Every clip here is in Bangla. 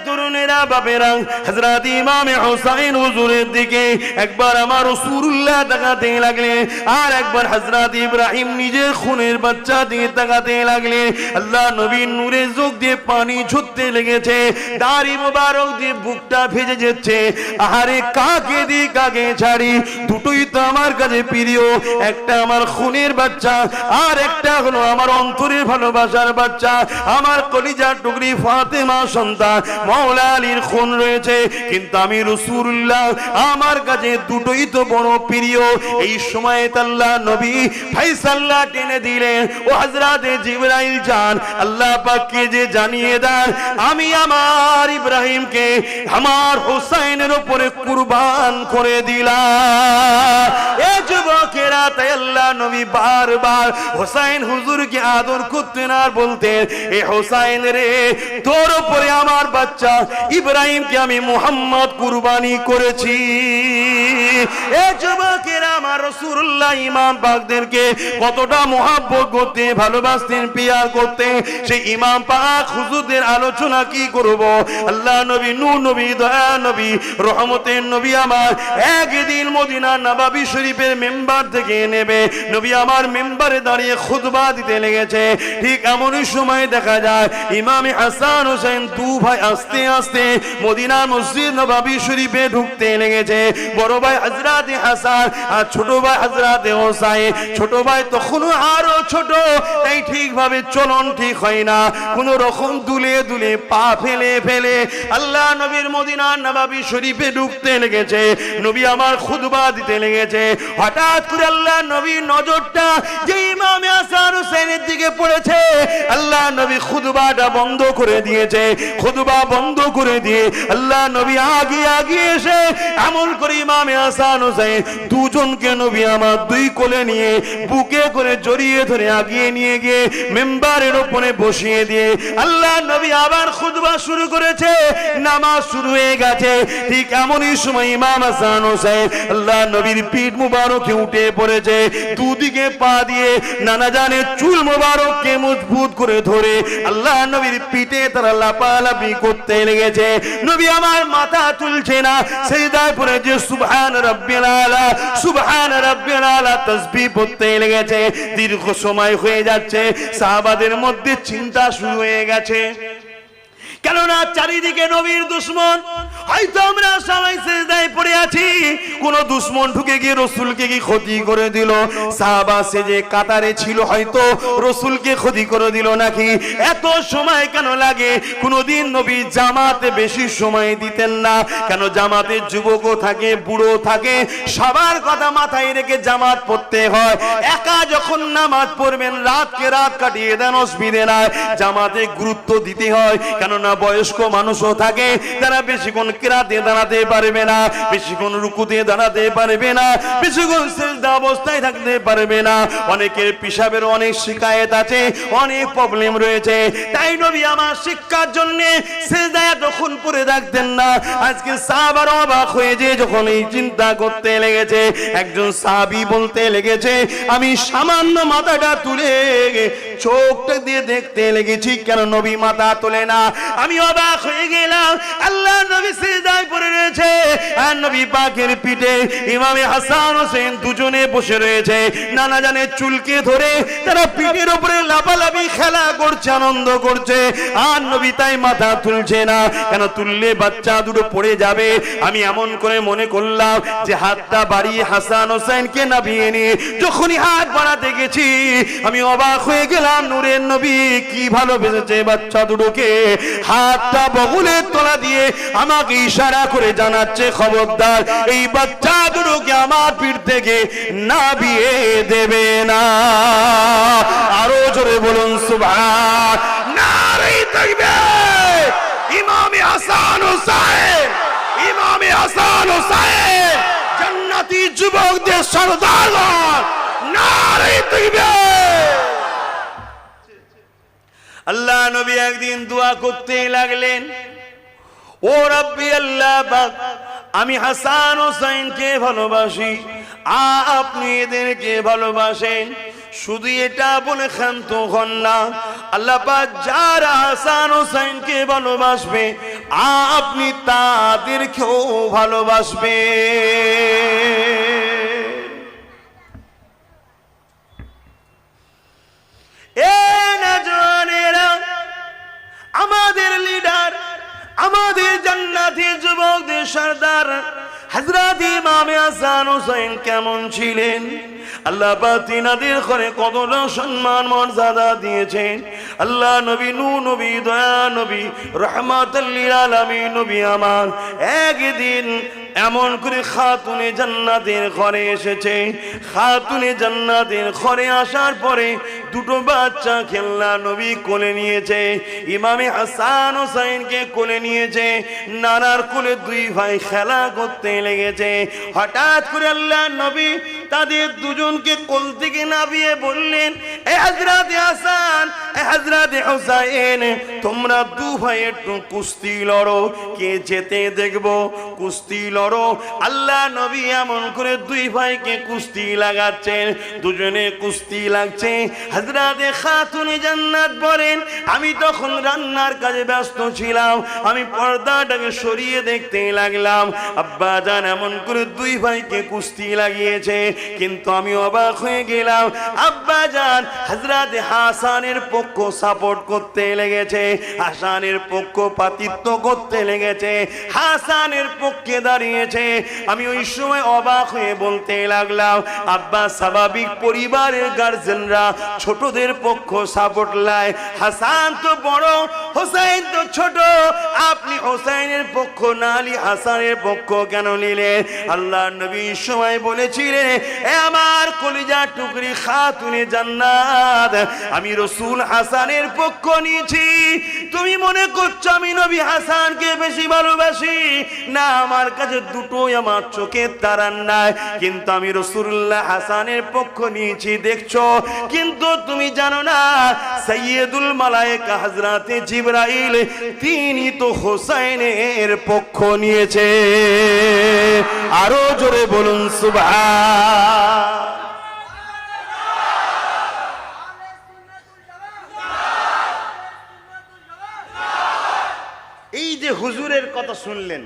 তরুণেরা বাপেরা হযরত ইমাম হুসাইন হুজুরের দিকে একবার আমার রাসূলুল্লাহ তাকাতে লাগলেন, আর একবার হযরত ইব্রাহিম নিজের খুনের বাচ্চা দিয়ে তাকাতে লাগলেন। আল্লাহ নবীর নূরে চোখ দিয়ে পানি ঝরতে লেগেছে, দাড়ি মোবারক দিয়ে বুকটা ভেজে যাচ্ছে। আহারে কাকে দি কাকে ছাড়ি, দুটোই তো আমার কাছে প্রিয়। একটা আমার খুনের বাচ্চা, আর একটা হলো আমার অন্তরের ভালোবাসার বাচ্চা, আমার কলিজার টুকরি ফাতেমা সন্তান মাওলা আলীর খুন রয়েছে। কিন্তু আমি রাসূলুল্লাহ, আমার কাছে দুটোই তো বড় প্রিয়। এই সময় আল্লাহ নবী ফায়সালা টেনে দিলেন, ও হযরত জিবরাইল যান, আল্লাহ পাককে যে জানিয়ে দেন আমি আমার ইব্রাহিমকে আমার হুসাইনের উপরে কুরবান করে দিলাম। এ যুবকেরা, তাই আল্লাহ নবী বারবার হুসাইন হুজুরকে আদর করতেন আর বলতেন, এ হুসাইন রে, তোর উপরে আমার বাচ্চা ইব্রাহিমকে আমি মুহাম্মদ কুরবানি করেছি। এ যুবকেরা, আমার রাসূলুল্লাহ ইমাম পাকদেরকে কতটা মুহাব্বত করতেন, ভালোবাসতেন, পিয়ার করতেন। সেই ইমাম পাক হুজুরদের আলোচনা কি করব। আল্লাহ নবী, নূর নবী, দয়া নবী, রহমতের নবী আমার একদিন মদিনা নববী শরীফের মেম্বার থেকে নেবে নবী আমার মেম্বারে দাঁড়িয়ে খুতবা দিতে লেগেছে। ঠিক এমনই সময় দেখা যায় ইমাম হাসান হোসেন দু ভাই আস্তে আস্তে মদিনার মসজিদ নববী শরীফে ঢুকতে লেগেছে। বড় ভাই হযরত হাসান আর ছোট ভাই হযরত হোসাইন। ছোট ভাই তখনও আরো ছোট, তাই ঠিকভাবে চলন ঠিক হয় না, কোন রকম দুলে দুলে পা ফেলে ফেলে আল্লাহ নবীর মদিনার নববী শরীফে ঢুকতে লেগেছে। নবী আমার খুতবা দিতে লেগেছে। হঠাৎ করে আল্লাহ নবীর নজরটা যে ইমাম হাসান হোসেনের দিকে পড়েছে, আল্লাহ নবী খুতবাটা বন্ধ করে দিয়েছে। খুতবা বন্ধ করে দিয়ে আল্লাহ নবী আগে আগে এসে এমন করে ইমাম হাসান হোসেন দুজনকে নবী আমার দুই কোলে নিয়ে বুকে করে জড়িয়ে ধরে আগিয়ে নিয়ে গিয়ে মেম্বারের উপরে বসিয়ে দিয়ে আল্লাহ নবী আবার খুতবা শুরু করেছে। নামাজ শুরু হয়ে গেছে। ঠিক এমনই সময় ইমাম হাসান হোসেন আল্লাহ নবীর পিঠ মুবারকে উঠে পড়েছে। দুদিকে পা দিয়ে নানা জানের চুল মুবারককে মজবুত করে ধরে আল্লাহ নবীর পিঠে তারা লাপালাপি করতে লেগেছে। নবী আমার মাথা তুলছে না, সিজদায় পড়ে যে সুবহান রাব্বিল আলা, সুবহান রাব্বিল আলা তাসবিহ পড়তে লেগেছে। দীর্ঘ সময় হয়ে যাচ্ছে, সাহাবাদের মধ্যে চিন্তা শুরু হয়ে গেছে। কেননা চারিদিকে নবীর দুশমন। হয়তো আমরা সবাই সিজদায় পড়ে আছি, কোন দুশমন ঢুকে গিয়ে রাসূলকে কি ক্ষতি করে দিল। সাহাবা সে যে কাতারে ছিল, হয়তো রাসূলকে ক্ষতি করে দিল নাকি। এত সময় কেন লাগে? কোনদিন নবী জামাতে বেশি সময় দিতেন না। কেন? জামাতে যুবকও থাকে, বুড়ো থাকে, সবার কথা মাথায় রেখে জামাত পড়তে হয়। একা যখন নামাজ পড়বেন, রাতকে রাত কাটিয়ে দেন, অসুবিধে নাই। জামাতে গুরুত্ব দিতে হয়, কেননা বয়স্ক মানুষও থাকে, তারা বেশিক্ষণ কিরাতে দাঁড়াতে পারবে না, বেশিক্ষণ রুকুতে দাঁড়াতে পারবে না, বেশিক্ষণ সিজদা অবস্থায় থাকতে পারবে না। অনেকের পিশাবের অনেক শিকায়েত আছে, অনেক প্রবলেম রয়েছে। তাই নবী আমার শিক্ষার জন্য সিজদায় তখন পড়ে থাকতেন না। আজকে সাহাবারা অবাক হয়ে যে যখন এই চিন্তা করতে লেগেছে, একজন সাহাবী বলতে লেগেছে, আমি সামান্য মাথাটা তুলে চোখটা দিয়ে দেখতে লেগেছি, কেন নবী মাথা তোলে না। আমি অবাক হয়ে গেলাম। আল্লাহ নবী সিজদায় পড়ে রয়েছে, আর নবী পাকের পিঠে ইমামে হাসান হোসেন দুজনে বসে রয়েছে। নানা জানের চুলকে ধরে তারা পিঠের উপরে লাফালাফি খেলা করছে, আনন্দ করছে। আর নবী তাই মাথা তুলছে না। কেন? তুললে বাচ্চা দুটো পড়ে যাবে। আমি এমন করে মনে করলাম যে হাতটা বাড়িয়ে হাসান হোসেনকে নামিয়ে নিয়ে যখনই হাত বাড়াতে গেছি, আমি অবাক হয়ে গেলাম। নূরের নবী কি ভালোবেসেছে বাচ্চা দুটোকে। হাতটা বগলের তলা দিয়ে আমাকে ইশারা করে জানাচ্ছে, খবরদার এই বাচ্চা দুটোকে আমার পিঠ থেকে নামিয়ে দেবে না। আরো জোরে বলুন সুবহান। নারে তাকবীর। ইমামে হাসান হোসেন, ইমামে হাসান হোসেন জান্নাতি যুবকদের সরদার। নারে তাকবীর। আল্লাহ নবী একদিন দোয়া করতে লাগলেন, ও রব্বি আল্লাহ পাক, আমি হাসান হোসেনকে ভালোবাসি, আপনি এদেরকে ভালোবাসেন। শুধু এটা বলে ক্ষান্ত হন না, আল্লাহ পাক যারা হাসান হোসেনকে ভালোবাসবে আপনি তাদেরকেও ভালোবাসবেন। এ নওজওয়ানেরা, আমাদের লিডার, আমাদের জান্নাতি যুবকদের সরদার হযরত ইমাম হাসান হুসাইন কেমন ছিলেন? আল্লাহ পাক তিনাদের ঘরে কতটা সম্মান মর্যাদা দিয়েছেন। আল্লাহ নবী, নূহ নবী, দয়া নবী, রাহমাতুল লিল আলামিন নবী আমার একদিন এমন করে খাতুনে জান্নাতের ঘরে এসেছে। খাতুনে জান্নাতের ঘরে আসার পরে দুটো বাচ্চা খেলনা নবী কোলে নিয়েছে। ইমামে হাসান হোসাইনকে কোলে নিয়েছে। নানার কোলে দুই ভাই খেলা করতে লেগেছে। হঠাৎ করে আল্লাহ নবী তাদের দুজনকে কোল থেকে নামিয়ে বললেন, এ হযরত হাসান, এ হযরত হোসাইন, তোমরা দু ভাই একটু কুস্তি লড়ো, কে জেতে দেখবো, কুস্তি লড়ো। আল্লাহ নবী এমন করে দুই ভাইকে কুস্তি লাগাচ্ছেন, দুজনে কুস্তি লাগছে। হযরত খাতুনে জান্নাত বলেন, আমি তখন রান্নার কাজে ব্যস্ত ছিলাম, আমি পর্দাটাকে সরিয়ে দেখতে লাগলাম। আব্বা জান এমন করে দুই ভাইকে কুস্তি লাগিয়েছে, কিন্তু আমি অবাক হয়ে গেলাম। আব্বা জান হযরত হাসানের পক্ষ সাপোর্ট করতে লেগেছে, হাসানের পক্ষ পাতিত্ব করতে লেগেছে, হাসানের পক্ষে দাঁড়িয়েছে। আমি ওই সময় অবাক হয়ে বলতে লাগলাম, আব্বা স্বাভাবিক পরিবারের গার্জেনরা ছোটদের পক্ষ সাপোর্ট লায়, হাসান তো বড়, হোসেন তো ছোট, আপনি হোসেনের পক্ষ না লি হাসানের পক্ষ কেন নিলেন? আল্লাহ নবী সময় বলেছিলেন, এ আমার কলিজা টুকরি খাতুনে জান্নাত, আমি রাসূল হাসানের পক্ষ নিয়েছি। তুমি মনে করছো আমি নবী হাসানকে বেশি ভালোবাসি? না, আমার কাছে দুটোই আমার চোখের তারার নাই, কিন্তু আমি রাসূলুল্লাহ হাসানের পক্ষ নিয়েছি দেখছো। কিন্তু তুমি জানো না, সাইয়্যিদুল মালায়েকা হযরতে জিবরাইল তিনি তো হোসেনের পক্ষ নিয়েছে। আরো জোরে বলুন সুবহান। এই যে হুজুরের কথা শুনলেন,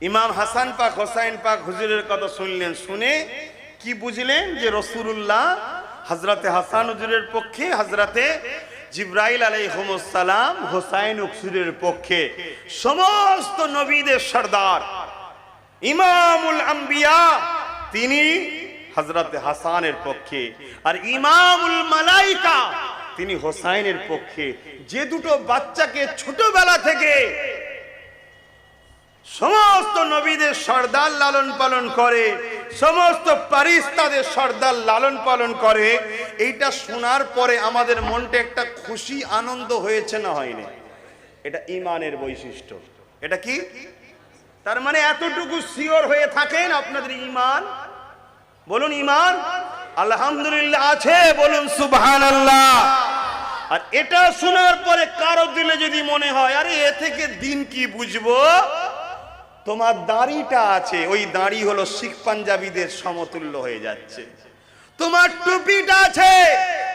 ইমাম হাসান পাক, হোসাইন পাক হুজুরের কথা শুনলেন, শুনে কি বুঝলেন? যে রাসূলুল্লাহ হযরতে হাসান হুজুরের পক্ষে, হযরতে জিবরাইল আলাইহিস সালাম হোসাইন হুজুরের পক্ষে। সমস্ত নবীদের সরদার ইমামুল আম্বিয়া তিনি হযরতে হাসানের পক্ষে, আর ইমামুল মালাইকা তিনি হোসাইনের পক্ষে। যে দুটো বাচ্চাকে ছোটবেলা থেকে সমস্ত নবীদের সর্দার লালন পালন করে, সমস্ত ফারিস্তাদের সর্দার লালন পালন করে, এইটা শোনার পরে আমাদের মনটা একটা খুশি আনন্দ হয়েছে না হয়নি? এটা ঈমানের বৈশিষ্ট্য। এটা কি? তার মানে এতটুকু সিওর হয়ে থাকেন আপনাদের ঈমান, বলুন ঈমান আলহামদুলিল্লাহ আছে, বলুন সুবহানাল্লাহ। আর এটা শোনার পরে কারো দিলে যদি মনে হয় আরে এ থেকে দিন কি বুঝবো, তোমার দাড়িটা আছে, ওই দাড়ি হলো শিখ পাঞ্জাবিদের সমতুল্য হয়ে যাচ্ছে। তোমার টুপিটা আছে,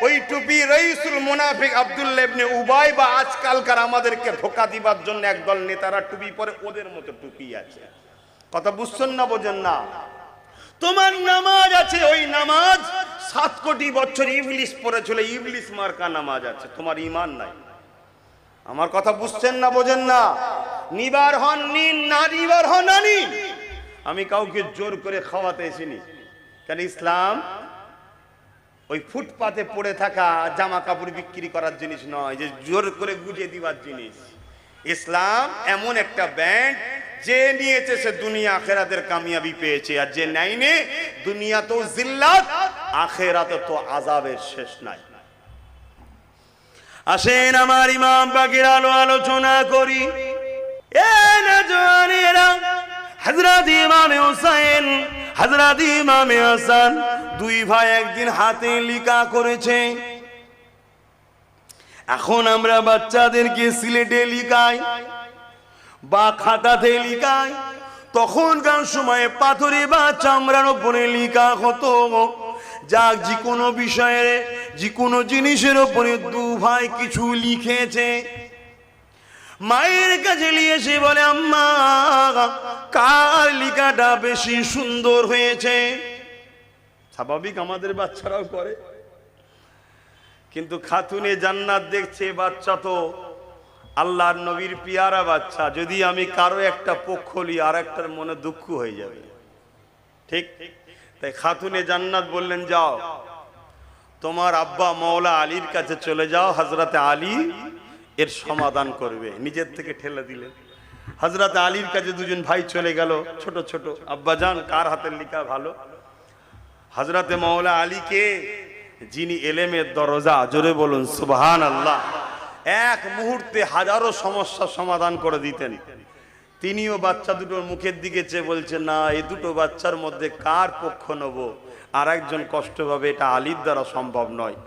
ওই টুপি রাইসুল মুনাফিক আব্দুল্লাহ ইবনে উবাই বা আজকালকার আমাদেরকে ধোঁকা দিবার জন্য একদল নেতারা টুপি পরে, ওদের মতো টুপি আছে। কথা বুঝছেন না, বোঝেন না? তোমার নামাজ আছে, ওই নামাজ 7 কোটি বছর ইবলিস পড়েছিল, ইবলিস মার্কা নামাজ আছে, তোমার ঈমান নাই। আমার কথা বুঝছেন না, বোঝেন না? নিবার হন নিন, না নিবার হন না নিন। আমি কাউকে জোর করে খাওয়াতে এসিনি, কারণ ইসলাম ওই ফুটপাতে পড়ে থাকা জামা কাপড় বিক্রি করার জিনিস নয়, যে জোর করে গুজে দিবার জিনিস। ইসলাম এমন একটা ব্যান্ড, যে নিয়েছে সে দুনিয়া আখেরাতের কামিয়াবি পেয়েছে, আর যে নেয়নি দুনিয়া তো জিল্লাত, আখেরাতে তো আযাবের শেষ নাই। আসেন আমার ইমাম পাকের আলো আলোচনা করি। এ নওজওয়ানেরা, হযরত ইমাম হুসাইন, হযরত ইমাম হাসান দুই ভাই একদিন হাতে লিখা করেছে। এখন আমরা বাচ্চাদেরকে সিলেটে লিখাই বা খাতাতে লিখাই, তখনকার সময়ে পাথরে বা চামড়ার উপরে লিখা হতো। যাক, যে কোনো বিষয়ে, যে কোনো জিনিসের উপরে দু ভাই কিছু লিখেছে। মায়ের কাছে নিয়ে এসে বলে, আম্মা কার লিকাটা বেশি সুন্দর হয়েছে? স্বাভাবিক আমাদের বাচ্চারাও করে, কিন্তু খাতুনে জান্নাত দেখছে বাচ্চা তো আল্লাহর নবীর পিয়ারা বাচ্চা, যদি আমি কারো একটা পক্ষ নিই আর একটার মনে দুঃখ হয়ে যাবে, ঠিক? তাই খাতুনে জান্নাত বললেন, যাও তোমার আব্বা মওলা আলীর কাছে চলে যাও, হযরতে আলী এর সমাধান করবে। নিজের থেকে ঠেলে দিলেন। হযরতে আলীর কাছে দুজন ভাই চলে গেল, ছোট ছোট। আব্বা জান কার হাতের লিখা ভালো? হযরতে মওলা আলীকে, যিনি এলেমের দরজা, জোরে বলুন সুবহানাল্লাহ, এক মুহূর্তে হাজারো সমস্যার সমাধান করে দিতেন। তিনিও বাচ্চা দুটোর মুখের দিকে চেয়ে বলছেন, না এই দুটো বাচ্চার মধ্যে কার পক্ষ নেব? আর একজন কষ্ট পাবে, এটা আলীর দ্বারা সম্ভব নয়।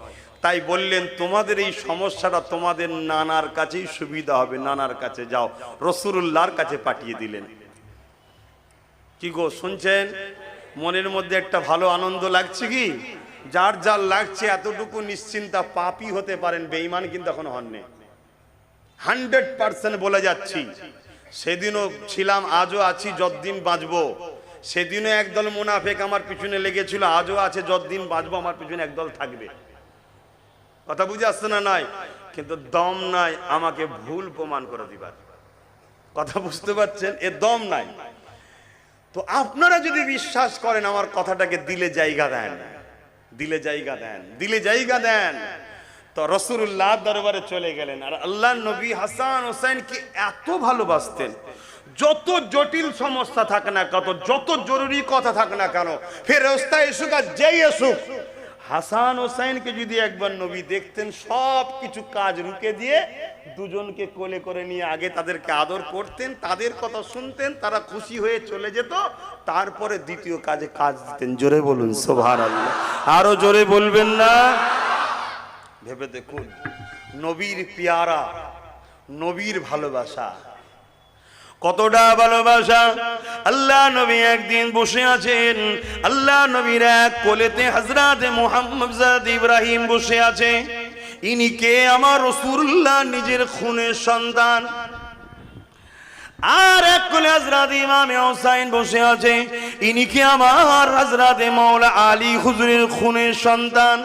তাই বললেন, তোমাদের এই সমস্যাটা তোমাদের নানার কাছেই সুবিধা হবে, নানার কাছে যাও। রাসূলুল্লাহর কাছে পাঠিয়ে দিলেন। কি গো শুনছেন? মনের মধ্যে একটা ভালো আনন্দ লাগছে কি? যার যার লাগছে এতটুকু নিশ্চিন্তা, পাপী হতে পারেন, বেঈমান কিন্তু এখনো হননি। 100% বলে যাচ্ছি, সেদিনও ছিলাম, আজও আছি, যতদিন বাঁচবো। সেদিনও একদল মুনাফেক আমার পিছনে লেগেছিল, আজও আছে, যতদিন বাঁচবো আমার পিছনে একদল থাকবে। কথা বুঝে আসছে না? নাই, কিন্তু দম নাই আমাকে ভুল প্রমাণ করে দিবার। কথা বুঝতে পারছেন? এ দম নাই। তো আপনারা যদি বিশ্বাস করেন আমার কথাটাকে, দিলে জায়গা দেন, দিলে জায়গা দেন, দিলে জায়গা দেন। তো রাসূলুল্লাহ দরবারে চলে গেলেন। আর আল্লাহর নবী হাসান হোসেনকে এত ভালোবাসতেন, যত জটিল সমস্যা থাকে না কত, যত জরুরি কথা থাকে না কেন, ফেরেশতা এসুক আর যেই এসুক, হাসান হোসেনকে যদি একবার নবী দেখতেন, সব কিছু কাজ রুকে দিয়ে দুজনকে কোলে করে নিয়ে আগে তাদেরকে আদর করতেন, তাদের কথা শুনতেন, তারা খুশি হয়ে চলে যেত, তারপরে দ্বিতীয় কাজে কাজ দিতেন। জোরে বলুন সুবহানাল্লাহ। আরো জোরে বলবেন না? ভেবে দেখুন, নবীর পিয়ারা, নবীর ভালোবাসা, কতটা ভালোবাসা। আল্লাহ নবী একদিন বসে আছেন, আল্লাহ নবীর এক কোলেতে হযরত মুহাম্মদ ইব্রাহিম বসে আছে। ইনি কে? আমার রাসূলুল্লাহ নিজের খুনের সন্তান। আর এক কোলে হযরত ইমামে হুসাইন বসে আছে। ইনি কে? আমার হযরত মাওলা আলী হুজুরের খুনের সন্তান।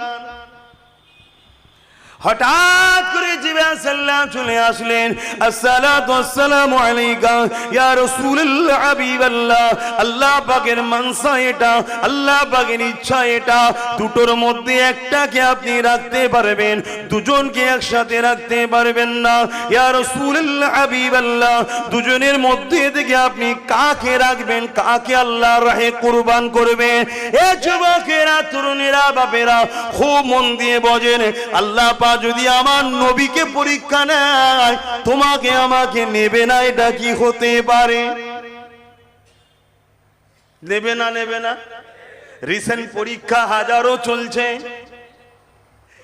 হঠাৎ করে জিবরাইল সাল্লাল্লাহু চলে আসলেন। আসসালাতু ওয়াসসালামু আলাইকা ইয়া রাসূলুল্লাহ হাবিবাল্লাহ। আল্লাহ পাকের মানসা এটা, আল্লাহ পাকের ইচ্ছা এটা, দুটোর মধ্যে একটাকে আপনি রাখতে পারবেন, দুজনকে একসাথে রাখতে পারবেন না। ইয়া রাসূলুল্লাহ হাবিবাল্লাহ, দুজনের মধ্যে থেকে আপনি কাকে রাখবেন, কাকে আল্লাহর রাহে কুরবান করবেন? এ যুবকেরা, তরুণেরা, বাপেরা, খুব মন দিয়ে বোঝেন। আল্লাহ যদি আমার নবীকে পরীক্ষা নেয়, তোমাকে আমাকে নেবে না, এটা কি হতে পারে? নেবে না, নেবে না? রিসেন্ট পরীক্ষা হাজারো চলছে।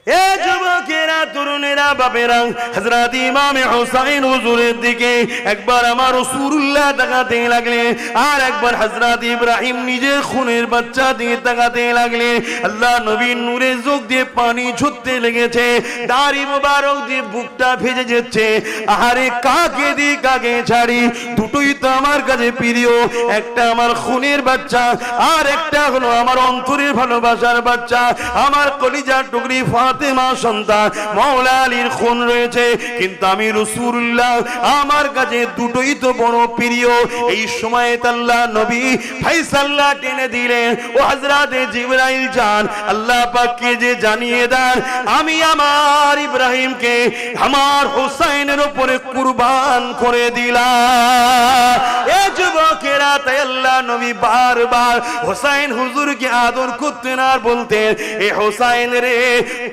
এ যুবকেরা, তরুণেরা, বাপেরা, হযরত ইমামে হুসাইন হুজুরের দিকে একবার আমার রাসূলুল্লাহ তাকাতে লাগলেন, আর একবার হযরত ইব্রাহিম নিজের খুনের বাচ্চা দিয়ে তাকাতে লাগলেন। আল্লাহ নবীর নূরে চোখ দিয়ে পানি ঝরতে লেগেছে, দাড়ি মোবারক দিয়ে বুকটা ভেজে যাচ্ছে। আহারে, কাকে দি কাকে ছাড়ি? দুটোই তো আমার কাছে প্রিয়, একটা আমার খুনের বাচ্চা, আর একটা হলো আমার অন্তরের ভালোবাসার বাচ্চা, আমার কলিজার টুকরি ফাতেমা সন্তান মাওলা আলীর খুন রয়েছে। কিন্তু আমি রাসূলুল্লাহ, আমার কাছে দুটোই তো বড় প্রিয়। এই সময়ে আল্লাহ নবী ফয়সালা টেনে দিলেন, ও হযরত জিবরাইল যান, আল্লাহ পাককে যে জানিয়ে দেন, আমি আমার ইব্রাহিমকে আমার হোসাইনের উপরে কুরবান করে দিলাম। এ যুবকেরা, তাই আল্লাহ নবী বারবার হোসাইন হুজুরকে আদর করতেন আর বলতেন, এ হোসাইন রে,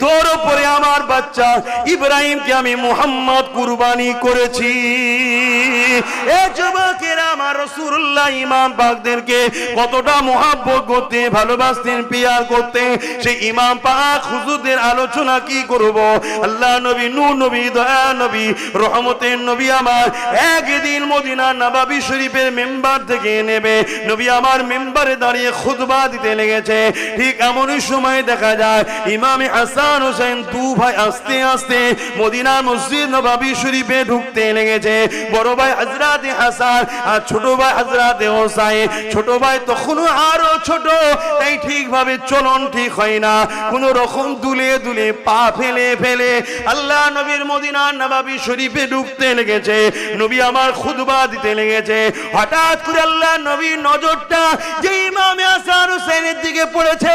তোর উপরে আমার বাচ্চা ইব্রাহিমকে আমি মুহাম্মদ কুরবানি করেছি। এ যুবকেরা, আমার রাসূলুল্লাহ ইমাম পাকদেরকে কতটা মুহাব্বত করতে, ভালোবাসতেন, পিয়ার করতে, সেই ইমাম পাক হুজুরদের আলোচনা কি করব। আল্লাহ নবী, নূর নবী, দয়া নবী, রহমতের নবী আমার একদিন মদিনা নববী শরীফের মেম্বার থেকে নেবে নবী আমার মেম্বারে দাঁড়িয়ে খুতবা দিতে লেগেছে। ঠিক এমনই সময় দেখা যায় ইমামে হাসান হোসেন দু ভাই আস্তে আস্তে মদিনা মসজিদ নববী শরীফে ঢুকতে লেগেছে। বড় ভাই হযরতে হাসান আর ছোট ভাই হযরতে হোসাইন। ছোট ভাই তখনও আরো ছোট, তাই ঠিকভাবে চলন ঠিক হয় না, কোন রকম দুলে দুলে পা ফেলে ফেলে আল্লাহ নবীর মদিনা নববী শরীফে ঢুকতে লেগেছে। নবী আমার খুতবা দিতে লেগেছে। হঠাৎ করে আল্লাহ নবীর নজরটা যে ইমামে হাসান হোসেনের দিকে পড়েছে,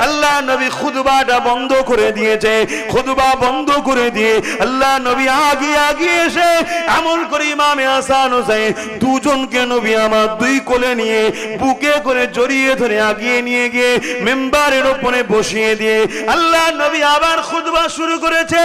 আল্লাহ নবী খুতবাটা বন্ধ করে দিয়েছে। খুতবা বন্ধ করে দিয়ে আল্লাহ নবী আগে আগে এসে এমন করে ইমামে হাসান হোসেন দুজনকে নবী আমার দুই কোলে নিয়ে বুকে করে জড়িয়ে ধরে আগিয়ে নিয়ে গিয়ে মেম্বারের উপরে বসিয়ে দিয়ে আল্লাহ নবী আবার খুতবা শুরু করেছে।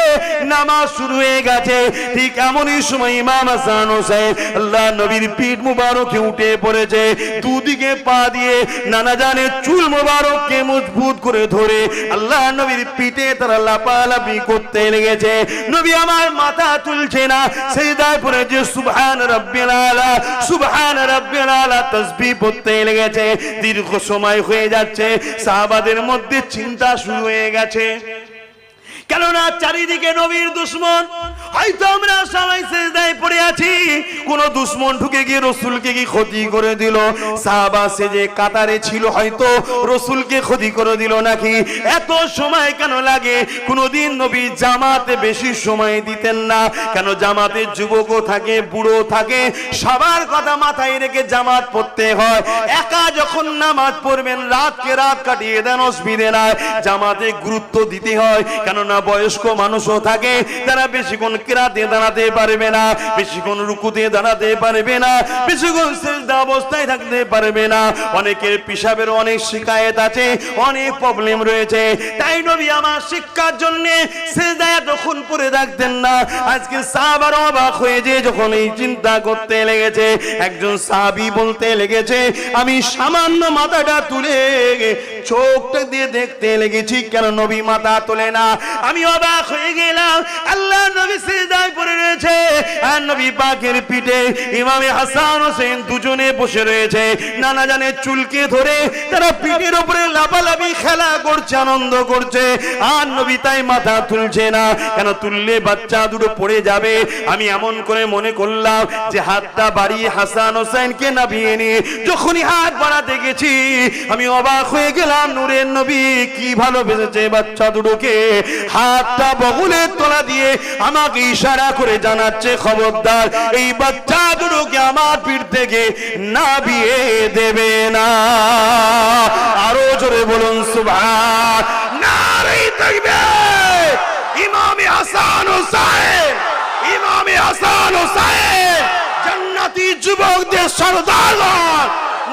নামাজ শুরু হয়ে গেছে। ঠিক এমনই সময় ইমাম হাসান হোসেন আল্লাহ নবীর পিঠ মুবারকে উঠে পড়েছে। দুদিকে পা দিয়ে নানা জানের চুল মুবারককে মজবুত করে ধরে আল্লাহ নবীর পিঠে তারা লাপালাপি করতে লেগেছে। নবী আমার মাথা তুলছে না, সিজদায় পড়ে যে সুবহান রাব্বিল আলা, সুবহান রাব্বিল আলা তাসবিহ পড়তে লেগেছে। দীর্ঘ সময় হয়ে যাচ্ছে, সাহাবাদের মধ্যে চিন্তা শুরু হয়ে গেছে, কেননা চারিদিকে নবীর দুশমন। হয়তো আমরা সবাই সিজদায় পড়ে আছি, কোন দুশমন ঢুকে গিয়ে রাসূলকে কি ক্ষতি করে দিল, সাহাবা সেজে কাতারে ছিল, হয়তো রাসূলকে ক্ষতি করে দিল নাকি। এত সময় কেন লাগে? কোনদিন নবী জামাতে বেশি সময় দিতেন না, কেন জামাতে যুবকও থাকে, বুড়ো থাকে, সবার কথা মাথায় রেখে জামাত পড়তে হয়। একা যখন নামাজ পড়বেন রাতকে রাত কাটিয়ে দেন, অসুবিধে নাই, জামাতে গুরুত্ব দিতে হয়। কেননা বয়স্ক মানুষও থাকে, তারা বেশিক্ষণ কিরাতে দাঁড়াতে পারবে না, বেশিক্ষণ রুকুতে দাঁড়াতে পারবে না, বেশিক্ষণ সিজদা অবস্থায় থাকতে পারবে না, অনেকের পেশাবের অনেক শিকায়েত আছে, অনেক প্রবলেম রয়েছে। তাই নবী আমার শিক্ষার জন্য সিজদায় এতক্ষণ পড়ে থাকতেন না। আজকে সাহাবারা অবাক হয়ে যে যখন এই চিন্তা করতে লেগেছে, একজন সাহাবী বলতে লেগেছে, আমি সামান্য মাথাটা তুলে চোখটা দিয়ে দেখতে লেগেছি, কেন নবী মাথা তোলে না। আমি অবাক হয়ে গেলাম, আল্লাহ নবী সিজদায় পড়ে রয়েছে আর নবী পাকের পিঠে ইমামে হাসান হোসেন দুজনে বসে রয়েছে। নানা জানের চুলকে ধরে তারা পিঠের উপরে লাফালাফি খেলা করছে, আনন্দ করছে, আর নবী তাই মাথা তুলছে না। কেন তুললে বাচ্চা দুটো পড়ে যাবে। আমি এমন করে মনে করলাম যে হাতটা বাড়িয়ে হাসান হোসেনকে নামিয়ে নিয়ে যখনই হাত বাড়াতে গেছি, আমি অবাক হয়ে গেলাম, নূরের নবী কি ভালোবেসেছে বাচ্চা দুটোকে। হাতটা বগলের তলা দিয়ে আমাকে ইশারা করে জানাচ্ছে, খবরদার এই বাচ্চা দুটোকে আমার পিঠ থেকে নামিয়ে দেবে না। আরো জোরে বলুন সুবহান। নারে তাকবীর। ইমামে হাসান হোসেন, ইমামে হাসান হোসেন জান্নাতি যুবকদের সরদার।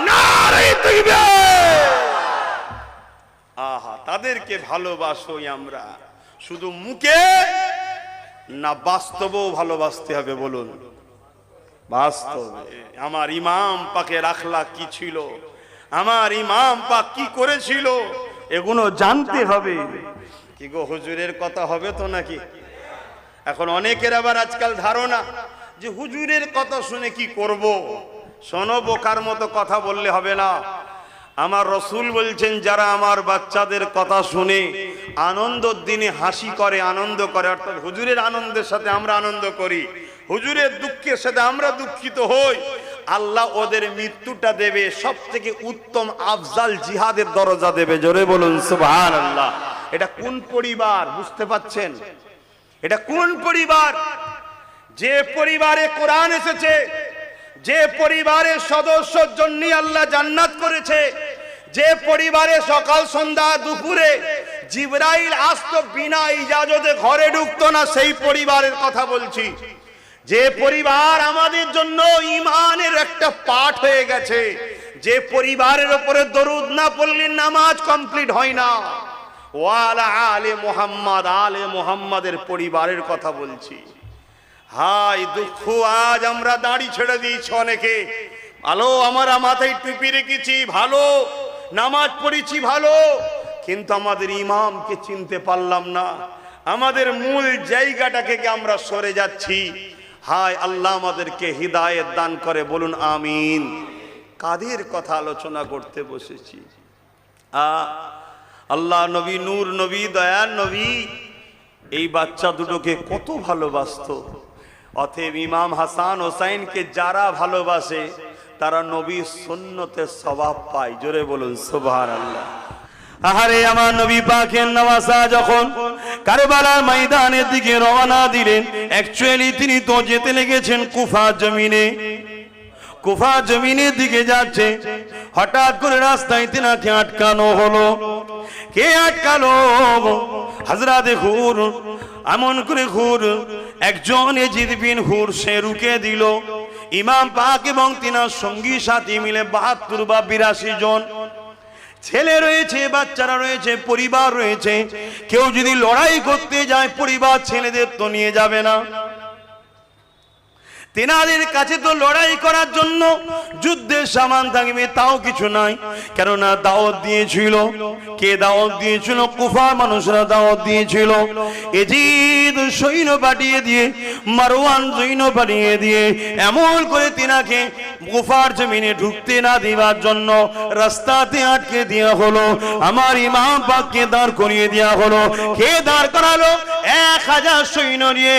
নারে তাকবীর। আহা, তাদেরকে ভালোবাসোই আমরা, শুধু মুখে না, বাস্তবেও ভালোবাসতে হবে। বলুন বাস্তবে। আমার ইমাম পাকের আখলাক কি ছিল, আমার ইমাম পাক কি করেছিল, এগুলো জানতে হবে। কি গো, হুজুরের কথা হবে তো নাকি? এখন অনেকের আবার আজকাল ধারণা যে হুজুরের কথা শুনে কি করব। শোনো, বোকার মতো কথা বললে হবে না। আমার রাসূল বলছেন, যারা আমার বাচ্চাদের কথা শুনে আনন্দের দিনে হাসি করে, আনন্দ করে, অর্থাৎ হুজুরের আনন্দের সাথে আমরা আনন্দ করি, হুজুরের দুঃখের সাথে আমরা দুঃখিত হই, আল্লাহ ওদের মৃত্যুটা দেবে সবথেকে উত্তম আফজাল জিহাদের দরজা দেবে। জোরে বলুন সুবহানাল্লাহ। এটা কোন পরিবার বুঝতে পাচ্ছেন? এটা কোন পরিবার? যে পরিবারে কোরআন এসেছে, যে পরিবারের সদস্যর জন্য আল্লাহ জান্নাত করেছে, যে পরিবারে সকাল সন্ধ্যা দুপুরে জিবরাইল আসতো বিনা ইজাজতে ঘরে ঢুকতো না, সেই পরিবারের কথা বলছি। যে পরিবার আমাদের জন্য ঈমানের একটা পাঠ হয়ে গেছে, যে পরিবারের উপরে দরুদ না পড়লে নামাজ কমপ্লিট হয় না। ওয়ালা আলে মুহাম্মদ, আলে মুহাম্মাদের পরিবারের কথা বলছি। হাই দুঃখ, আজ আমরা দাড়ি ছেড়ে দিয়েছি অনেকে, ভালো, আমরা মাথায় টুপি রেখেছি ভালো, নামাজ পড়েছি ভালো, কিন্তু আমাদের ইমামকে চিনতে পারলাম না, আমাদের মূল জায়গাটাকে আমরা সরে যাচ্ছি। হায় আল্লাহ আমাদেরকে হিদায়াত দান করে, বলুন আমিন। কাদের কথা আলোচনা করতে বসেছি? আল্লাহ নবী, নূর নবী, দয়ার নবী এই বাচ্চা দুটোকে কত ভালোবাসতো। অতএব ইমাম হাসান হোসাইনকে যারা ভালোবাসে তারা নবীর সুন্নতের সওয়াব পায়। জোরে বলুন সুবহানাল্লাহ। আহারে আমার নবী পাকের নওয়াজা যখন কারবালার ময়দানের দিকে রওনা দিলেন, অ্যাকচুয়ালি তিনি তো যেতে লেগেছেন কুফা জমিনে। কুফা জমিনের দিকে যাচ্ছে, হঠাৎ করে রাস্তায় তিনাকে আটকানো হলো। কে আটকালো? হযরত হুর। এমন করে হুর, একজন ইয়াজিদ বিন হুর, সে রুকে দিল। ইমাম পাক এবং তিনার সঙ্গী সাথী মিলে ৭২ বা ৮২ জন ছেলে রয়েছে, বাচ্চারা রয়েছে, পরিবার রয়েছে। কেউ যদি লড়াই করতে যায় পরিবার ছেলেদের তো নিয়ে যাবে না। তেনাদের কাছে তো লড়াই করার জন্য যুদ্ধের সামান থাকবে তাও কিছু নাই, কেননা দাওয়াত দিয়েছিল। কে দাওয়াত দিয়েছিল? কুফার মানুষরা দাওয়াত দিয়েছিল। ইয়াজিদ সৈন্য পাঠিয়ে দিয়ে, মারওয়ান সৈন্য পাঠিয়ে দিয়ে এমন করে তিনাকে কুফার জমিনে ঢুকতে না দেওয়ার জন্য রাস্তাতে আটকে দেওয়া হলো। আমার ইমাম পাককে দাঁড় করিয়ে দেওয়া হলো। কে দাঁড় করালো? ১০০০ সৈন্য নিয়ে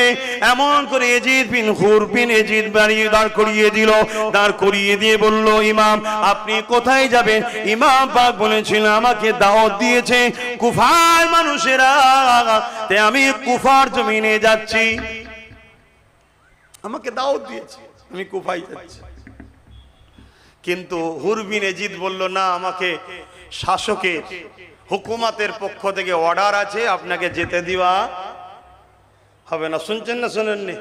এমন করে ইয়াজিদ বিন হুর বিন ইয়াজিদ বাড়িয়ে দাঁড় করিয়ে দিল। দাঁড় করিয়ে দিয়ে বলল, ইমাম আপনি কোথায় যাবেন? ইমাম পাক বলেছিল, আমাকে দাওয়াত দিয়েছে কুফার মানুষেরা, তাই আমি কুফার জমিনে যাচ্ছি। আমাকে দাওয়াত দিয়েছে, আমি কুফায় যাচ্ছি। কিন্তু হুর বিন ইয়াজিদ বলল, না, আমাকে শাসকের হুকুমতের পক্ষ থেকে অর্ডার আছে, আপনাকে যেতে দেওয়া হবে না। শুনছেন না শোনেননি?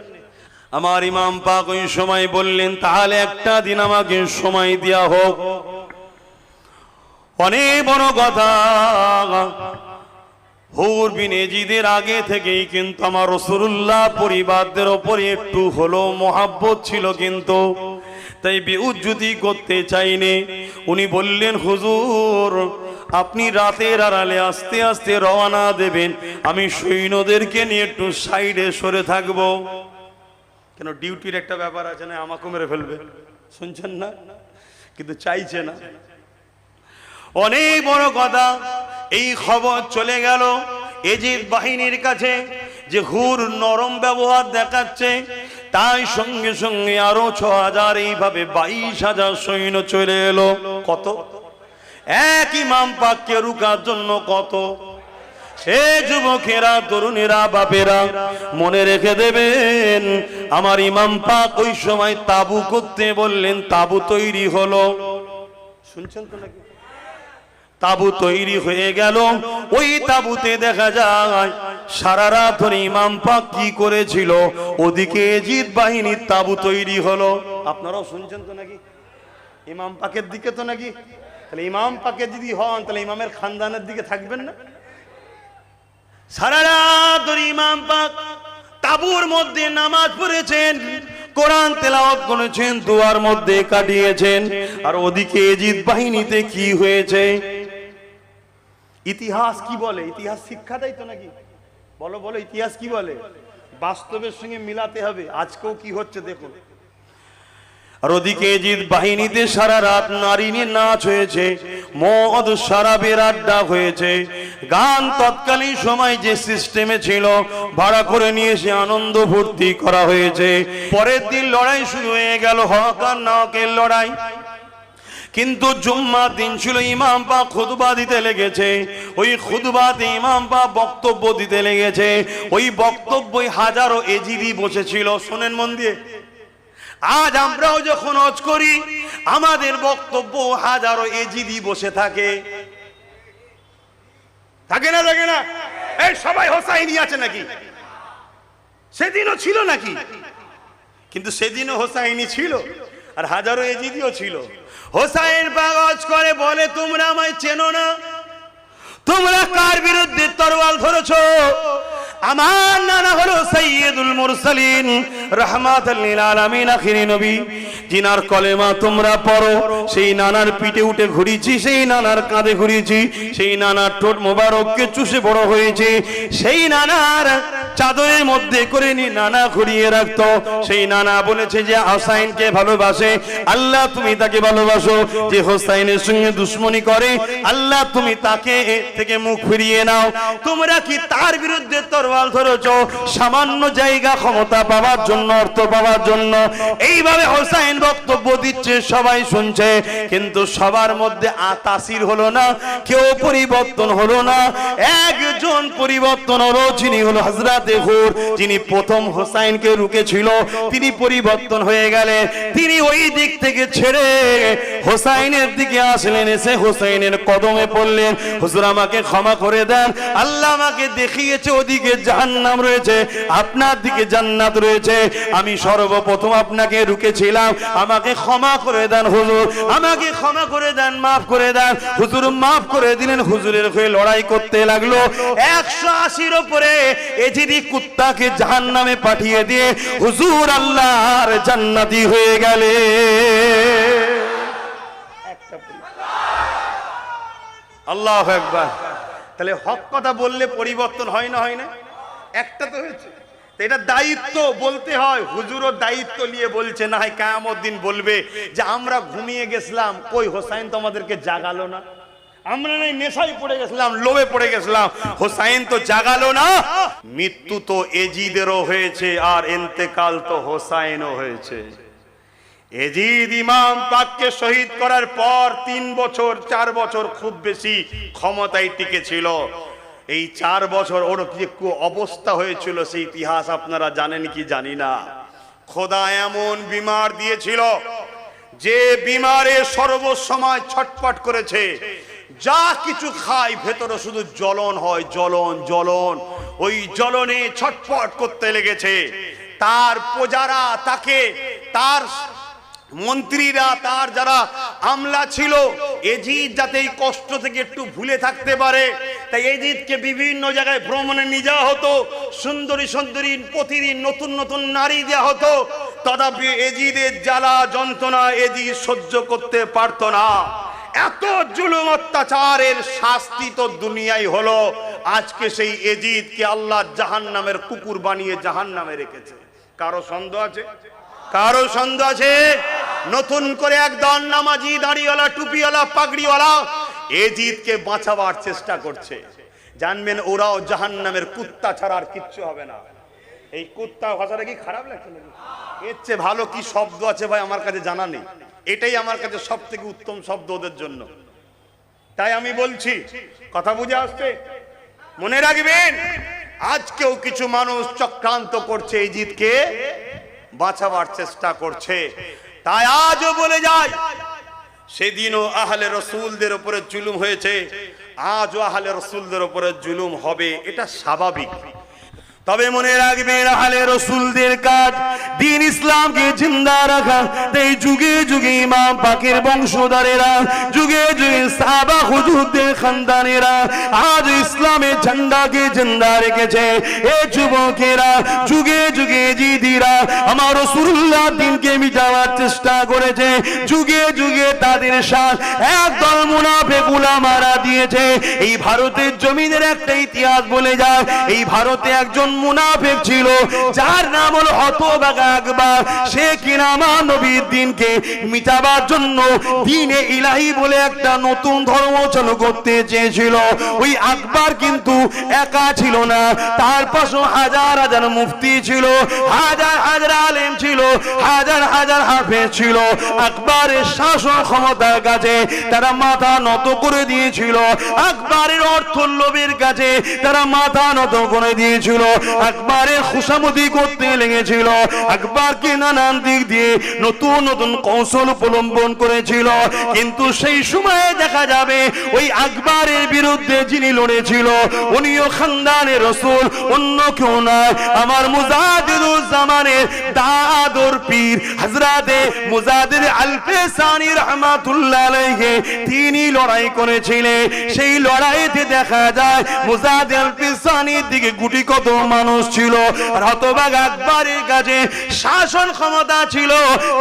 আমার ইমাম পাক ওই সময় বললেন, তাহলে একটা দিন আমাকে সময় দেয়া হোক। অনেক বড় কথা। হুর বিন ইয়াজিদের আগে থেকেই কিন্তু আমার রাসূলুল্লাহ পরিবারদের উপরে একটু হলো মহব্বত ছিল, কিন্তু তাই বেউজ্জতি করতে চাইনি। উনি বললেন, হুজুর আপনি রাতের আড়ালে আস্তে আস্তে রওনা দেবেন, আমি সৈন্যদেরকে নিয়ে একটু সাইডে সরে থাকবো। কেন, ডিউটির একটা ব্যাপার আছে না, আমাকে মেরে ফেলবে। শুনছেন না? কিন্তু চাইছে না। অনেক বড় কথা। এই খবর চলে গেল ইয়াজিদ বাহিনীর কাছে যে হুর নরম ব্যবহার দেখাচ্ছে, তাই সঙ্গে সঙ্গে আরো ৬০০০, এইভাবে ২২,০০০ সৈন্য চলে এলো। কত? এক ইমাম পাককে রুকার জন্য কত? হে যুবকেরা, তরুণেরা, বাপেরা, মনে রেখে দেবেন, আমার ইমাম পাক ওই সময় তাবু করতে বললেন। তাবু তৈরি হলো। শুনছেন তো নাকি? তাবু তৈরি হয়ে গেল। ওই তাবুতে দেখা যায় সারা রাত ধরে ইমাম পাক কি করেছিল। ওদিকে ইয়াজিদ বাহিনীর তাবু তৈরি হলো। আপনারাও শুনছেন তো নাকি? ইমাম পাকের দিকে তো নাকি? তাহলে ইমাম পাকে যদি হন, তাহলে ইমামের খানদানের দিকে থাকবেন না? সারা রাত ধরে ইমাম পাক তাবুর মধ্যে নামাজ পড়েছেন, কোরআন তেলাওয়াত করেছেন, দুয়ার মধ্যে কাটিয়েছেন। আর ওদিকে ইয়াজিদ বাহিনীতে কি হয়েছে? ইতিহাস কি বলে? ইতিহাস শিক্ষা দেয় তো নাকি? বলো বলো, ইতিহাস কি বলে? বাস্তবের সঙ্গে মিলাতে হবে। আজকেও কি হচ্ছে দেখুন। আর ওদিকে ইয়াজিদ বাহিনীতে সারা রাত নারী নিয়ে নাচ হয়েছে, মদ শরাবের আড্ডা হয়েছে, গান তৎকালীন সময় যে সিস্টেমে ছিল ভাড়া করে নিয়ে এসে আনন্দ ফুর্তি করা হয়েছে। পরের দিন লড়াই শুরু হয়ে গেল, হক আর নাহকের লড়াই। কিন্তু জুম্মার দিন ছিল, ইমাম পাক খুতবা দিতে লেগেছে। ওই খুতবাতে ইমাম পাক বক্তব্য দিতে লেগেছে। ওই বক্তব্যই হাজারো ইয়াজিদি বসেছিল। শোনেন মন দিয়ে, আজ আমরাও যখন হজ করি আমাদের বক্তব্য হাজারো ইয়াজিদি বসে থাকে। থাকে না? থাকে না? এই সবাই হোসাইনি আছে নাকি? সেদিনও ছিল নাকি? কিন্তু সেদিনও হোসাইনি ছিল, আর হাজারো ইয়াজিদিও ছিল। হোসাইন পাক হজ করে বলে, তোমরা আমায় চেনো না, তোমরা কার বিরুদ্ধে তরোয়াল ধরেছো? আমার নানা হলো সাইয়্যিদুল মুরসালিন রাহমাতাল লিল আলামিন আখিরি নবী, জিনার কলেমা তোমরা পড়ো। সেই নানার পিঠে উঠে ঘুরিয়েছি, সেই নানার কাঁধে ঘুরিয়েছি, সেই নানার ঠোঁট মোবারককে চুষে বড় হয়েছে, সেই নানার চাদরের মধ্যে করে নি নানা ঘুরিয়ে রাখতো। সেই নানা বলেছে যে হোসাইনকে ভালোবাসে, আল্লাহ তুমি তাকে ভালোবাসো। যে হোসাইনের সঙ্গে দুশ্মনী করে, আল্লাহ তুমি তাকে থেকে মুখ ফিরিয়ে নাও। তোমরা কি তার বিরুদ্ধে তরোয়াল ধরেছ সামান্য জায়গা ক্ষমতা পাওয়ার জন্য, অর্থ পাওয়ার জন্য? এইভাবে হোসাইন বক্তব্য দিচ্ছে, সবাই শুনছে, কিন্তু সবার মধ্যে তাসির হলো না, কেউ পরিবর্তন হলো না। একজন পরিবর্তন হলো, যিনি হলো হযরতে হুর, যিনি প্রথম হোসাইনকে রুকেছিল, তিনি পরিবর্তন হয়ে গেলেন। তিনি ওই দিক থেকে ছেড়ে হোসাইনের দিকে আসলেন, এসে হোসাইনের কদমে পড়লেন, হুজুর আমাকে ক্ষমা করে দেন, আল্লাহ আমাকে দেখিয়েছে ওদিকে জাহান্নাম রয়েছে, আপনার দিকে জান্নাত রয়েছে, আমি সর্বপ্রথম আপনাকে রুকেছিলাম, আমাকে ক্ষমা করে দেন হুজুর, আমাকে ক্ষমা করে দেন, মাফ করে দেন। হুজুর মাফ করে দিলেন। হুজুরের হয়ে লড়াই করতে লাগলো। 180-র উপরে এজিদি কুত্তাকে জাহান্নামে পাঠিয়ে দিয়ে হুজুর আল্লাহর জান্নাতি হয়ে গেলে। আল্লাহু আকবার। তাহলে হক কথা বললে পরিবর্তন হয় না, হয় না? একটা তো হয়েছে, এটা দায়িত্ব বলতে হয়। হুজুরও দায়িত্ব নিয়ে বলছে, না হয় কিয়ামত দিন বলবে যে আমরা ঘুমিয়ে গেছিলাম, কই হোসাইন তো আমাদেরকে জাগালো না, আমরা নাই নেশায় পড়ে গেছিলাম, লোভে পড়ে গেছিলাম, হোসাইন তো জাগালো না। মৃত্যু তো এজিদেরও হয়েছে, আর ইন্তেকাল তো হোসাইনও হয়েছে। এজিদ ইমাম পাককে শহীদ করার পর 3 বছর 4 বছর খুব বেশি ক্ষমতায় টিকেছিল। এই 4 বছর ওর কি অবস্থা হয়েছিল সেই ইতিহাস আপনারা জানেন কি জানি না। খোদা এমন বিমার দিয়েছিল যে বিমারে সর্বসময় ছটফট করেছে, যা কিছু খায় ভেতরে শুধু জ্বলন হয়, জ্বলন জ্বলন, ওই জ্বলনে ছটফট করতে লেগেছে। তার প্রজারা তাকে, তার মন্ত্রীরা, তার যারা আমলা ছিল, এজিদ যাতে এই কষ্ট থেকে একটু ভুলে থাকতে পারে, তাই এজিদকে বিভিন্ন জায়গায় ভ্রমণে নিয়ে যাওয়া হতো, সুন্দরী সুন্দরী প্রতিদিন নতুন নতুন নারী দেওয়া হতো। তথাপি এজিদের জ্বালা যন্ত্রণা এজিদ সহ্য করতে পারত না। এত জুলুম অত্যাচারের শাস্তি তো দুনিয়ায় হলো। আজকে সেই এজিদকে আল্লাহ জাহান্নামের কুকুর বানিয়ে জাহান্নামে রেখেছে। কারো সন্দেহ আছে? কারো সন্দেহ আছে? নতুন করে একদল নামাজি, দাড়িওয়ালা, টুপিওয়ালা, পাগড়িওয়ালা এজিদকে বাঁচাবার চেষ্টা করছে। জানবেন ওরাও জাহান্নামের কুত্তা ছাড়া আর কিচ্ছু হবে না। এই কুত্তা ভাষাটা কি খারাপ লাগছে নাকি? এর চেয়ে ভালো কি শব্দ আছে ভাই আমার কাছে জানা নেই। এটাই আমার কাছে সব থেকে উত্তম শব্দ ওদের জন্য। তাই আমি বলছি, কথা বুঝে আসছে? মনে রাখবেন, আজকেও কিছু মানুষ চক্রান্ত করছে, এজিদকে বাঁচাবার চেষ্টা করছে। তাই আজও বলে যায়, সেদিনও আহলে রসুলদের উপরে জুলুম হয়েছে, আজও আহলে রসুলদের উপরে জুলুম হবে, এটা স্বাভাবিক। তবে মনে রাখবেন, আহলে রসুলদের কাজ দ্বীন ইসলামকে জিন্দা রাখা। তাই যুগে যুগে ইমাম পাকের বংশধরেরা, যুগে যুগে সাহাবা হুজুরদের খানদানেরা আজ ইসলামের ঝান্ডাকে জিন্দা রেখেছে। এ যুবকেরা, যুগে যুগে জিদিরা আমার রাসূলুল্লাহ দ্বীনকে মিটাবার চেষ্টা করেছে। যুগে যুগে তাদের সাথ একদল মুনাফিক উলামারা দিয়েছে। এই ভারতের জমিনের একটা ইতিহাস বলে যায়, এই ভারতে একজন মুনাফিক ছিল, যার নাম হলো হতভাগা আকবর। সে কিনা আমার নবীর দ্বীনকে মিটাবার জন্য দ্বীনে ইলাহি বলে একটা নতুন ধর্ম চালু করতে চেয়েছিল। ওই আকবর কিন্তু একা ছিল না, তার পাশে হাজার হাজার মুফতি ছিল, হাজার হাজার আলেম ছিল, হাজার হাজার হাফেজ ছিল। আকবরের শাসন ক্ষমতার কাছে তারা মাথা নত করে দিয়েছিল, আকবরের অর্থ লোভের কাছে তারা মাথা নত করে দিয়েছিল, আকবরের খুশামদি করতে লেগেছিল, আকবরকে নানান দিক দিয়ে নতুন নতুন কৌশল অবলম্বন করেছিল। কিন্তু সেই সময়ে দেখা যাবে ওই আকবরের বিরুদ্ধে যিনি লড়েছিল উনিও খানদানের রাসূল, অন্য কেউ নয়, আমার মুজাদ্দিদুজ্জামানের দাদর পীর হযরতে মুজাদ্দিদ আল-ফিসানি রাহমাতুল্লাহ আলাইহি তিনি লড়াই করেছিলেন। সেই লড়াইতে দেখা যায় মুজাদ্দিদ আল-ফিসানির দিকে গুটি কত মানুষ ছিল, আর হতভাগ আকবরের কাছে শাসন ক্ষমতা ছিল,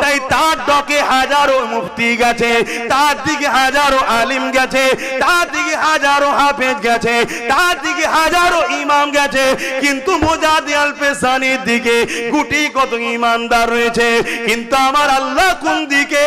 তাই তার ডকে হাজারো মুফতি গেছে, তার দিকে হাজারো আলিম গেছে, তার দিকে হাজারো হাফেজ গেছে, তার দিকে হাজারো ইমাম গেছে, কিন্তু মুজাদ্দিদ আল-পেশানির দিকে গুটি কত ইমানদার রয়েছে। কিন্তু আমার আল্লাহ কোন দিকে,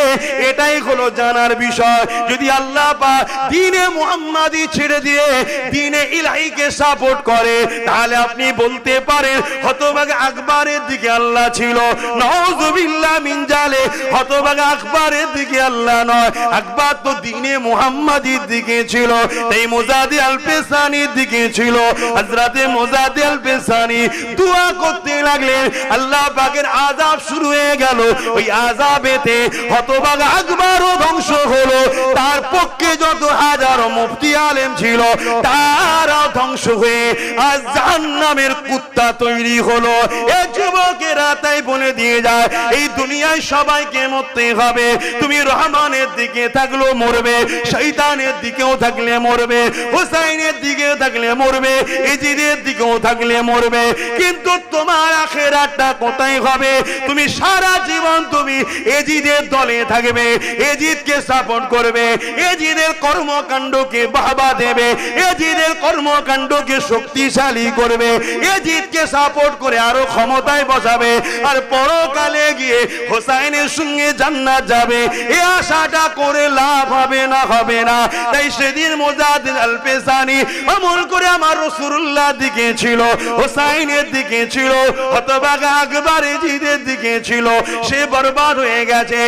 এটাই হলো জানার বিষয়। যদি আল্লাহ পাক দ্বীনে মুহাম্মাদি ছেড়ে দিয়ে দ্বীনে ইলাহিকে সাপোর্ট করে, তাহলে আপনি বলতে পারেন হতভাগা আকবরের দিকে আল্লাহ ছিল। নাউযুবিল্লাহ মিন যালিক, হতভাগা আকবরের দিকে আল্লাহ নয়, আকবর তো দ্বীনে মুহাম্মাদির দিকে ছিল, তাই মুজাদ্দিদ আল-পেশানির দিকে ছিল। হযরতে মুজাদ্দিদ আল-পেশানি দোয়া করতে লাগলেন, আল্লাহ পাকের আযাব শুরু হয়ে গেল। ওই আযাবেতে হতভাগা আকবরও ধ্বংস হলো, তার পক্ষে যত হাজারো মুফতি আলেম ছিল তারাও ধ্বংস হয়ে আজ জাহান্নামের কুত্তা তৈরি হলো। এই যুবকেরা তাই বলে দিয়ে যায়, এই দুনিয়ায় সবাইকে মরতে হবে। তুমি রহমানের দিকে থাকলেও মরবে, শয়তানের দিকেও থাকলে মরবে, হুসাইনের দিকেও থাকলে মরবে, ইজিদের দিকেও থাকলে মরবে। কিন্তু তোমার আখিরাতটা কোথায় হবে? তুমি সারা জীবন তুমি এজিদের দলে থাকবে, এজিদকে সাপোর্ট করবে, এজিদের কর্মকাণ্ডকে বাহবা দেবে, এজিদের কর্মকাণ্ডকে শক্তিশালী করবে, এজিদকে সাপোর্ট করে আরো ক্ষমতায় বসাবে, আর পরকালে গিয়ে হোসাইনের সঙ্গে জান্নাত যাবে। এই আশাটা করে লাভ হবে না, হবে না। তাই সেদিন মুজাদ্দিদ আল-পেশানি আমল করে আমার রাসূলুল্লাহ দিকে ছিল, হোসাইনের দিকে ছিল, হতভাগা আকবর এজিদের দিকে ছিল, সে বরবাদ হয়ে গেছে।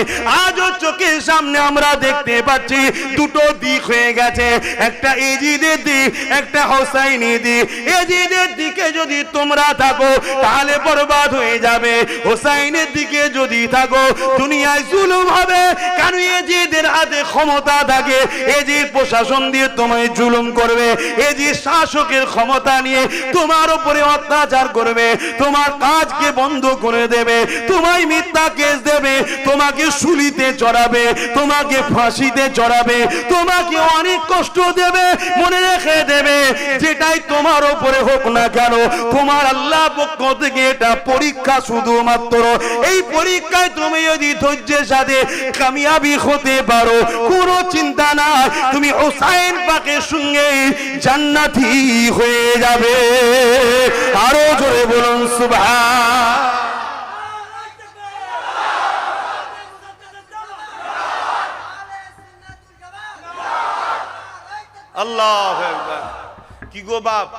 আজও চোখের সামনে আমরা দেখতে পাচ্ছি দুটো দিক হয়ে গেছে, একটা এজিদের দিক, একটা হোসাইনের দিক। এজিদের দিকে যদি তোমরা থাকো তাহলে বরবাদ হয়ে যাবে, হোসাইনের দিকে যদি থাকো দুনিয়ায় জুলুম হবে। কেন? এজিদের হাতে ক্ষমতা থাকে, এজিদ প্রশাসন দিয়ে তোমায় জুলুম করবে, এজিদ শাসকের ক্ষমতা নিয়ে তোমার উপরে অত্যাচার করবে, তোমার কাজকে বন্ধ করে দেবে, তোমায় মিথ্যা কেস দেবে, তোমাকে শুলিতে চড়াবে, তোমাকে ফাঁসিতে চড়াবে, তোমাকে অনেক কষ্ট দেবে। মনে রেখে দেবে, যেটাই তোমার উপরে হোক না কেন, তোমার আল্লাহ পক্ষ থেকে এটা পরীক্ষা শুধুমাত্র। এই পরীক্ষায় তুমি যদি ধৈর্যের সাথে কামিয়াবি হতে পারো, কোনো চিন্তা না, তুমি হোসাইন পাকের সঙ্গে জান্নাতি হয়ে যাবে। আরো জোরে বলুন সুবহান। আল্লাহু আকবার। কি গো বাপ,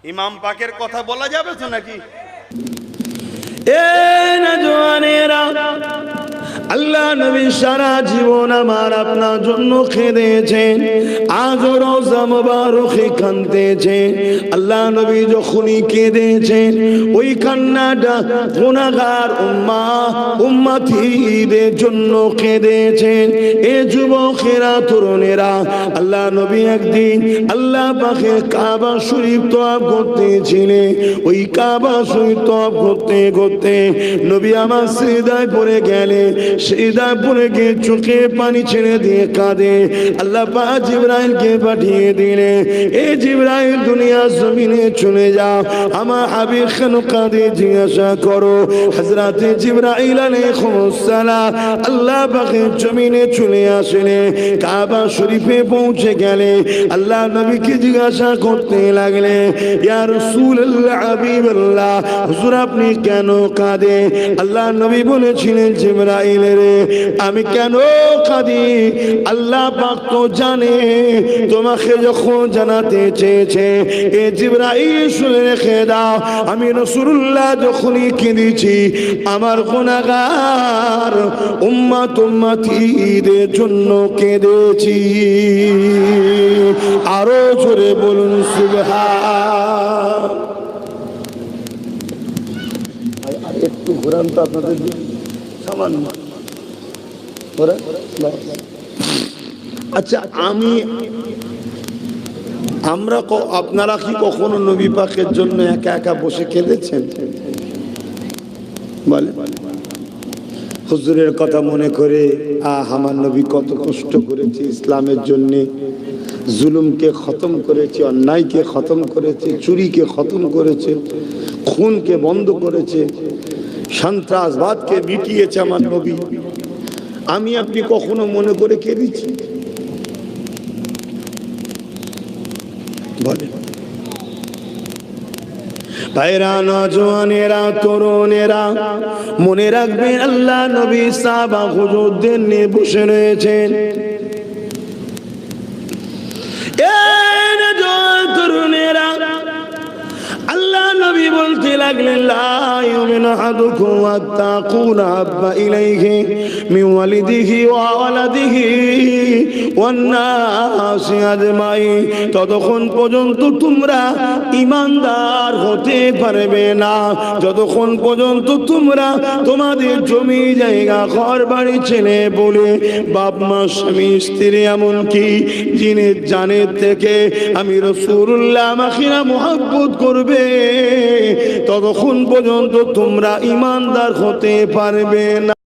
ইমাম পাকের কথা বলা যাবে তো নাকি? এ নওজওয়ানেরা, আল্লাহ নবী সারা জীবন আমার আপনার জন্য কেঁদেছেন, আজও রওজা মুবারকে কাঁদতেছেন। আল্লাহ নবী যখনই কেঁদেছেন, ওই কান্নাটা গুনাহগার উম্মতীদের জন্য কেঁদেছেন। এ যুবকেরা, তরুণেরা, আল্লাহ নবী একদিন আল্লাহ পাকের কাবা শরীফ তওয়াফ করতেছিলেন। ওই কাবা শরীফ তওয়াফ করতে করতে নবী আমার সিজদায় পড়ে গেলেন। সিজদায় পড়ে গিয়ে চোখে পানি ছেড়ে দিয়ে কাঁদে। আল্লাহ পাক জিবরাইলকে পাঠিয়ে দিলেন, এ জিবরাইল দুনিয়া জমিনে চলে যাও, আমার হাবিব কেন কাঁদে জিজ্ঞাসা করো। হযরতে জিবরাইল আলাইহিস সালাম আল্লাহ পাকের জমিনে চলে আসলেন, কাবা শরীফে পৌঁছে গেলে আল্লাহ নবীকে জিজ্ঞাসা করতে লাগলেন, ইয়া রাসূলুল্লাহ, হাবিবাল্লাহ, হুজুর আপনি কেন কাঁদে? আল্লাহ নবী বলেছিলেন, জিবরাইল রে, আমি কেন কাঁদি আল্লাহ পাক তো জানে, তোমাকে যখন জানাতে চেয়েছে এ জিবরাইল শুনে রেখে দাও, আমি রাসূলুল্লাহ যখনই কেঁদেছি আমার গুনাহগার উম্মতীদের জন্য কেঁদেছি। আরো জোরে বলুন সুবহান। একটু ঘোরান তো আপনাদের সামান্য। আচ্ছা, আপনারা কি কখনো নবী পাকের জন্য একা একা বসে কেঁদেছেন? বলে হুজুরের কথা মনে করে, আমার নবী কত কষ্ট করেছে ইসলামের জন্য, জুলুমকে খতম করেছে, অন্যায়কে খতম করেছে, চুরিকে খতম করেছে, খুনকে বন্ধ করেছে, সন্ত্রাসবাদকে মিটিয়েছে আমার নবী। আমি আপনি কখনো মনে করে কেঁদেছি? বলে ভাইরা, নওজওয়ানেরা, তরুণেরা, মনে রাখবেন আল্লাহ নবী সাহাবা হুজুরদের নিয়ে বসে রয়েছেন। তরুণেরা, আল্লাহ নবী বলতে লাগলেন, লা ইউমিনু আহাদুকুম হাত্তা কুনা হাব্বা ইলাইহি মিন ওয়ালিদিহি ওয়া ওয়ালাদিহি ওয়ান নাসি আজমাইন। ততক্ষণ পর্যন্ত তোমরা ঈমানদার হতে পারবে না যতক্ষণ পর্যন্ত তোমরা তোমাদের জমি জায়গা ঘর বাড়ি ছেলে বলে বাপ মা স্বামী স্ত্রী এমনকি জিনের জানের থেকে আমি রাসূলুল্লাহ আমাকে মুহাব্বত করবে, ততক্ষণ পর্যন্ত তোমরা ঈমানদার হতে পারবে না।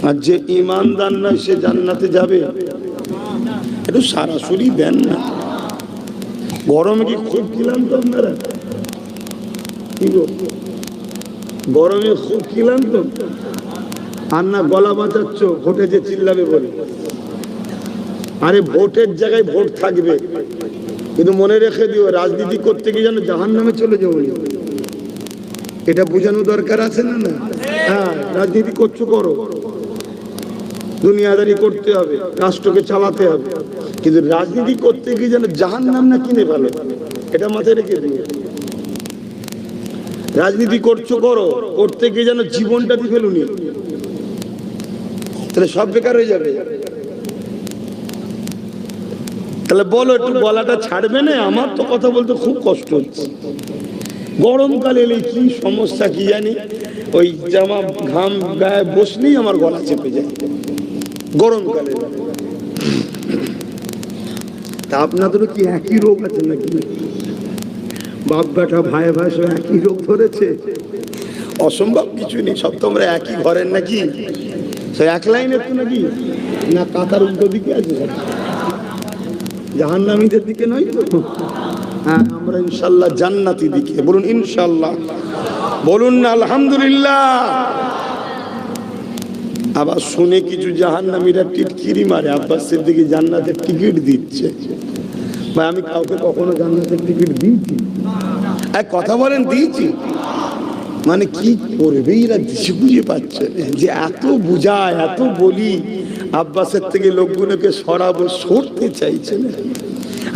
আর যে ঈমানদার নয় সে জান্নাতে যাবে? একটু সরাসরি দেন না। গরমে কি খুব ক্লান্ত আপনারা? কি গো, গরমে খুব ক্লান্ত? আর না গলা বাঁচাচ্ছ ভোটে যে চিল্লাবে বলে? আরে ভোটের জায়গায় ভোট থাকবে, কিন্তু মনে রেখে দিও রাজনীতি করতে গিয়ে যেন জাহান্নামে চলে যাবো, এটা বোঝানো দরকার আছে না? না, হ্যাঁ, রাজনীতি করছো করো, দুনিয়াদারি করতে হবে, রাষ্ট্রকে চালাতে হবে, কিন্তু রাজনীতি করতে গিয়ে যেন জাহান্নাম না কিনে ভালো, এটা মাথায় রেখে দিও। রাজনীতি করছো করো, করতে গিয়ে যেন জীবনটা দিয়ে ফেলুনি, তাহলে সব বেকার হয়ে যাবে। তাহলে বলো, একটু গলাটা ছাড়বে না? আমার তো কথা বলতে খুব কষ্ট হচ্ছে। গরমকালে এলে কি সমস্যা কি জানি, ওই জামা ঘাম গায়ে বসলেই আমার গলা চেপে যায় গরমকালে। তা আপনাদেরও কি একই রোগ আছে নাকি? বাপ বেটা ভাই ভাই সব একই রোগ ধরেছে? অসম্ভব কিছু নেই, সব তোমরা একই ঘরের নাকি? সব এক লাইনের তো নাকি? না কাতার উল্টো দিকে আছে? জাহান্নামীদের দিকে নয় তো? হ্যাঁ, আমরা ইনশাআল্লাহ জান্নাতি দিকে। বলুন ইনশাআল্লাহ, বলুন না আলহামদুলিল্লাহ। আবার শুনে কিছু জাহান্নামীরা টিটকিরি মারে, আব্বাস সিদ্দিকী জান্নাতের টিকিট দিচ্ছে। ভাই আমি কাউকে কখনো জান্নাতের টিকিট দিয়েছি? এক কথা বলেন, দিয়েছি? মানে কি করবে এরা দিশে বুঝে পাচ্ছে যে এত বুঝায় এত বলি আব্বাসের থেকে লোকগুলোকে সরাবো, সরতে চাইছে না।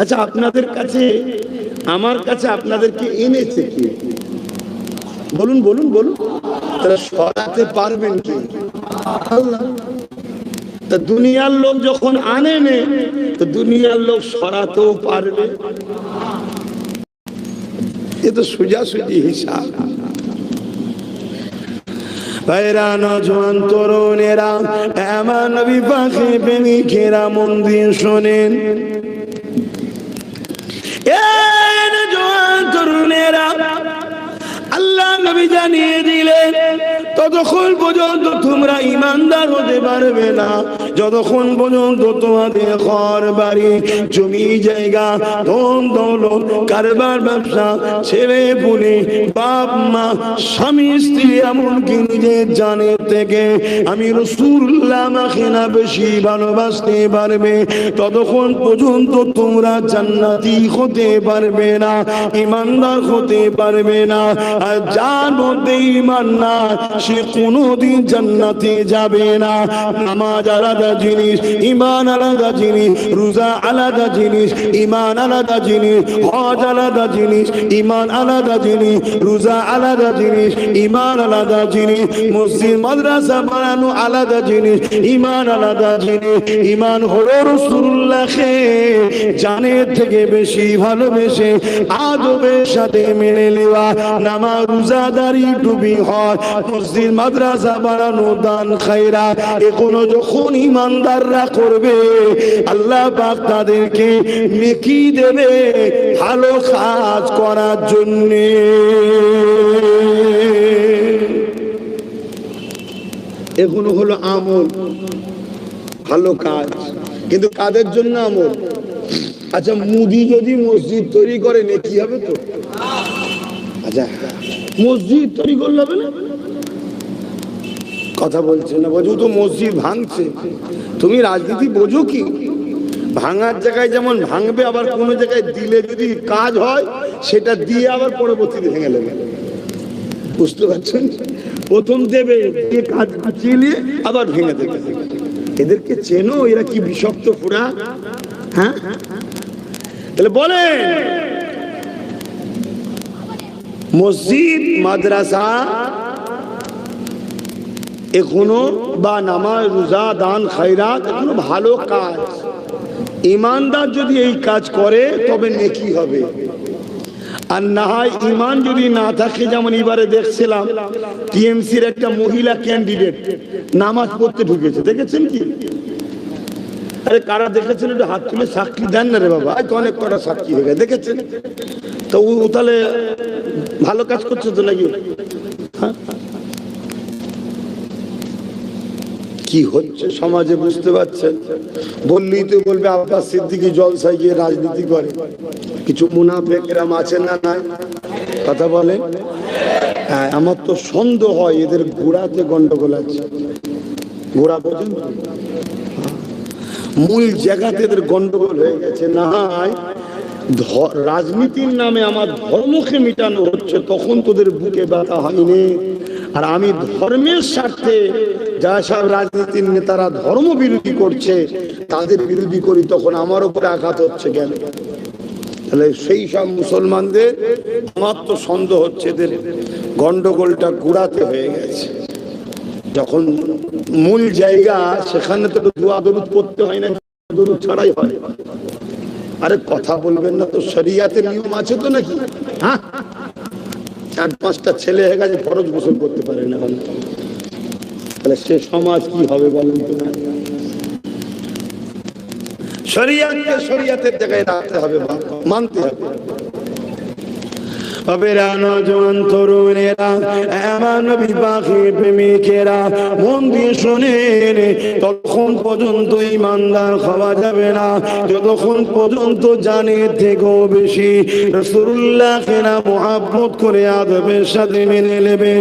আচ্ছা, আপনাদের কাছে আমার কাছে আপনাদেরকে এনেছে কি? বলুন বলুন বলুন, তারা সরাতে পারবেন কি? আল্লাহ। তা দুনিয়ার লোক যখন আনেনে, তো দুনিয়ার লোক সরাতেও পারবে? এ তো সোজাসুজি হিসাব। ভাইরা, নওজওয়ান তরুণেরা, আমার নবী পাকের প্রেমিকেরা, মন দিয়ে শোনেন। এ নওজওয়ান তরুণেরা, আল্লাহ নবী জানিয়ে দিলেন ততক্ষণ পর্যন্ত তোমরা ঈমানদার হতে পারবে না যতক্ষণ পর্যন্ত তোমাদের ঘর বাড়ি জমি জায়গা ধন দৌলত কারবার ব্যবসা ছেলে পুলে বাপ মা স্বামী স্ত্রী এমনকি নিজের জানের থেকে আমি রাসূলুল্লাহ আমাকে না বেশি ভালোবাসতে পারবে ততক্ষণ পর্যন্ত তোমরা জান্নাতি হতে পারবে না, ঈমানদার হতে পারবে না। আর যার মধ্যে ঈমান না সে কোনোদিন জান্নাতে যাবে না। নামাজ আলাদা জিনিস, ঈমান আলাদা জিনিস, রোজা আলাদা জিনিস, ঈমান আলাদা জিনিস, হজ আলাদা জিনিস, ঈমান আলাদা জিনিস, রোজা আলাদা জিনিস, ঈমান আলাদা জিনিস, মসজিদ মাদ্রাসা বানানো আলাদা জিনিস, ঈমান আলাদা জিনিস। ঈমান হলো রাসূলুল্লাহকে জানের থেকে বেশি ভালোবেসে আদবের সাথে মেনে নেওয়া, নামাজ রোজাদারি টুপি হজ মসজিদ মাদ্রাসা বানানো দান খায়রাত এগুলো যখন ঈমানদাররা করবে আল্লাহ পাক তাদেরকে নেকি দেবে ভালো কাজ করার জন্য। এগুলো হলো আমল, ভালো কাজ। কিন্তু কাদের জন্য আমল? আচ্ছা, মুদি যদি মসজিদ তৈরি করে নেকি হবে তো? আচ্ছা, মসজিদ তৈরি করলে হবে না? কথা বলছে না, বোঝো তো মসজিদ ভাঙছে। তুমি রাজনীতি বোঝো কি? ভাঙার জায়গায় যেমন ভাঙবে, আবার কোনো জায়গায় দিলে যদি কাজ হয় সেটা দিয়ে আবার পরবর্তীতে ভেঙে নেবে। বুঝতে পারছেন? প্রথম দেবে, দিয়ে কাজ চিলিয়ে আবার ভেঙে দেবে। এদেরকে চেনো? এরা কি বিষাক্ত ফুরা। হ্যাঁ, তাহলে বলেন, মসজিদ মাদ্রাসা এখনো বা নামাজ রোজা দান খয়রাত এখনো ভালো কাজ। ইমানদার যদি এই কাজ করে তবে নেকি হবে। আর না হয় ইমান যদি না থাকে, যেমন এবারে দেখছিলাম টিএমসির একটা মহিলা ক্যান্ডিডেট নামাজ পড়তে ঢুকেছে, দেখেছেন কি? আরে কারা দেখেছেন একটু হাত তুলে সাক্ষী দেন না রে বাবা। তো অনেক কটা সাক্ষী হয়ে গেছে, দেখেছেন তো? ও তাহলে ভালো কাজ করছে তো নাকি? হ্যাঁ, কি হচ্ছে সমাজে বুঝতে পারছেন? বললেই তো বলবে আব্বাস সিদ্দিকী জলসায় গিয়ে রাজনীতি করে। কিছু মুনাফেকেরা আছেন না নাই? কথা বলে। হ্যাঁ, আমার তো সন্দেহ হয় এদের গোড়াতে গন্ডগোল আছে। গোড়া পর্যন্ত মূল জায়গাতে এদের গন্ডগোল হয়ে গেছে। না হয় রাজনীতির নামে আমার ধর্মকে মিটানো হচ্ছে, তখন তোদের বুকে ব্যথা হয়নি। আর আমি ধর্মের স্বার্থে যা সব রাজনীতির নেতারা ধর্ম বিরোধী করছে তাদের বিরোধী করি, তখন আমার উপরে আঘাত হচ্ছে কেন? তাহলে সেই সব মুসলমানদের আমার তো সন্দেহ হচ্ছে এদের গন্ডগোলটা গোড়াতে হয়ে গেছে। যখন মূল জায়গা, সেখানে তো দোয়া দরুদ পড়তে হয় না, দরুদ ছাড়াই হয়। আরে কথা বলবেন না তো, শরিয়াতের নিয়ম আছে তো নাকি? হ্যাঁ, 4-5টা ছেলে হয়ে গেছে, ফরজ গোসল করতে পারে না, তাহলে সে সমাজ কি হবে বলেন তো? শরিয়াতকে শরিয়াতের জায়গায় রাখতে হবে, মানতে হবে। নজওয়ান তরুণেরা, আমার নবী পাখির প্রেমিকেরা, মন দিয়ে শোনেন, ততক্ষণ পর্যন্ত ইমানদার হওয়া যাবে না যতক্ষণ পর্যন্ত জানের থেকেও বেশি রাসূলুল্লাহকে না মুহাব্বত করে আদবের সাথে মেনে নেবে।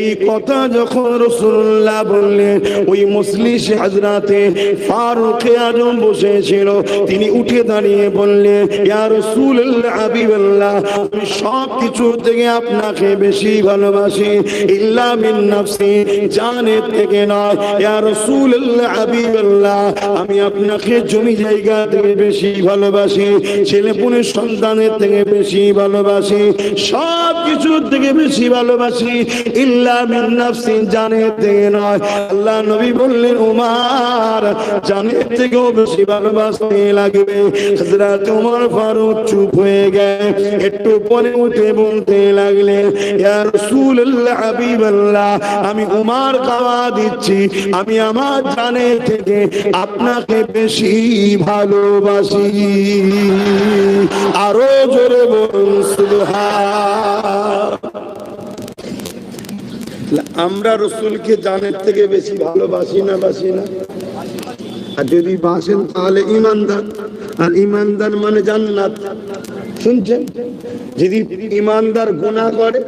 এই কথা যখন রাসূলুল্লাহ বললেন, ওই মজলিস হযরতে ফারুক আজম বসেছিল, তিনি উঠে দাঁড়িয়ে বললেন, ইয়া রাসূলুল্লাহ হাবিবাল্লাহ, আমি সব কিছু থেকে আপনাকে বেশি ভালোবাসি, ইল্লা মিন নাফসি, জানের থেকে নয়। ইয়া রাসূলুল্লাহ হাবিবাল্লাহ, আমি আপনাকে জমি জায়গা থেকে বেশি ভালোবাসি, ছেলে পুনে সন্তানের থেকে বেশি ভালোবাসি, সব কিছু থেকে বেশি ভালোবাসি, ইল্লা মিন নাফসি, জানের থেকে নয়। আল্লাহ নবী বললেন, উমর, জানের থেকেও বেশি ভালোবাসতে লাগবে। হযরত ওমর ফারুক চুপ হয়ে গেলেন, একটু পরে উঠে বলতে লাগলেন, ইয়া রাসূলুল্লাহ হাবিবাল্লাহ, আমি উমর কাওয়া দিচ্ছি, আমি আমার জানের থেকে আপনাকে বেশি ভালোবাসি। আরো জোরে বলুন সুবহান। আমরা রাসূলকে জানের থেকে বেশি ভালোবাসি না, বাসি না? আর যদি বাসেন তাহলে ইমানদার, আর ইমানদার মানে জান্নাত। শুনছেন? যদি ইমানদার গুনাহ করে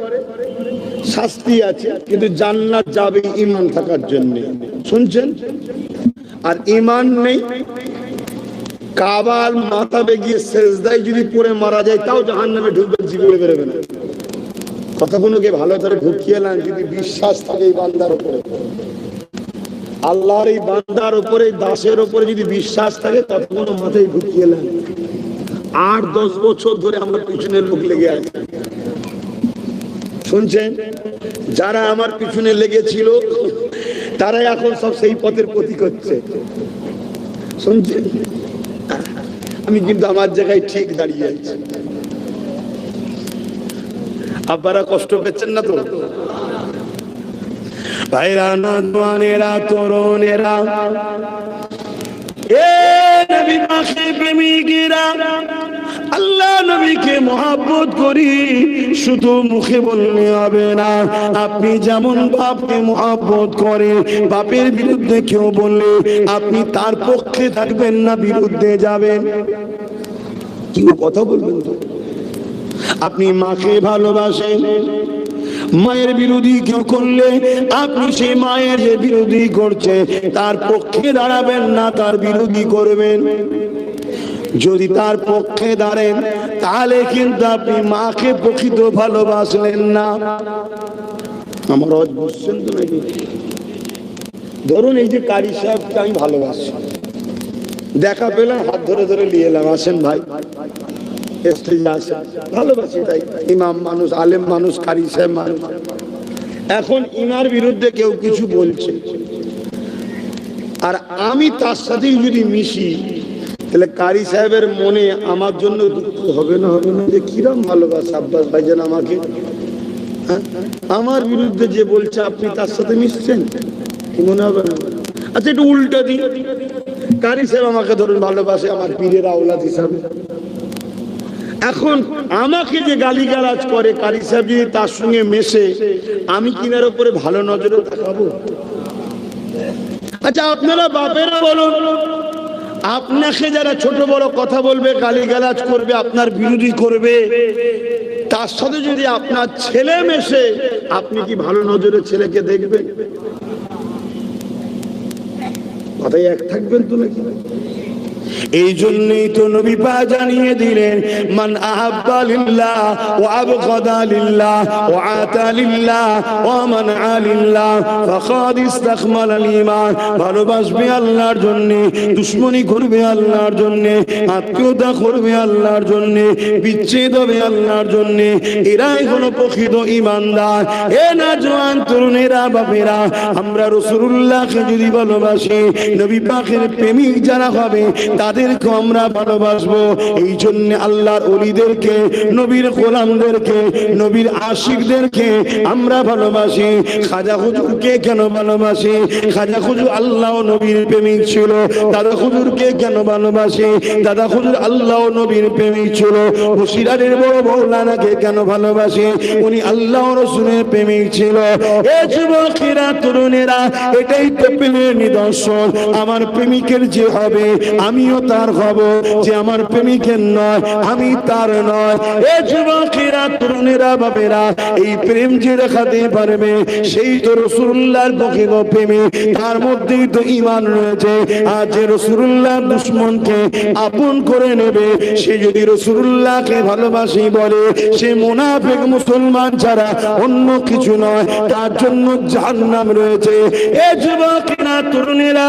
শাস্তি আছে, কিন্তু জান্নাত যাবে ঈমান থাকার জন্য। শুনছেন? আর ঈমান নেই, কাবার মাথাবে গিয়ে সেজদায় যদি পড়ে মারা যায় তাও জাহান্নামে ঢুকবে, জীবনে বেরোবে না। কথাগুলোকে ভালো করে ঢুকিয়ে নেন। যদি বিশ্বাস থাকে এই বান্দার উপরে, আল্লাহর এই বান্দার উপরে, দাসের উপরে যদি বিশ্বাস থাকে, ততক্ষণ মাথায় ঢুকিয়ে নেন। 8-10 বছর ধরে আমার পিছনে লোক লেগে আছে। শুনছেন? যারা আমার পিছনে লেগেছিল তারা এখন সব সেই পথের প্রতীক হচ্ছে। শুনছেন? আমি কিন্তু আমার জায়গায় ঠিক দাঁড়িয়ে আছি। আপনারা কষ্ট পেচ্ছেন না তো? ভাইরা, নওজওয়ানেরা, তরুণেরা, এ নবী পাকের প্রেমিকেরা, আল্লাহ নবীকে মহব্বত করি, শুধু মুখে বললে হবে না। আপনি যেমন বাপকে মহব্বত করেন, বাপের বিরুদ্ধে কেউ বললে আপনি তার পক্ষে থাকবেন না বিরুদ্ধে যাবেন? কেউ কথা বলবেন তো? আপনি মাকে ভালোবাসেন, মায়ের বিরোধী কেউ করলে আপনি সেই মায়ের যে বিরোধী করছে তার পক্ষে দাঁড়াবেন না, তার বিরোধী করবেন। যদি তার পক্ষে দাঁড়েন তাহলে কিন্তু আপনি মাকে প্রকৃত ভালোবাসলেন না। আমার বুঝছেন তো নাকি? ধরুন এই যে কারি সাহেবকে আমি ভালোবাসি, দেখা পেলাম, হাত ধরে ধরে নিয়ে এলাম, আসেন ভাই স্টেজে আসেন, ভালোবাসি তাই। ইমাম মানুষ, আলেম মানুষ, কারি সাহেব মানুষ। এখন ইনার বিরুদ্ধে কেউ কিছু বলছে আর আমি তার সাথেই যদি মিশি, তাহলে কারি সাহেবের মনে আমার জন্য দুঃখ হবে না? হবে না? যে কিরম ভালোবাসা আব্বাস ভাইজান আমাকে, আমার বিরুদ্ধে যে বলছে আপনি তার সাথে মিশছেন, কি মনে হবে না? আচ্ছা একটু উল্টা দিই, কারি সাহেব আমাকে ধরুন ভালোবাসে আমার পীরের আওলাদ হিসাবে, এখন আমাকে যে গালিগালাজ করে কারি সাহেব যদি তার সঙ্গে মেশে, আমি কিনার উপরে ভালো নজরে দেখাবো? আচ্ছা আপনারা বাপেরা বলুন, আপনাকে যারা ছোট বড় কথা বলবে, গালিগালাজ করবে, আপনার বিরোধী করবে, তার সাথে যদি আপনার ছেলে মেশে, আপনি কি ভালো নজরে ছেলেকে দেখবেন? কথাই এক থাকবেন তো নাকি? এই জন্যই তো নবী পাক জানিয়ে দিলেন, মান আহাব্বা লিল্লাহ ওয়া আবগাদা লিল্লাহ ওয়া আতা লিল্লাহ ওয়া মানআ লিল্লাহ ফাকাদ ইসতাকমালাল ঈমান। ভালোবাসবে আল্লাহর জন্য, দুশমনি করবে আল্লাহর জন্য, আত্মীয়তা করবে আল্লাহর জন্য, বিচ্ছেদ হবে আল্লাহর জন্য, এরাই হলো প্রকৃত ঈমানদার। এ না জওয়ান তরুণেরা, বাপেরা, আমরা রাসূলুল্লাহকে যদি ভালোবাসি, নবী পাকের প্রেমিক যারা হবে তাদেরকে আমরা ভালোবাসবো। এই জন্য আল্লাহর ওলিদেরকে, নবীর গোলামদেরকে, নবীর আশিকদেরকে আমরা ভালোবাসি। খাজা হুজুরকে কেন ভালোবাসি? খাজা হুজুর আল্লাহ নবীর প্রেমিক ছিল। দাদা হুজুরকে কেন ভালোবাসি? দাদা হুজুর আল্লাহ নবীর প্রেমিক ছিল। বসিরাটের বড় মৌলানাকে কেন ভালোবাসি? উনি আল্লাহ রাসূলের প্রেমিক ছিল। এ যুবকেরা, তরুণেরা, এটাই তো প্রেমের নিদর্শন। আমার প্রেমিকের যে হবে আমিও তার হব, যে আমার প্রেমিকের নয় আমি তার নয়। এ যুবকেরা, তরুণেরা, বাপেরা, এই প্রেম যে দেখাতে পারবে সেই তো রাসূলুল্লাহর প্রকৃত প্রেমিক। তার মধ্যেই তো ঈমান রয়েছে। আর যে রাসূলুল্লাহর দুশমনকে আপন করে নেবে, সে যদি রাসূলুল্লাহকে ভালোবাসি বলে, সে মুনাফিক, মুসলমান ছাড়া অন্য কিছু নয়, তার জন্য জাহান্নাম রয়েছে। এ যুবকেরা, তরুণেরা,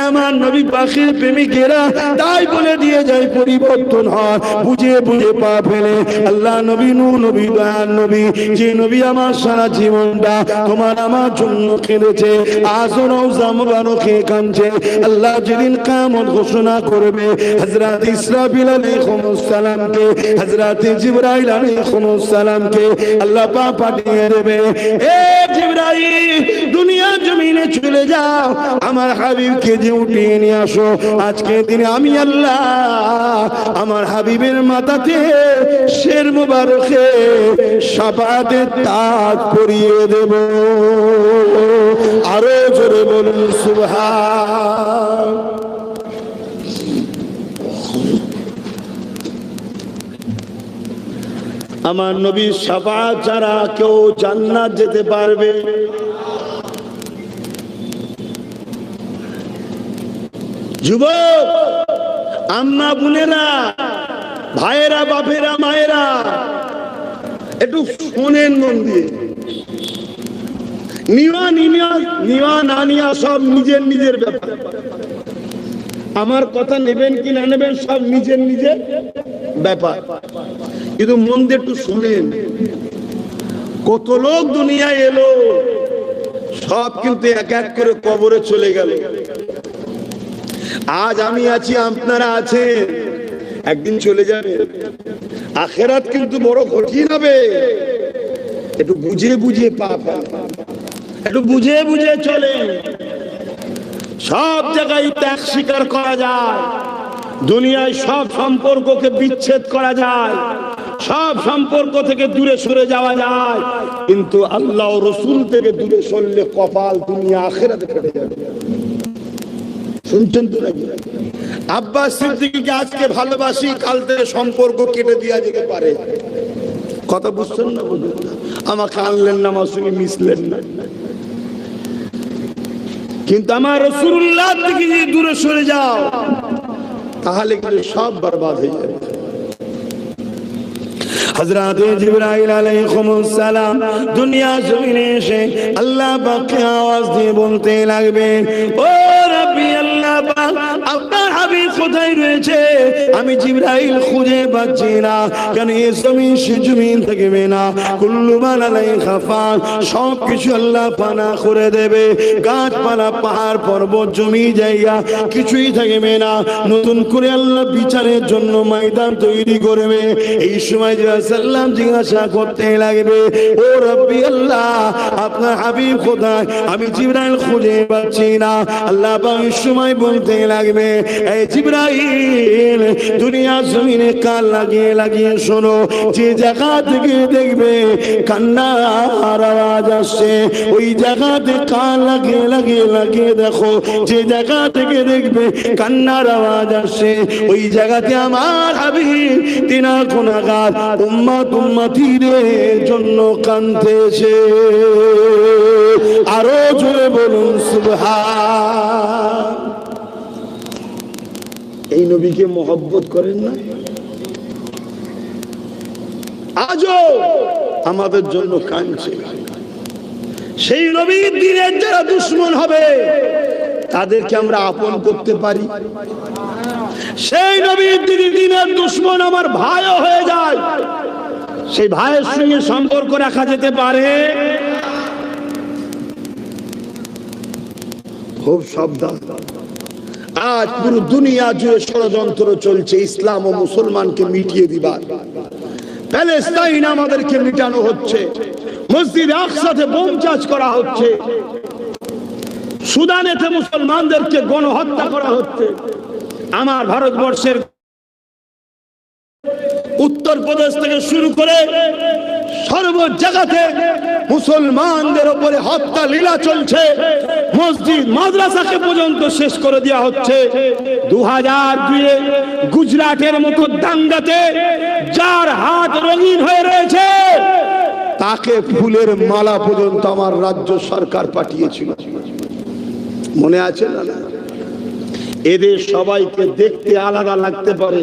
আমার নবী পাকের প্রেমিকেরা তাই বলে দিয়ে যায়, পরিবর্তন হয় বুঝে বুঝে পা ফেলে। আল্লাহ নবী, নূহ নবী, দয়ার নবী, যে নবী আমার সারা জীবনটা তোমার আমার জন্য কেঁদেছে, আজও রওজা মুবারকে কাঁদছে। আল্লাহ যেদিন কিয়ামত ঘোষণা করবে, হযরত ইসরাফিল আলাইহিস সালামকে, হযরত জিবরাইল আলাইহিস সালামকে আল্লাহ পাক পাঠিয়ে দেবে, এ জিবরাইল দুনিয়া জমিনে চলে যাও, আমার হাবিবকে যে উঠিয়ে নিয়ে আসো। আজকে দিনে আমি আল্লাহ আমার হাবিবের মাথাতে শের মুবারকে শাফাআতের তাজ পরিয়ে দেব। আরো জোরে বলুন সুবহান। আমার নবীর শাফাআত ছাড়া কেউ জান্নাত যেতে পারবে? যুবক, আম্মা, বোনেরা, ভাইয়েরা, বাপেরা, মায়েরা, একটু শোনেন মন দিয়ে। নিওয়া না নিয়া সব নিজের নিজের ব্যাপার। আমার কথা নেবেন কি না নেবেন সব নিজের নিজের ব্যাপার, কিন্তু মন দিয়ে একটু শোনেন। কত লোক দুনিয়ায় এলো, সব কিন্তু এক এক করে কবরে চলে গেল। আজ আমি আছি, আপনারা আছেন, একদিন চলে যাবে। আখিরাত কিন্তু বড় কঠিন হবে। একটু বুঝে বুঝে পা ফেলেন, একটু বুঝে বুঝে চলে। সব জায়গায় ত্যাগ স্বীকার করা যায়, দুনিয়ায় সব সম্পর্ককে বিচ্ছেদ করা যায়, সব সম্পর্ক থেকে দূরে সরে যাওয়া যায়, কিন্তু আল্লাহ ও রসুল থেকে দূরে সরলে কপাল দুনিয়া আখিরাতে ফেটে যাবে। শুনছেন তো নাকি? আব্বাস সিদ্দিকীকে আজকে ভালোবাসি, কাল থেকে সম্পর্ক কেটে দেওয়া যেতে পারে। কথা বুঝছেন না? আমাকে আনলেন না, আমার সঙ্গে মিশলেন না, কিন্তু আমার রাসূলুল্লাহ থেকে যদি দূরে সরে যাও তাহলে কিন্তু সব বরবাদ হয়ে যাবে। হযরত জিবরাইল আলাইহিস সালাম দুনিয়া জমিনে এসে আল্লাহ পাককে আওয়াজ দিয়ে বলতে লাগবে, ও রাব্বি আল্লাহ পাক, আপনার হাবিব কোথায় রয়েছে? আমি জিবরাইল খুঁজে পাচ্ছি না। কেন এই জমিন সে জমিন থাকবে না, কুল্লু মান আলাইহা ফান, সব কিছু আল্লাহ পানা করে দেবে। গাছপালা, পাহাড় পর্বত, জমি জায়গা কিছুই থাকবে না। নতুন করে আল্লাহ বিচারের জন্য ময়দান তৈরি করবে। এই সময় সাল্লাম জিজ্ঞাসা করতে লাগবে, ও রব্বি আল্লাহ, আপনার হাবিব কোথায়? আমি জিবরাইল খুঁজে পাচ্ছি না। আল্লাহ পাক এই সময় বলতে লাগবে, এই জিবরাইল, দুনিয়া জমিনে কান লাগিয়ে লাগিয়ে শোনো, যে জায়গা থেকে দেখবে কান্নার আওয়াজ আসছে, ওই জায়গাতে কান লাগিয়ে লাগিয়ে লাগিয়ে দেখো। যে জায়গা থেকে দেখবে কান্নার আওয়াজ আসছে, ওই জায়গাতে আমার হাবিব তিনার গুনাহগার উম্মত উম্মতিদের জন্য কাঁদতেছে। আরো জোরে বলুন সুবহান। এই নবীকে মহব্বত করেন না? আজও আমাদের জন্য কাঁদছে। সেই নবীর দিনের যারা দুশমন হবে তাদেরকে আমরা আপন করতে পারি। সেই নবীর দিনের দুশমন আমার ভাইও হয়ে যায়, সেই ভাইয়ের সঙ্গে সম্পর্ক রাখা যেতে পারে। খুব সাবধান। আজ পুরো দুনিয়া জুড়ে ষড়যন্ত্র চলছে ইসলাম ও মুসলমানকে মিটিয়ে দিবার। প্যালেস্তাইন আমাদেরকে মিটানো হচ্ছে, মসজিদ আকসাতে বোম চার্জ করা হচ্ছে, সুদানেতে মুসলমানদেরকে গণহত্যা করা হচ্ছে। আমার ভারতবর্ষের উত্তরপ্রদেশ থেকে শুরু করে সর্ব জায়গাতে মুসলমানদের উপরে হত্যা লীলা চলছে। মসজিদ মাদ্রাসাকে পর্যন্ত শেষ করে দেওয়া হচ্ছে। 2002 গুজরাটের মতো দাঙ্গাতে যার হাত রঙিন হয়ে রয়েছে তাকে ফুলের মালা পর্যন্ত আমার রাজ্য সরকার পাঠিয়েছিল, মনে আছে না? এদের সবাইকে দেখতে আলাদা লাগতে পারে,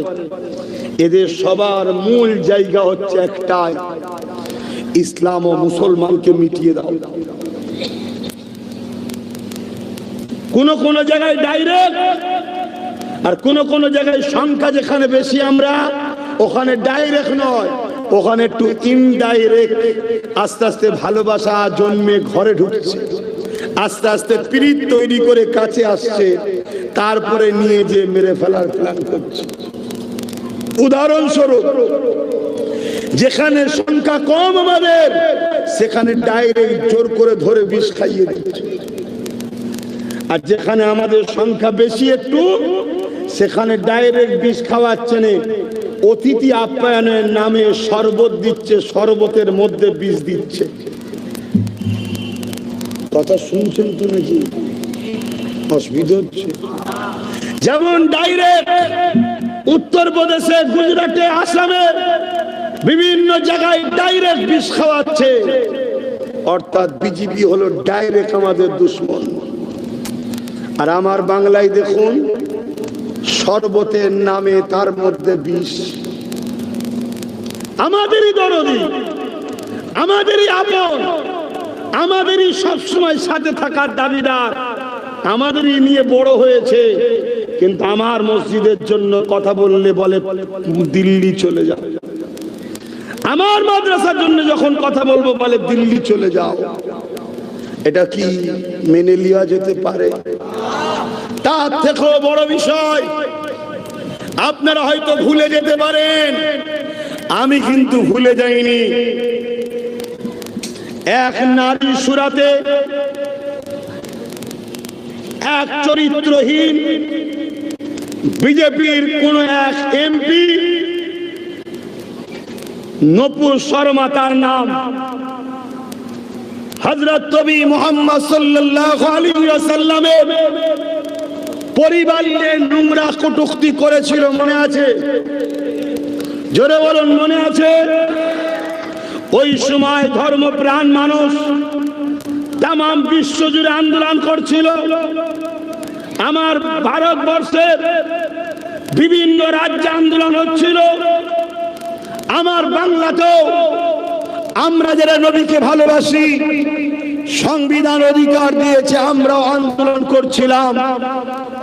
এদের সবার মূল জায়গা হচ্ছে একটাই, ইসলাম ও মুসলমানকে মিটিয়ে দাও। কোন কোন জায়গায় ডাইরেক্ট, আর কোন কোন জায়গায় সংখ্যা যেখানে বেশি আমরা ওখানে ডাইরেক্ট নয়, ওখানে একটু ইনডাইরেক্ট। আস্তে আস্তে ভালোবাসা জন্মে ঘরে ঢুকছে, আস্তে আস্তে প্রীত তৈরি করে কাছে আসছে, তারপরে নিয়ে যে মেরে ফেলার প্ল্যান করছে। উদাহরণস্বরূপ, যেখানে সংখ্যা কম আমাদের সেখানে ডাইরেক্ট জোর করে ধরে বিষ খাইয়ে দিচ্ছে, আর যেখানে আমাদের সংখ্যা বেশি একটু সেখানে ডাইরেক্ট বিষ খাওয়াচ্ছে না, অতিথি আপ্যায়নের নামে শরবত দিচ্ছে, শরবতের মধ্যে বিষ দিচ্ছে। কথা শুনছেন তো নাকি? অসুবিধা হচ্ছে। যেমন ডাইরেক্ট উত্তরপ্রদেশে, গুজরাটে, আসামে বিভিন্ন জায়গায় ডাইরেক্ট বিষ খাওয়াচ্ছে, অর্থাৎ বিজেপি হলো ডাইরেক্ট আমাদের দুশমন। আর আমার বাংলায় দেখুন, শরবতের নামে তার মধ্যে বিষ। আমাদেরই দরদি, আমাদেরই আপন, আমাদেরই সবসময় সাথে থাকার দাবিদার, আমাদেরই নিয়ে বড় হয়েছে, কিন্তু আমার মসজিদের জন্য কথা বললে বলে দিল্লি চলে যাও। আমার মাদ্রাসার জন্য যখন কথা বলবো বলে দিল্লি চলে যাও। এটা কি মেনে নেওয়া যেতে পারে? তার থেকেও বড় বিষয়, আপনারা হয়তো ভুলে যেতে পারেন, আমি কিন্তু ভুলে যাইনি। এক নারী সুরাতে এক চরিত্রহীন বিজেপির কোন এক এমপি, নূপুর শর্মা তার নাম, হযরত নবী মুহাম্মদ সাল্লাল্লাহু আলাইহি ওয়াসাল্লামের পরিবার নিয়ে নোংরা কটূক্তি করেছিল, মনে আছে? জোরে বলুন, মনে আছে? ওই সময় ধর্মপ্রাণ মানুষ তাম বিশ্ব জুড়ে আন্দোলন করছিল। আমার ভারতবর্ষের বিভিন্ন রাজ্যে আন্দোলন হচ্ছিল। আমার বাংলাতেও আমরা যারা নবীকে ভালোবাসি, সংবিধান অধিকার দিয়েছে, আমরাও আন্দোলন করছিলাম।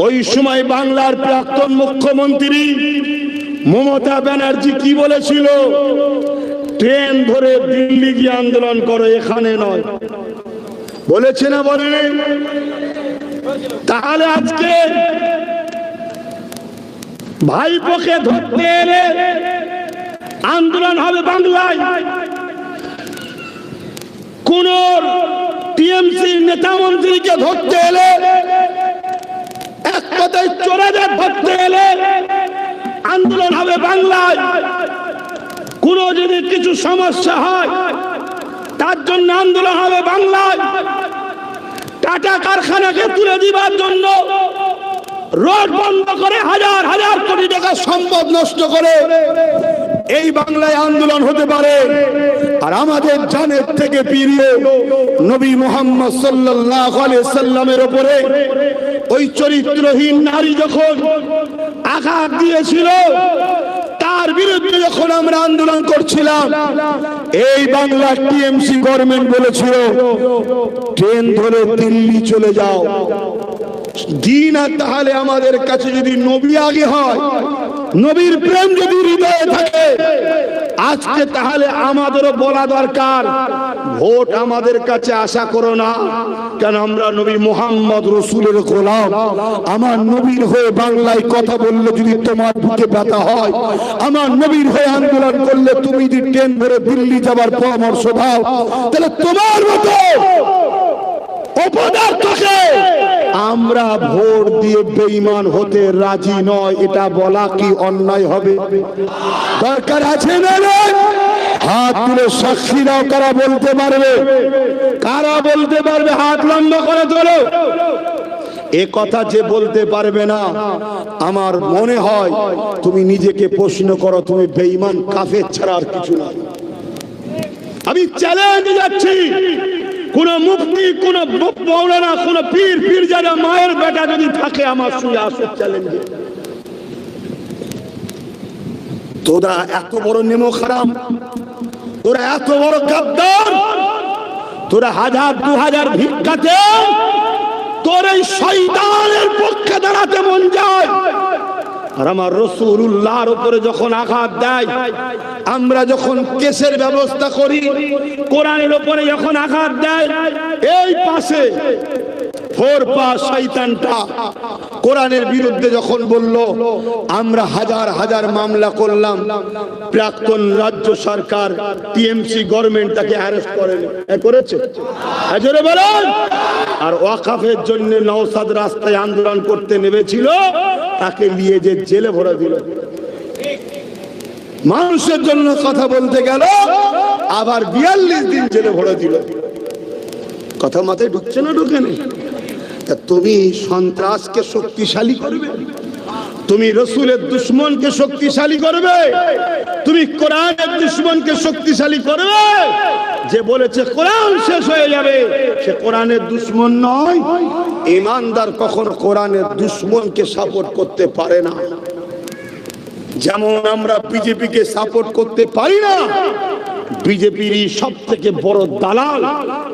ওই সময় বাংলার প্রাক্তন মুখ্যমন্ত্রী মমতা ব্যানার্জি কি বলেছিল? ট্রেন ধরে দিল্লি গিয়ে আন্দোলন করো, এখানে নয়। বলেছে না বলেনি? তাহলে আজকে ভাইপোকে ধরতে এলে আন্দোলন হবে বাংলায়। কোন টিএমসি নেতা মন্ত্রীকে ধরতে এলে, এক কথায় চোরেদের ধরতে এলে আন্দোলন হবে বাংলায়। কোন যদি কিছু সমস্যা হয় তার জন্য আন্দোলন হবে বাংলায়। টাটা কারখানাকে তুলে দিবার জন্য রোড বন্ধ করে হাজার হাজার কোটি টাকা সম্পদ নষ্ট করে এই বাংলায় আন্দোলন হতে পারে। আর আমাদের জানের থেকে প্রিয় নবী মুহাম্মদ সাল্লাল্লাহু আলাইহি সাল্লামের উপরে ওই চরিত্রহীন নারী যখন আঘাত দিয়েছিল, তার বিরুদ্ধে যখন আমরা আন্দোলন করছিলাম, এই বাংলার টিএমসি গভর্নমেন্ট বলেছিল ট্রেন ধরে দিল্লি চলে যাও। দিন আর তাহলে আমাদের কাছে যদি নবী আগে হয়, নবীর প্রেম যদি হৃদয়ে থাকে, আজকে তাহলে আমাদেরও বলা দরকার, ভোট আমাদের কাছে আশা করো না, কেন আমরা নবী মুহাম্মদ রাসূলের গোলাম। আমার নবীর হয়ে বাংলায় কথা বললে যদি তোমার বুকে ব্যথা হয়, আমার নবীর হয়ে আন্দোলন করলে তুমি যদি ট্রেন ধরে দিল্লি যাবার পরামর্শ দাও, তাহলে তোমার মতো অপদার্থকে আমরা ভোট দিয়ে বেঈমান হতে রাজি নয়। এটা বলা কি অন্যায় হবে? দরকার আছে না? হাত তুলে সাক্ষী দাও, কারা বলতে পারবে? কারা বলতে পারবে? হাত লম্বা করে তোলো। এ কথা যে বলতে পারবে না, আমার মনে হয় তুমি নিজেকে প্রশ্ন করো, তুমি বেঈমান কাফের ছাড়া আর কিছু না। আমি চ্যালেঞ্জ যাচ্ছি, কোন মুফতি, কোন মাওলানা, কোন পীর, পীরজাদা মায়ের বেটা যদি থাকে, আমার সঙ্গে আসে চ্যালেঞ্জে। তোরা এত বড় নেমো খারাম, তোরা এত বড় গাদ্দার, তোরা হাজার 2000 ভিক্ষাতে তোর এই শয়তানের পক্ষে দাঁড়াতে মন যায়। আর আমার রাসূলুল্লাহর উপরে যখন আঘাত দেয়, আমরা যখন কেসের ব্যবস্থা করি, কোরআনের উপরে যখন আঘাত দেয়, এই পাশে শয়তানটা কোরআনের বিরুদ্ধে যখন বলল, আমরা হাজার হাজার মামলা করলাম, প্রাক্তন রাজ্য সরকার টিএমসি গভর্নমেন্ট তাকে অ্যারেস্ট করেছে। আর ওয়াকফের জন্য নওশাদ রাস্তায় আন্দোলন করতে নেমেছিল, তাকে নিয়ে যে জেলে ভরে দিল। মানুষের জন্য কথা বলতে গেল, আবার 42 দিন জেলে ভরে দিল। কথা মাথায় ঢুকছে না? ঢুকে নেই। তুমি সন্ত্রাসকে শক্তিশালী করবে, তুমি রসুলের দুশ্মনকে শক্তিশালী করবে, তুমি কোরআনের দুশ্মনকে শক্তিশালী করবে। যে বলেছে কোরআন শেষ হয়ে যাবে, সে কোরআনের দুশ্মন নয়। ঈমানদার কখনো কোরআনের দুশ্মনকে সাপোর্ট করতে পারে না। যেমন আমরা বিজেপিকে সাপোর্ট করতে পারি না, বিজেপির সব থেকে বড় দালাল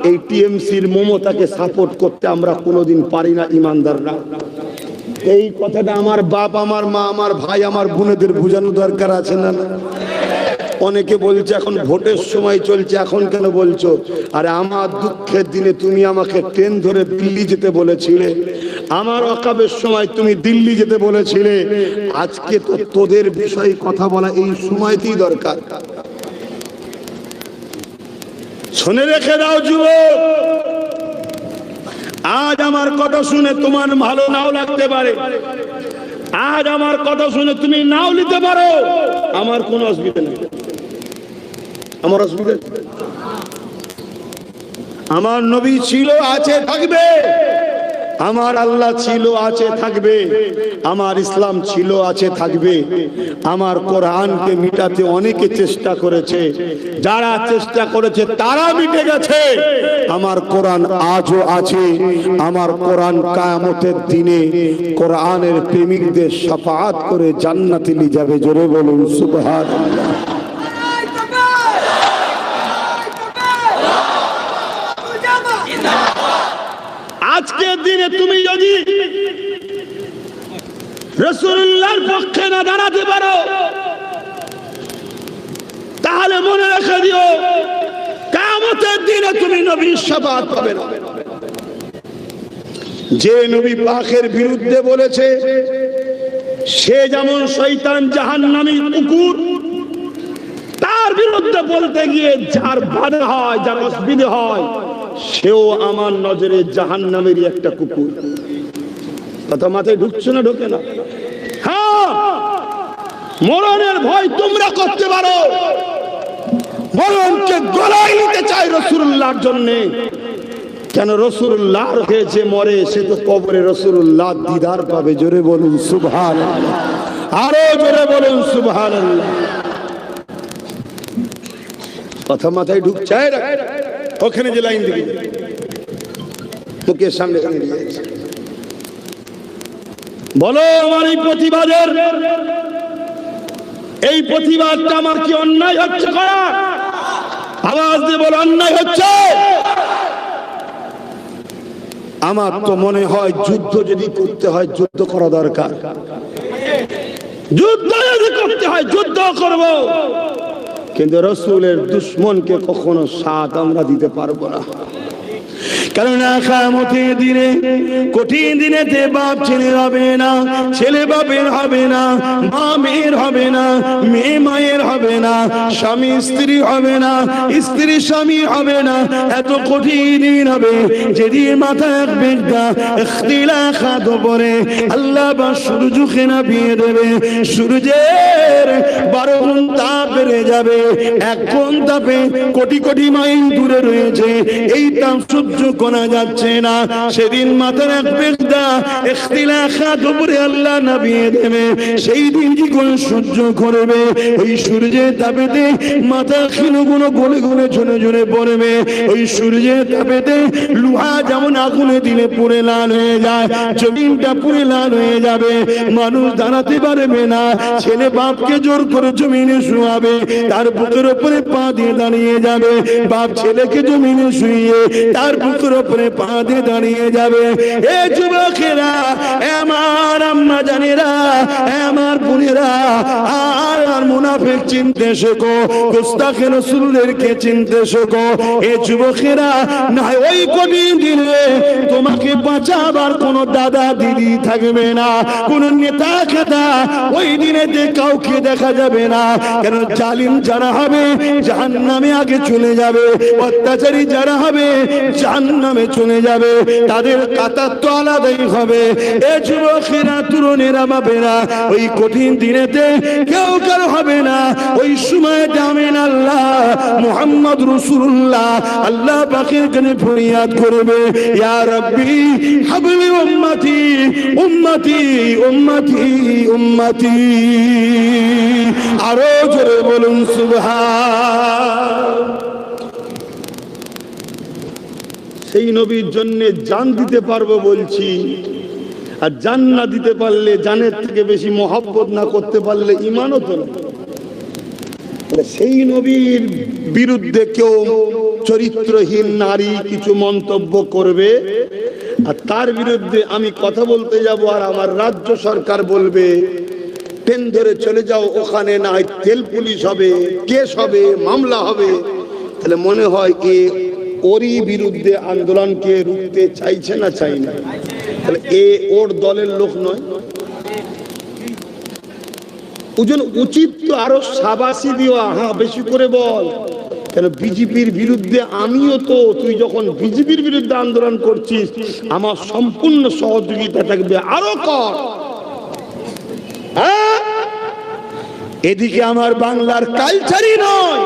এই টিএমসির মমতাকে সাপোর্ট করতে আমরা কোনোদিন পারি না ঈমানদাররা। এই কথাটা আমার বাপ, আমার মা, আমার ভাই, আমার বোনেদের বোঝানো দরকার আছে না? অনেকে বলছে এখন ভোটের সময় চলছে, এখন কেন বলছো? আরে আমার দুঃখের দিনে তুমি আমাকে ট্রেন ধরে দিল্লি যেতে বলেছিলে, আমার ওয়াকফের সময় তুমি দিল্লি যেতে বলেছিলে। আজকে তো তোদের বিষয়ে কথা বলা এই সময়তেই দরকার। শুনে রেখে দাও যুবক, আজ আমার কথা শুনে তোমার ভালো নাও লাগতে পারে, আজ আমার কথা শুনে তুমি নাও নিতে পারো, আমার কোনো অসুবিধা নেই। আমার অসুবিধা, আমার নবী ছিল, আছে, থাকবে। আমার আল্লাহ ছিল, আছে, থাকবে। আমার ইসলাম ছিল, আছে, থাকবে। আমার কোরআনকে মিটাতে অনেকে চেষ্টা করেছে, যারা চেষ্টা করেছে তারা মিটে গেছে। আমার কোরআন আজও আছে। আমার কোরআন কিয়ামতের দিনে কোরআনের প্রেমিকদের শাফাআত করে জান্নাতে নিয়ে যাবে। জোরে বলুন সুবহানাল্লাহ। আজকের দিনে তুমি যদি রাসূলুল্লাহর পক্ষে না দাঁড়াতে পারো, তাহলে মনে রেখে দিও কিয়ামতের দিনে তুমি নবীর শাফাআত পাবে না। যে নবী পাকের বিরুদ্ধে বলেছে সে যেমন শয়তান, জাহান্নামী, কুকুর, তার বিরুদ্ধে বলতে গিয়ে যার বাধা হয়, যার অসুবিধা হয়, সেও আমার নজরে জাহান্নামেরই একটা কুকুর। কথা মাথায় ঢুকছে না? ঢোকে না? হ্যাঁ, মরণের ভয় তোমরা করতে পারো। মরণকে গলায় নিতে চাই রাসূলুল্লাহর জন্য। কেন? রাসূলুল্লাহর হয়েছে মরে, সে তো কবরে রাসূলুল্লাহ দিদার পাবে। জোরে বলুন সুবহানাল্লাহ। আরো জোরে বলুন সুবহানাল্লাহ। কথা মাথায় ঢুকছে? ওখানে যে লাইন দিকে মুখের সামনে বলো, আমার এই প্রতিবাদের, এই প্রতিবাদটা আমার কি অন্যায় হচ্ছে করা? আওয়াজ দিয়ে বলো, অন্যায় হচ্ছে? আমার তো মনে হয় যুদ্ধ যদি করতে হয়, যুদ্ধ করা দরকার। যুদ্ধ যদি করতে হয়, যুদ্ধ করব। কিন্তু রাসূলের দুশমনকে কখনো সাথ আমরা দিতে পারবো না। কেননা কিয়ামতের দিনে, কঠিন দিনেতে বাপ ছেলে হবে না, ছেলে বাপের হবে না, মা মেয়ের হবে না, মেয়ে মায়ের হবে না, স্বামী স্ত্রী হবে না, স্ত্রী স্বামী হবে না। এত কঠিন দিন হবে যেদিন মাথা এক বেগা ইখতিলাফাত পড়ে আল্লাহ বা সূর্যকে নামিয়ে দেবে। সূর্যের 12 গুণ তাপ বেড়ে যাবে। 1 গুণ তাপে কোটি কোটি মাইল দূরে রয়েছে, এই তাপ সহ্য করা যাচ্ছে না। সেদিন মাথার এক বেগা ইখতিলাফাত উপরে আল্লাহ নামিয়ে দেবে। সেই দিন কি করে সহ্য করবে? ওই সূর্যের তাপেতে মাথা ক্ষীণগুলো গলে গলে ঝরে ঝরে পড়বে। ওই সূর্যের তাপেতে লোহা যেমন আগুনে দিলে পুড়ে লাল হয়ে যায়, জমিনটা পুড়ে লাল হয়ে যাবে। মানুষ দাঁড়াতে পারবে না। ছেলে বাপকে জোর করে জমিনে শুয়াবে, তার বুকের উপরে পা দিয়ে দাঁড়িয়ে যাবে। বাপ ছেলেকে জমিনে শুইয়ে তার বুকের উপরে পা দিয়ে দাঁড়িয়ে যাবে। এ যুবকেরা, আমার আম্মা জানেরা, আমার বোনেরা, আর মুনাফিক চিনতে শেখো, গোস্তাখে রাসূলদেরকে চিনতে শেখো। এ যুবকেরা, না ওই কঠিন দিনে তোমাকে বাঁচাবার কোনো দাদা দিদি থাকবে না, কোন নেতা খেতা ওই দিনেতে কাউকে দেখা যাবে না। কেন? জালিম যারা হবে জাহান্নামে আগে চলে যাবে, অত্যাচারী যারা হবে জাহান্নামে চলে যাবে। তাদের কাতার তো আলাদাই হবে। এ যুবকেরা, তরুণেরা, বাবেরা, ওই কঠিন দিনেতে কেউ কারো হবে না। ওই সময় জামিন আল্লাহ মুহাম্মদ রাসূলুল্লাহ আল্লাহ পাকের কাছে ফরিয়াদ করবে, ইয়া রাব্বি হাবলি উম্মতি উম্মতি উম্মতি উম্মতি। আরো জোরে বলুন সুবহান। সেই নবীর জন্য জান দিতে পারবো বলছি, আর জান না দিতে পারলে, জানের থেকে বেশি মহব্বত না করতে পারলে ঈমানও তো না। সেই নবীর বিরুদ্ধে কেউ চরিত্রহীন নারী কিছু মন্তব্য করবে, আর তার বিরুদ্ধে আমি কথা বলতে যাব, আর আমার রাজ্য সরকার বলবে ট্রেন ধরে চলে যাও, ওখানে না হয় তেল পুলিশ হবে, কেস হবে, মামলা হবে। তাহলে মনে হয় কি ওরই বিরুদ্ধে আন্দোলনকে রুখতে চাইছে না চাই না? তাহলে ওর দলের লোক নয়। ওজন উচিত তো আরো শাবাশি দেওয়া, হ্যাঁ বেশি করে বল। কেন? বিজেপির বিরুদ্ধে আমিও তো, তুই যখন বিজেপির বিরুদ্ধে আন্দোলন করছিস আমার সম্পূর্ণ সহযোগিতা থাকবে, আরো কর। এদিকে আমার বাংলার কালচারই নয়,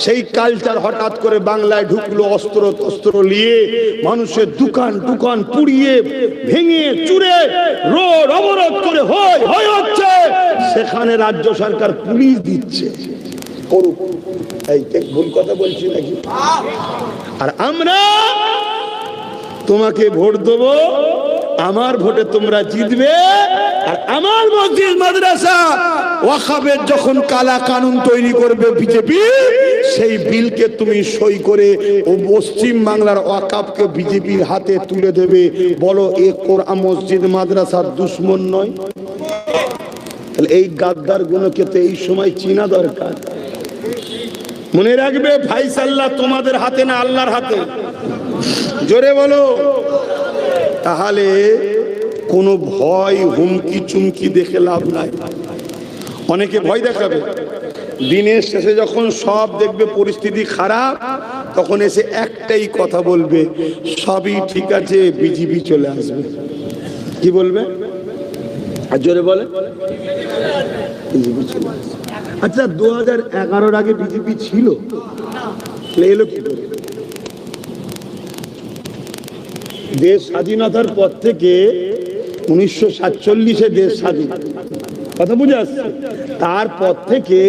সেই কালচার হঠাৎ করে বাংলায় ঢুকলো, অস্ত্র তস্ত্র নিয়ে মানুষের দোকান টুকান পুড়িয়ে ভেঙে চুরে রোড অবরোধ করে হয় হচ্ছে, সেখানে রাজ্য সরকার পুলিশ দিচ্ছে। করুক, এই ভুল কথা বলছি নাকি? আর আমরা তোমাকে ভোট দেবো, আমার ভোটে তোমরা জিতবে, আর আমার মসজিদ মাদ্রাসা ওয়াকফের যখন কালা কানুন তৈরি করবে বিজেপি, সেই বিলকে তুমি সই করে ও পশ্চিম বাংলার ওয়াকফকে বিজেপির হাতে তুলে দেবে। বলো এ কোরআন মসজিদ মাদ্রাসার দুশ্মন নয়? তাহলে এই গাদ্দার গুলোকে তো এই সময় চিনা দরকার। মনে রাখবে ফাইসাল্লাহ তোমাদের হাতে না আল্লাহর হাতে। জোরে বলো। তাহলে কোনো ভয় হুমকি চুমকি দেখে লাভ নাই। অনেকে ভয় দেখাবে, দিনের শেষে যখন সব দেখবে পরিস্থিতি খারাপ, তখন এসে একটাই কথা বলবে, সবই ঠিক আছে, বিজেপি চলে আসবে। কি বলবে? আর জোরে বলে বিজেপি চলে আসবে। আচ্ছা, 2011-র আগে বিজেপি ছিল, এলো কি করে? দেশ স্বাধীনতার পর থেকে 1947-এ দেশ স্বাধীন, কথা বুঝে আসছে, তারপর থেকে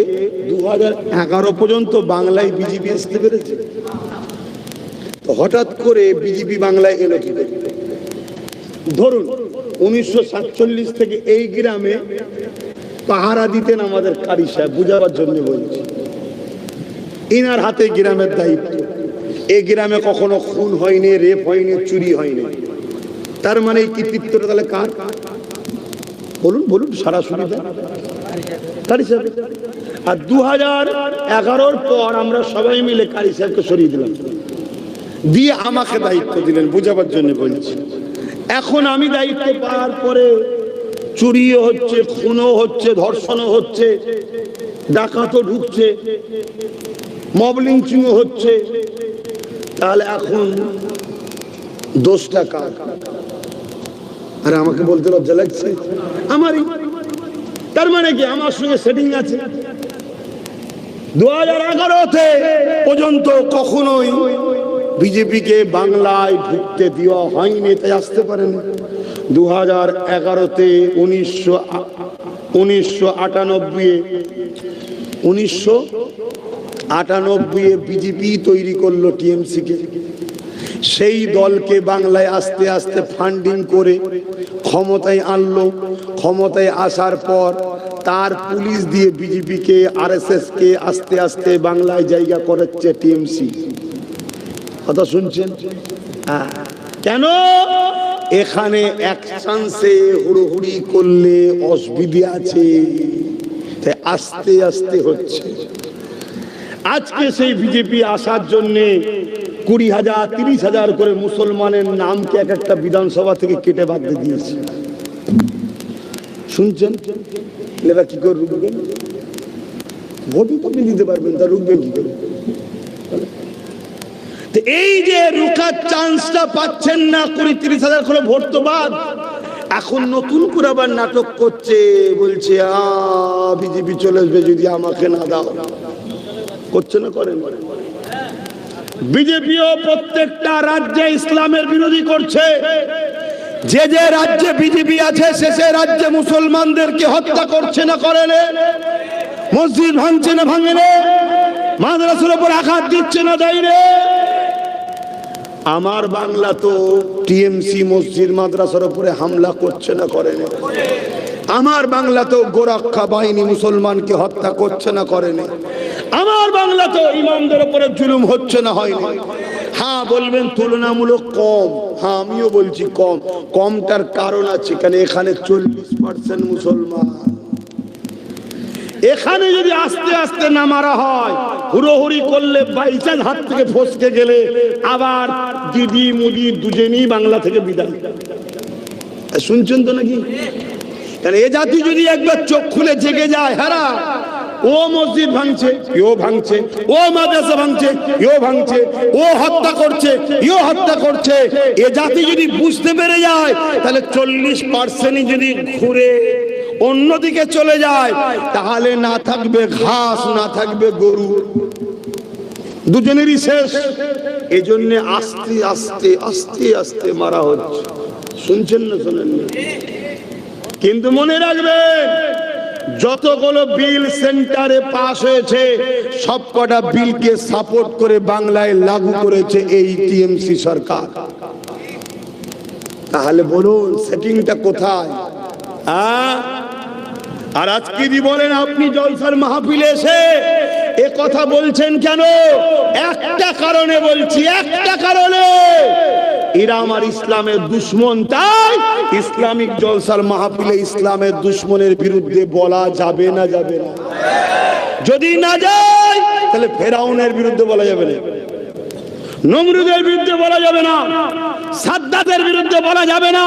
2011 পর্যন্ত বাংলায় বিজেপি আসতে পেরেছে। হঠাৎ করে বিজেপি বাংলায় এলো কি করে? ধরুন 1947 থেকে এই গ্রামে পাহারা দিতেন আমাদের কারি সাহেব, বুঝাবার জন্য বলছি, ইনার হাতে গ্রামের দায়িত্ব। এই গ্রামে কখনো খুন হয়নি, রেপ হয়নি, চুরি হয়নি। তার মানে এই কৃতিত্বটা তাহলে কার? বলুন বলুন, সরাসরি কারি সাহেব। আর 2011-র পর আমরা সবাই মিলে কারি সাহেবকে সরিয়ে দিলাম, দিয়ে আমাকে দায়িত্ব দিলেন, বুঝাবার জন্য বলছি। এখন আমি দায়িত্ব পাওয়ার পরে চুরিও হচ্ছে, খুনও হচ্ছে, ধর্ষণও হচ্ছে, ডাকাতও ঢুকছে, মব লিঞ্চিংও হচ্ছে। তাহলে এখন দোষটা কার? আর আমাকে বলতে লজ্জা লাগছে, আমারই। তার মানে কি আমার সঙ্গে সেটিং আছে? 2011 পর্যন্ত কখনোই বিজেপিকে বাংলায় ঢুকতে দেওয়া হয়নি, তাই আসতে পারেনি। 2011-তে 1998-এ বিজেপি তৈরি করলো টিএমসিকে। সেই দলকে বাংলায় আস্তে আস্তে ফান্ডিং করে ক্ষমতায় আনলো। ক্ষমতায় আসার পর তার পুলিশ দিয়ে বিজেপিকে, আরএসএস কে আস্তে আস্তে বাংলায় জায়গা করাচ্ছে টিএমসি। কথা শুনছেন? কেন? এখানে এক চান্সে হুড়োহুড়ি করলে অসুবিধা আছে, তাই আস্তে আস্তে হচ্ছে। আজকে সেই বিজেপি আসার জন্য 20,000 30,000 করে মুসলমানের নামকে এক একটা বিধানসভা থেকে কেটে বাদ দিয়ে দিয়েছে। শুনছেন? এবার কি করে রুখবেন? ভোটই তো আপনি দিতে পারবেন, তা রুখবেন কি করে? এই যে রুখার চান্সটা পাচ্ছেন না, 20-30,000 করে ভোট তো বাদ। এখন নতুন করে আবার নাটক করছে, বলছে বিজেপি চলে আসবে যদি আমাকে না দাও। করছে না? করেন। বিজেপিও প্রত্যেকটা রাজ্যে ইসলামের বিরোধী করছে। যে যে রাজ্যে বিজেপি আছে সে রাজ্যে মুসলমানদেরকে হত্যা করছে না করে? মসজিদ ভাঙছে না ভাঙে? মাদ্রাসার উপর আঘাত দিচ্ছে না দেয়? আমার বাংলা তো টিএমসি মসজিদ মাদ্রাসার উপরে হামলা করছে না করে? আমার বাংলা তো গোরক্ষা বাহিনী মুসলমানকে হত্যা করছে না করে? আমার বাংলা তো ইমামদের উপরে জুলুম হচ্ছে না হয়নি? হ্যাঁ বলবেন তুলনামূলক কম, হ্যাঁ আমিও বলছি কম। কমটার কারণ আছে, কেন এখানে 40% মুসলমান। এখানে যদি আস্তে আস্তে না মারা হয়, হুড়োহুড়ি করলে বাইচান্স হাত থেকে ফসকে গেলে আবার দিদি মুদি দুজনেই বাংলা থেকে বিদায়। শুনছেন তো নাকি? কারণ এ জাতি যদি একবার চোখ খুলে জেগে যায়, হারা ও মসজিদ ভাঙছে, ইও ভাঙছে, ও মাদ্রাসা ভাঙছে, ইও ভাঙছে, ও হত্যা করছে, ইও হত্যা করছে, এ জাতি যদি বুঝতে পেরে যায়, তাহলে 40% যদি ঘুরে অন্যদিকে চলে যায়, তাহলে না থাকবে ঘাস, না থাকবে গরু, দুজনেরই শেষ। এজন্য আস্তে আস্তে আস্তে আস্তে মারা হচ্ছে। শুনছেন না শোনেন না? কিন্তু মনে রাখবেন, যতগুলো বিল সেন্টারে পাস হয়েছে সবকটা বিলকে সাপোর্ট করে বাংলায় লাগু করেছে এই টিএমসি সরকার। তাহলে বলুন সেটিংটা কোথায়? আর আজকে যদি বলেন আপনি জলসার মাহফিলে এসে এ কথা বলছেন কেন? একটা কারণে বলছি, একটা কারণে, এরা আমার ইসলামের দুশ্মন, তাই ইসলামিক জলসার মাহফিলে ইসলামের দুশ্মনের বিরুদ্ধে বলা যাবে না, যাবে না। যদি না যায় তাহলে ফেরাউনের বিরুদ্ধে বলা যাবে না, নমরুদের বিরুদ্ধে বলা যাবে না, সাদ্দাতের বিরুদ্ধে বলা যাবে না,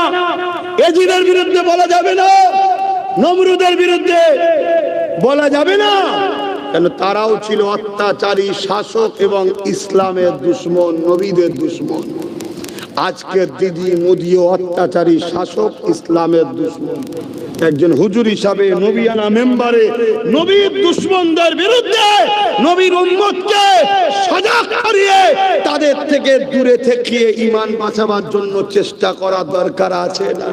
এজিদের বিরুদ্ধে বলা যাবে না, নমরুদের বিরুদ্ধে বলা যাবে না। কেন? তারাও ছিল অত্যাচারী শাসক এবং ইসলামের দুশ্মন, নবীদের দুশ্মন। আজকে দিদি মোদিও অত্যাচারী শাসক, ইসলামের দুশ্মন। একজন হুজুর হিসাবে নবিয়ানা মেম্বারে নবীর দুশ্মনদের বিরুদ্ধে নবীর উম্মতকে সজাগ করিয়ে তাদের থেকে দূরে থেকে ঈমান বাঁচাবার জন্য চেষ্টা করা দরকার আছে না?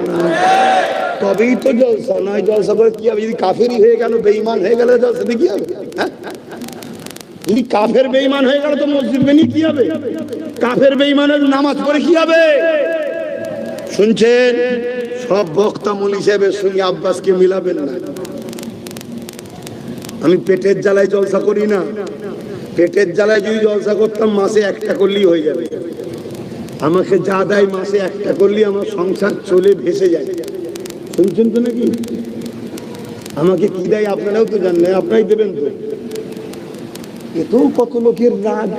তবেই তো জলসা। নয় জলসা করে কি হবে? যদি কাফেরই হয়ে গেল, বেঈমান হয়ে গেলে জলসা দিয়ে কি হবে? যদি কাফের বেঈমান হয়ে গেল তো মসজিদ বেনি কি হবে? কাফের বেঈমানের নামাজ পড়ে কি হবে? শুনছেন? সব বক্তা মৌলভী সাহেবের সঙ্গে আব্বাসকে মিলাবেন না। আমি পেটের জ্বালায় জলসা করি না। পেটের জ্বালায় যদি জলসা করতাম মাসে একটা করলেই হয়ে যাবে। আমাকে যা দেয় মাসে একটা করলেই আমার সংসার চলে ভেসে যায়। শুনছেন তো নাকি? আমাকে কি দেয় আপনারাও তো জানেন, আপনারাই দেবেন তো। এতেও কত লোকের রাগ,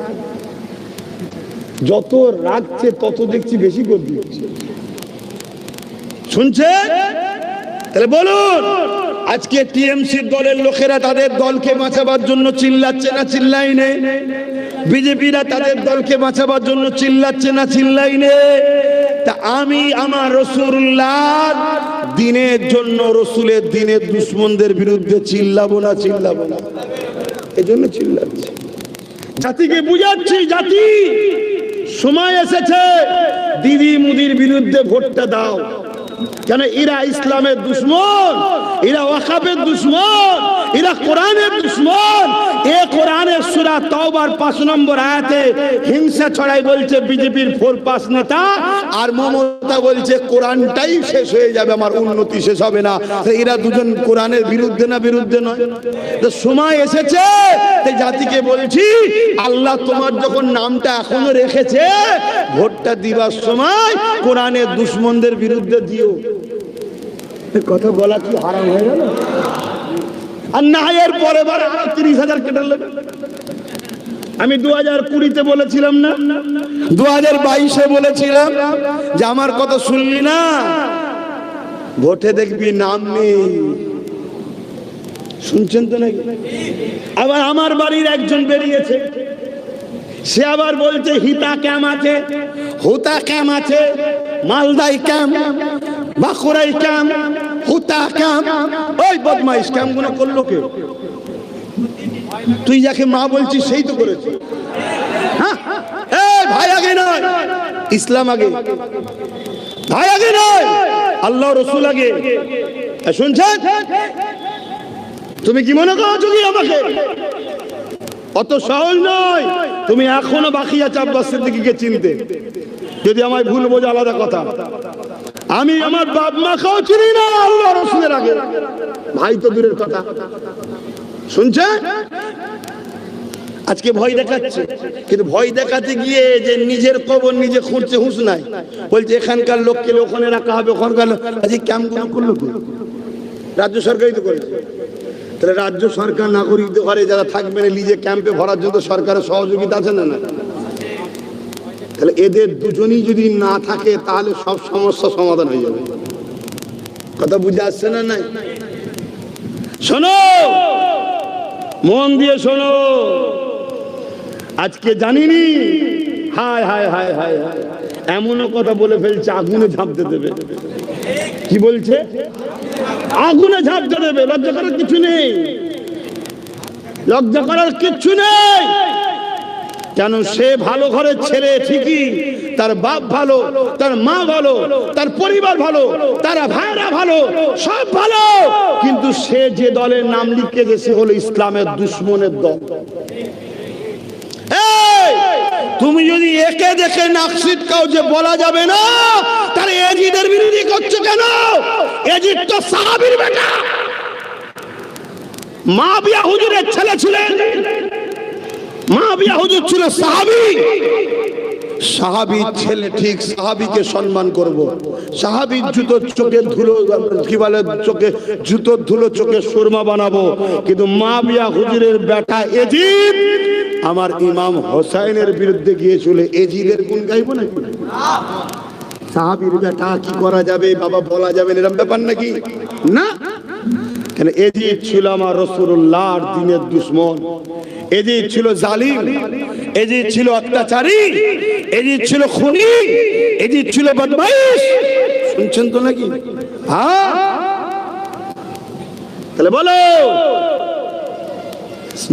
যত রাগছে তত দেখছি বেশি করে দিচ্ছে। শুনছেন? তাহলে বলুন, আজকে টিএমসি দলের লোকেরা তাদের দলকে বাঁচাবার জন্য চিল্লাচ্ছে না চিল্লাই নেই? বিজেপিরা তাদের দলকে বাঁচাবার জন্য চিল্লাচ্ছে না চিল্লাই নেই? তা আমি আমার রাসূলুল্লাহ দিনের জন্য, রসুলের দিনের দুশ্মনদের বিরুদ্ধে চিল্লাবো না চিল্লাবো না? এজন্য চিল্লাচ্ছি, জাতিকে বুঝাচ্ছি, জাতি সময় এসেছে দিদি মুদির বিরুদ্ধে ভোটটা দাও। কেন? এরা ইসলামের দুশ্মন, এরা ওয়াকাফের দুশ্মন, এরা কোরআনের দুশ্মন। এ কোরআনের সূরা তাওবার 5 নম্বর আয়াতে হিংসা ছড়াই বলছে বিজেপির 4 নেতা, আর মমতা বলছে কোরআনটাই শেষ হয়ে যাবে, আমার উন্নতি শেষ হবে না। এরা দুজন কোরআনের বিরুদ্ধে না বিরুদ্ধে নয়? তো সময় এসেছে, তাই জাতিকে বলছি, আল্লাহ তোমার যখন নামটা এখনো রেখেছে, ভোটটা দিবার সময় কোরআনের দুশ্মনদের বিরুদ্ধে দিও। কথা বলা কি হারাম হয়ে গেল? আর না এর পরে 30,000 কেটে নেবে। আমি 2020-তে বলেছিলাম না, 2022-এ বলেছিলাম যে আমার কথা শুনলি না, ভোটে দেখবি নাম নেই। শুনছেন তো নাকি? আবার আমার বাড়ির একজন বেরিয়েছে, সে আবার বলছে হিতা ক্যাম আছে, হুতা ক্যাম আছে, মালদাই ক্যাম, বাঁকুড়াই ক্যাম, হুতা ক্যাম। ওই বদমাইশ ক্যাম গুলো করলো কে? তুই যাকে মা বলছিস সেই তো করেছে। হ্যাঁ, ভাই আগে নয়, ইসলাম আগে। ভাই আগে নয়, আল্লাহ রসুল আগে। শুনছেন? তুমি কি মনে করছো কি আমাকে? অত সহজ নয়। তুমি এখনো বাকি আছে আব্বাস সিদ্দিকীকে চিনতে। যদি আমায় ভুল বোঝো আলাদা কথা। আমি আমার বাপ মাকেও চিনি না আল্লাহ রসুলের আগে, ভাই তো দূরের কথা। শুনছে? আজকে ভয় দেখাচ্ছে, কিন্তু ভয় দেখাতে গিয়ে যে নিজের কবর নিজে খুঁড়ছে হুঁশ নাই। বলছে এখানকার লোককে ওখানে রাখা হবে, ওখানকার আজকে ক্যাম্পগুলো করলো কি? রাজ্য সরকারই তো করেছে। তাহলে রাজ্য সরকার নাগরিকদের ঘরে যারা থাকবে না নিজে ক্যাম্পে ভরার জন্য সরকারের সহযোগিতা আছে না? না। তাহলে এদের দুজনই যদি না থাকে তাহলে সব সমস্যা সমাধান হয়ে যাবে। কথা বুঝে আসছে না? নাই? শোনো, মন দিয়ে শোনো। আজকে জানিনি, হায় হায় হায় হায় হায়, এমনও কথা বলে ফেলছে আগুনে ঝাঁপতে দেবে। কি বলছে? আগুনে ঝাঁপটা দেবে। লজ্জা করার কিছু নেই, লজ্জা করার কিছু নেই। কেন? সে ভালো ঘরের ছেলে ঠিকই, তার বাপ ভালো, তার মা ভালো, তার পরিবার ভালো, তার ভাইরা ভালো, সব ভালো, কিন্তু সে যে দলের নাম লিখে গেছে হলো ইসলামের দুশ্মনের দল। তুমি যদি একে দেখে নাক ছিটকাও যে বলা যাবে না, তাহলে এজিদের বিরোধী করছো কেন? এজিদ তো সাহাবীর বেটা, মুআবিয়া হুজুরের ছেলে ছিলেন। মুআবিয়া হুজুর ছিল সাহাবী। সাহাবীর ছেলে ঠিক, সাহাবীকে সম্মান করব। সাহাবীর জুতোর চোখে ধুলো, কি বলে, চোখে জুতোর ধুলো চোখে সুরমা বানাবো, কিন্তু মুআবিয়া হুজুরের বেটা এজিদ আমার ইমাম হোসাইনের বিরুদ্ধে গিয়েছিল, এজিদের গুণ গাইবো নাকি? সাহাবীর বেটা কি করা যাবে বাবা, বলা যাবে না, এরকম ব্যাপার নাকি? না, কেন? এজিদ ছিল আমার রাসূলুল্লাহর দ্বীনের দুশমন, এজিদ ছিল জালিম, এজিদ ছিল অত্যাচারী, এজিদ ছিল খুনি, এজিদ ছিল বদমাইশ। শুনছেন তো নাকি? হ্যাঁ, তাহলে বলো,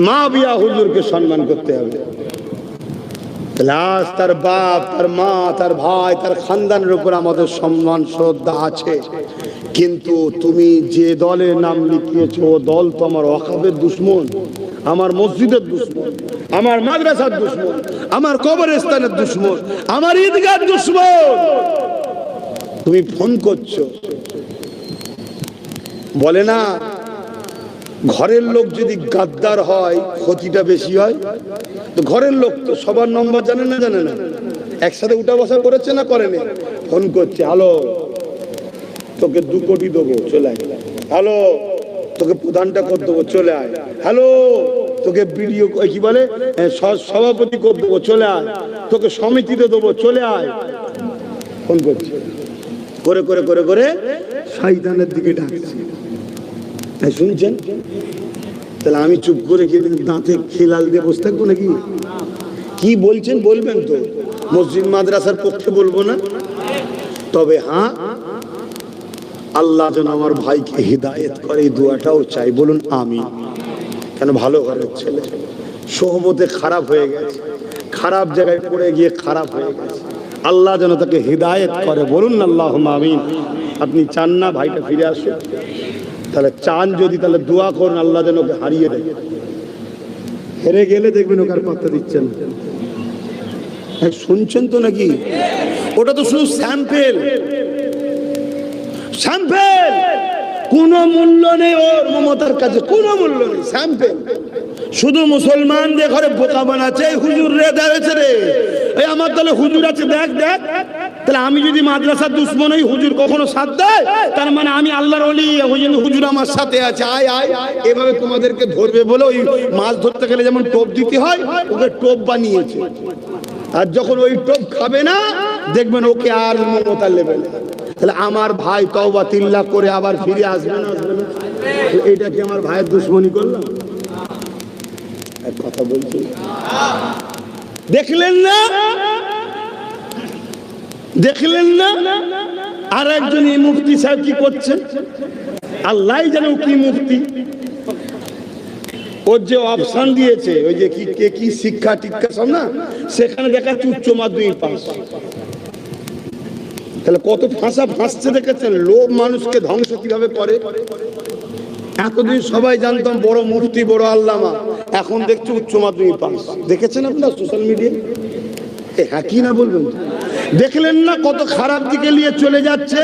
মুআবিয়া হুজুরকে সম্মান করতে হবে। লাশ, তার বাপ, তার মা, তার ভাই, তার খানদানের উপর আমাদের সম্মান শ্রদ্ধা আছে, কিন্তু তুমি যে দলের নাম লিখিয়েছো ও দল তো আমার ওয়াকফের দুশমন, আমার মসজিদের দুশমন, আমার মাদ্রাসার দুশমন, আমার কবরস্থানের দুশমন, আমার ঈদগাহর দুশমন। তুমি ফোন করছো, বলে না ঘরের লোক যদি গাদ্দার হয় ক্ষতিটা বেশি হয়। তো ঘরের লোক তো সবার নম্বর জানে না, জানে না, একসাথে উঠা বসা করেছে না করেনি? ফোন করছে, হ্যালো তোকে 2 কোটি দেবো, চলে আয়। হ্যালো তোকে প্রধানটা করে দেবো, চলে আয়। হ্যালো তোকে বিডিও কি বলে সভাপতি করে দেবো, চলে আয়। তোকে সমিতিতে দেবো, চলে আয়। ফোন করছে, করে করে করে করে শয়তানের দিকে ডাকছে। তাই শুনছেন? তাহলে আমি চুপ করে গিয়ে দাঁতে খিলাল দিয়ে বসে থাকবো নাকি? কি বলছেন বলবেন তো, মসজিদ মাদ্রাসার পক্ষে বলবো না, তবে হ্যাঁ আল্লাহ যেন আমার ভাইকে হিদায়েত করে, এই দোয়াটাও চাই। বলুন আমিন। কেন? ভালো ঘরের ছেলে, সোহবতে খারাপ হয়ে গেছে, খারাপ জায়গায় পড়ে গিয়ে খারাপ হয়ে গেছে, আল্লাহ যেন তাকে হিদায়েত করে। বলুন আল্লাহুম্মা আমিন। আপনি চান না ভাইটা ফিরে আসুক? তাহলে চান যদি, তাহলে দোয়া করুন আল্লাহ যেন ওকে হারিয়ে দেয়। হেরে গেলে দেখবেন ওকে আর পাত্তা দিচ্ছেন। শুনছেন তো নাকি? ওটা তো শুধু স্যাম্পেল, স্যাম্পেল, কোনো মূল্য নেই ওর, মমতার কাছে কোনো মূল্য নেই, স্যাম্পেল। শুধু মুসলমানদের ঘরে বোকা বানাচ্ছে, হুজুর রে দাঁড়িয়েছে রে, এই আমার তাহলে হুজুর আছে, দেখ দেখ। তাহলে আমি যদি মাদ্রাসার দুশমন হই, হুজুর কখনো সাথ দেয়? তার মানে আমি আল্লাহর ওলি, হুজুর আমার সাথে আছে, আয় আয়। এভাবে তোমাদেরকে ধরবে বলে ওই মাছ ধরতে গেলে যেমন টোপ দিতে হয়, ওকে টোপ বানিয়েছে। আর যখন ওই টোপ খাবে না, দেখবেন ওকে আর মমতার লেভেল। তাহলে আমার ভাই তওবা তিল্লাহ করে আবার ফিরে আসবে না, আসবে না? এইটা কি আমার ভাইয়ের দুশমনি করলাম? এক কথা বলছি, দেখলেন না, দেখলেন না? আর একজন এই মুফতি সাহেব কি করছে, আল্লাহ জানে কি মুফতি। ওর যে অপশন দিয়েছে, ওই যে কি শিক্ষা টিক্ষা সব না, সেখানে দেখাচ্ছে উচ্চ মাধ্যমিক পাস। তাহলে কত ফাঁসছে দেখেছেন? লোভ মানুষকে ধ্বংস কিভাবে করে। এতদিন সবাই জানতাম বড় মুফতি, বড় আল্লামা, এখন দেখছি উচ্চ মাধ্যমিক পাস। দেখেছেন আপনার সোশ্যাল মিডিয়ায়? হ্যাঁ কি না বলবেন? দেখলেন না কত খারাপ দিকে নিয়ে চলে যাচ্ছে?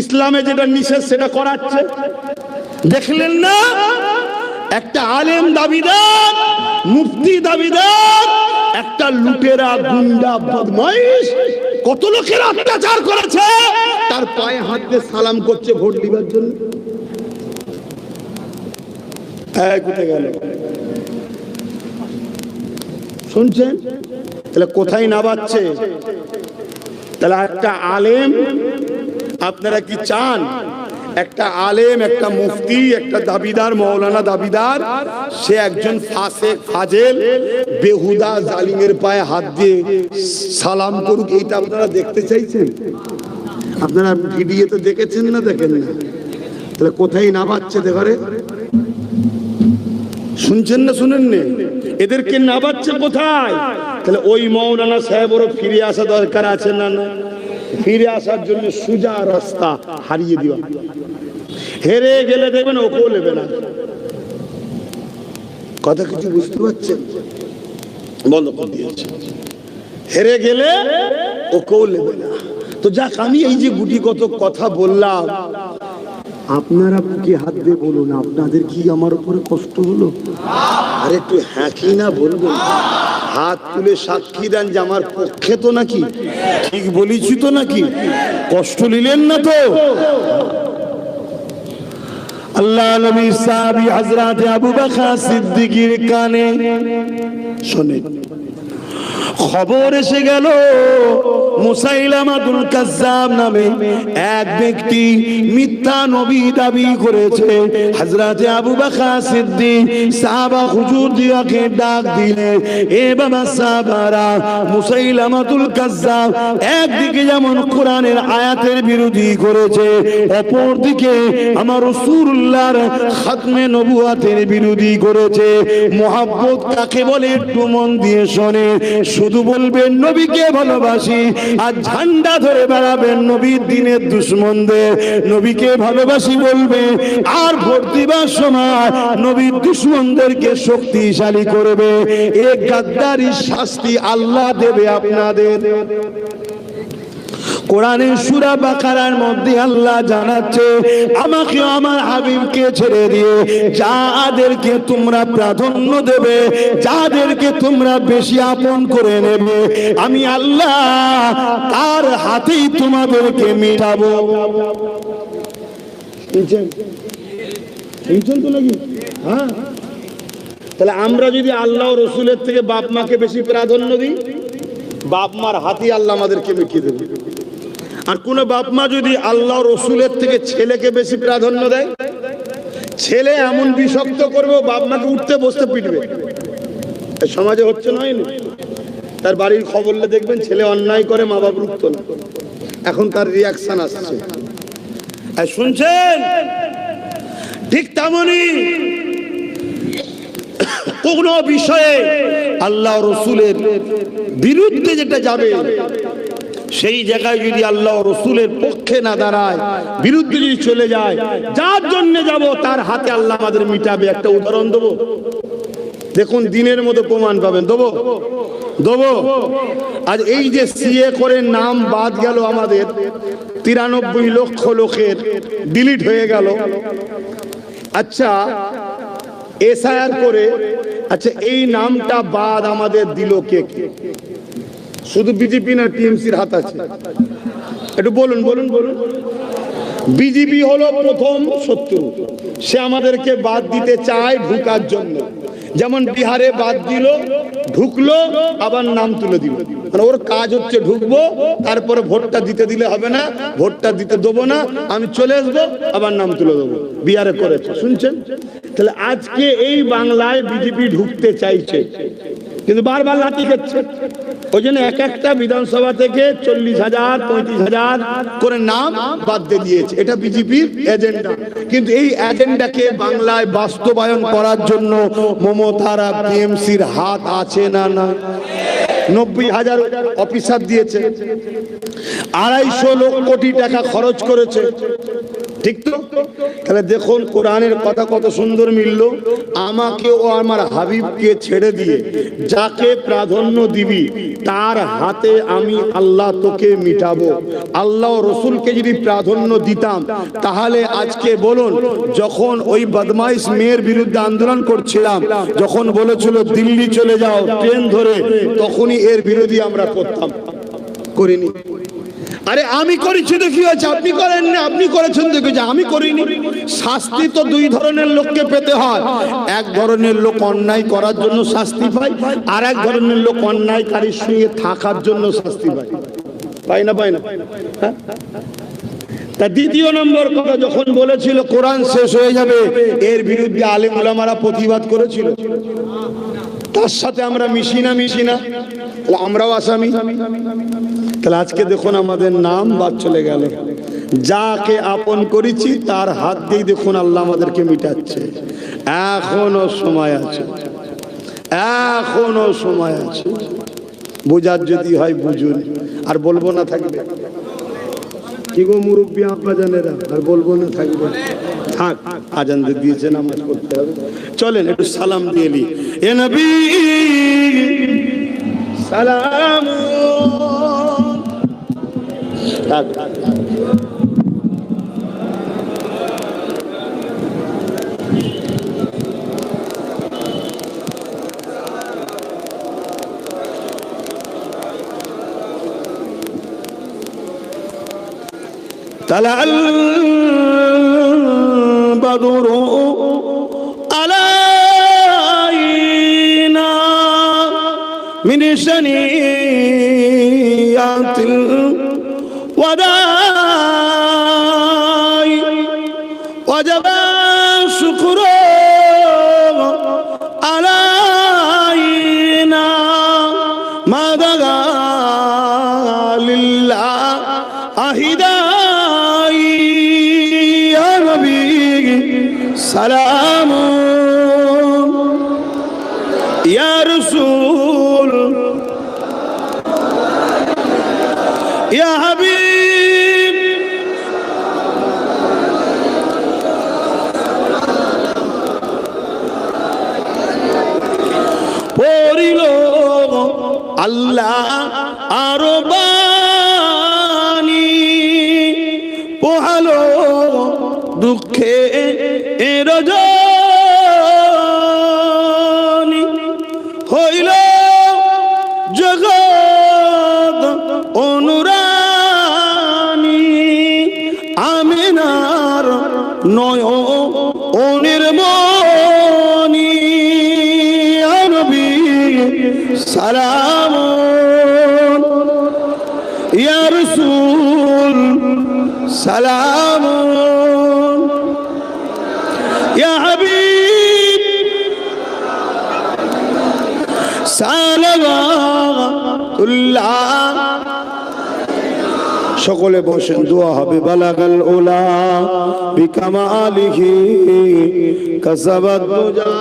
ইসলামে যেটা নিষেধ সেটা করাচ্ছে। দেখলেন না একটা আলেম দাবিদার, মুফতি দাবিদার, একটা লুটেরা গুন্ডা বদমাইশ কত লোকের অত্যাচার করেছে, তার পায়ে হাত দিয়ে সালাম করছে ভোট দিবার জন্য। কোথায় গেল? শুনছেন? তাহলে কোথায় না বাচ্ছে? তাহলে একটা আলেম, আপনারা কি চান একটা আলেম, একটা মুফতি, একটা দাবিদার, মৌলানা দাবিদার, সে একজন ফাসেক ফাজেল বেহুদা জালিমের পায়ে হাত দিয়ে সালাম করুক? এইটা আপনারা দেখতে চাইছেন? আপনারা ভিডিও তো দেখেছেন না, দেখেন না? তাহলে কোথায় না বাচ্চা ঘরে শুনছেন না, শুনেন না? এদেরকে না বাচ্চা কোথায়? তাহলে ওই মৌলানা সাহেবেরও ফিরে আসা দরকার আছে না? না, ফিরে আসার জন্য সোজা রাস্তা হারিয়ে দিও। হেরে গেলে দেখবেন ওকেও নেবে না। কথা কিছু বুঝতে পারছেন? বন্ধ করে দিয়েছে। হেরে গেলে ওকেও নেবে না। তো যাক, আমি এই যে গুটি কত কথা বললাম, আপনারা কি হাত দিয়ে বলুন, আপনাদের কি আমার উপরে কষ্ট হলো? আর একটু হ্যাঁ কি না বলবেন? হাত তুলে সাক্ষী দেন যে আমার পক্ষে তো নাকি ঠিক বলেছি তো নাকি? কষ্ট নিলেন না তো? আল্লাহ নবী সাহাবী হযরত আবু বকর সিদ্দিকীর কানে শোনেন, খবর এসে গেল মুসাইলামাতুল কাজ্জাব নামে এক ব্যক্তি মিথ্যা নবী দাবি করেছে। হযরত আবু বকর সিদ্দিক সাহাবা হুজুর দিয়াকে ডাক দিলে, এ বাবা সাহাবারা, মুসাইলামাতুল কাজ্জাব একদিকে যেমন কোরআনের আয়াতের বিরোধী করেছে, অপর দিকে আমার রাসূলুল্লাহর খাতমে নবুয়াতের বিরোধী করেছে। মুহাব্বত কাকে বলে একটু মন দিয়ে শোনে। শুধু বলবেন নবীকে ভালোবাসি, আর ঝান্ডা ধরে বেড়াবেন নবীর দিনের দুশমনদের। নবীকে ভালোবাসি বলবে, আর ভোট দিবার সময় নবীর দুশমনদেরকে শক্তিশালী করবে। এই গাদ্দারির শাস্তি আল্লাহ দেবে আপনাদের। কোরআনের সূরা বাকারার মধ্যে আল্লাহ জানাচ্ছে, আমাকে আমার হাবিবকে ছেড়ে দিয়ে যাদেরকে তোমরা প্রাধান্য দেবে, যাদেরকে তোমরা বেশি আপন করে নেবে, আমি আল্লাহ তার হাতেই তোমাদেরকে মিটাবো। শুনছেন তো নাকি? হ্যাঁ। তাহলে আমরা যদি আল্লাহ ও রসুলের থেকে বাপ মাকে বেশি প্রাধান্য দিই, বাপ মার হাতেই আল্লাহ আমাদেরকে মিটিয়ে দেবে। আর কোন বাপ মা যদি আল্লাহ রসুলের থেকে ছেলেকে বেশি প্রাধান্য দেয়, ছেলে এমন বিষাক্ত করবে বাপ মাকে উঠতে বসতে পিটবে। সমাজে হচ্ছে নয় না? তার বাড়ির খবর দেখবেন ছেলে অন্যায় করে, মা বাপ রুখত না, এখন তার রিয়াকশন আসছে। শুনছেন? ঠিক তেমনই কোন বিষয়ে আল্লাহ রসুলের বিরুদ্ধে যেটা যাবে, সেই জায়গায় যদি আল্লাহ রসুলের পক্ষে না দাঁড়ায়, বিরুদ্ধে যদি চলে যায়, যার জন্য যাব তার হাতে আল্লাহ আমাদের মিটাবে। একটা উদাহরণ দেবো, দেখুন দিনের মতো প্রমাণ পাবেন। দেবো। আজ এই যে সিএ করে নাম বাদ গেল, আমাদের 93 লক্ষ লোকের ডিলিট হয়ে গেল। আচ্ছা, এসআইআর করে, আচ্ছা এই নামটা বাদ আমাদের দিল কে? শুধু বিজেপি না টিএমসির হাত আছে? একটু বলুন। বিজেপি হলো প্রথম শত্রু, সে আমাদেরকে বাদ দিতে চায় ঢুকার জন্য। যেমন বিহারে বাদ দিল, ঢুকলো, আবার নাম তুলে দিল। মানে ওর কাজ হচ্ছে ঢুকবো, তারপরে ভোটটা দিতে দিলে হবে না, ভোটটা দিতে দেবো না, আমি চলে আসবো, আবার নাম তুলে দেবো। বিহারে করেছে, শুনছেন? তাহলে আজকে এই বাংলায় বিজেপি ঢুকতে চাইছে, কিন্তু বারবার লাঠি খাচ্ছে। ওই জন্য এক একটা বিধানসভা থেকে 40,000 35,000 করে নাম বাদ দিয়ে দিয়েছে। এটা বিজেপির এজেন্ডা। কিন্তু এই এজেন্ডাকে বাংলায় বাস্তবায়ন করার জন্য মমতার টিএমসির হাত আছে না? না। 90,000 অফিসার দিয়েছে, 250 কোটি টাকা খরচ করেছে, ঠিক তো? তাহলে দেখুন কোরআনের কথা কত সুন্দর মিলল। আমাকে ও আমার হাবিবকে ছেড়ে দিয়ে যাকে প্রাধান্য দিবি তার হাতে আমি আল্লাহ তোকে মিটাবো। আল্লাহ রসুলকে যদি প্রাধান্য দিতাম, তাহলে আজকে বলুন, যখন ওই বদমাইশ মেয়ের বিরুদ্ধে আন্দোলন করছিলাম, যখন বলেছিল দিল্লি চলে যাও ট্রেন ধরে, তখনই এর বিরোধী আমরা করতাম, করিনি। আরে আমি করেছি তো কি হয়েছে? আপনি করেন না, আপনি করেছেন তো কি হয়েছে? আমি করিনি। শাস্তি তো দুই ধরনের লোককে পেতে হয়। এক ধরনের লোক অন্যায় করার জন্য শাস্তি পায়, আর এক ধরনের লোক অন্যায়কারীর সঙ্গে থাকার জন্য শাস্তি পায়। পায় না? হ্যাঁ। তা দ্বিতীয় নম্বর কথা, যখন বলেছিল কোরআন শেষ হয়ে যাবে, এর বিরুদ্ধে আলেম ওলামারা প্রতিবাদ করেছিল। তার সাথে আমরা মিশি না? তাহলে আমরাও আসামি। তাহলে আজকে দেখুন আমাদের নাম বাদ চলে গেল। যাকে আপন করেছি তার হাত দিয়ে দেখুন আল্লাহ আমাদেরকে মিটাচ্ছে। এখনো সময় আছে, এখনো সময় আছে। বোঝার যদি হয় বুঝুন, আর বলবো না থাকবে কি গো মুরব্বী আব্বা জানেরা, আর বলবো না থাকবে থাক। আজান দিয়েছে, নামাজ পড়তে হবে। চলেন একটু সালাম দিয়ে নি। এ নবী সালাম থাক। طلع البدر علينا من ثنيات الوداع وجب الشكر علينا ما دعا لله أهدى سلام يا رسول يا حبيب পড়িলো আল্লাহ আরো বাণী, পোহালো দুঃখে রজনী, হইল জগৎ অনুরানী, আমিনার নয়নের মনি, নবী সালাম ইয়া রাসূল সালাম ইয়া হাবিব সালাওয়াতুল্লাহ। সকলে বসেন, দোয়া হবে। বালাগাল উলা বিকামালিহি কাসাবাত দুজা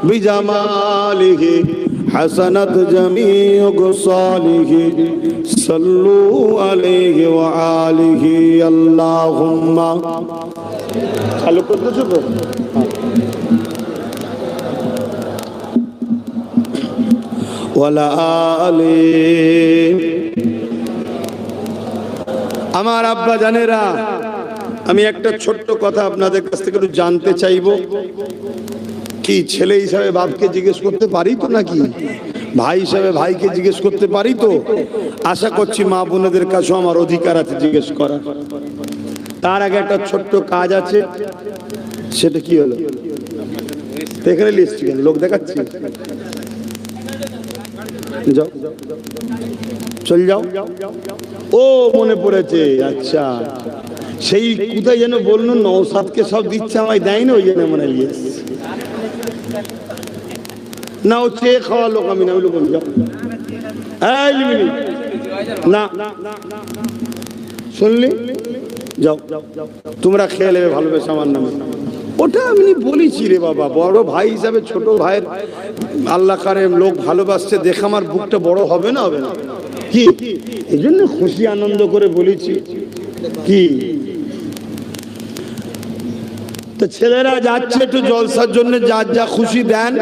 বিজামালিহি হাসানাত জামিউ গুসালিহি সাল্লু আলাইহি ওয়া আলিহি আল্লাহুম্মা। চালু করতেছো তো? ওয়ালা আলি। আমার আব্বা জানেরা, আমি একটা ছোট্ট কথা আপনাদের কাছ থেকে একটু জানতে চাইবো। কি ছেলে হিসাবে বাপকে জিজ্ঞেস করতে পারি তো, নাকি ভাই হিসাবে ভাইকে জিজ্ঞেস করতে পারি তো? আশা করছি মা বোনেদের কাছেও আমার অধিকার আছে জিজ্ঞেস করার। তার আগে একটা ছোট্ট কাজ আছে, সেটা কি হলো? এখানে লিস্ট লোক দেখাচ্ছি, যাও চল যাও। ও মনে পড়েছে, আচ্ছা সেই কোথায় যেন বললো নওসাদকে সব দিচ্ছে, আমায় দেয় না, ওই জন্য মনে নিয়ে না। ও চেয়ে খাওয়া লোক আমি না, ওই লোক যাও না, শুনলি? যাও তোমরা খেয়ে নেবে ভালোবেসে আমার নামে। ওটা আমি বলেছি রে বাবা, বড় ভাই হিসাবে ছোট ভাইয়ের আল্লাহ কারে লোক ভালোবাসছে দেখে আমার বুকটা বড় হবে না, হবে না কি? এই জন্য খুশি আনন্দ করে বলেছি কি। তো ছেলেরা যাচ্ছে একটু জলসার জন্য, যার যা খুশি দেন।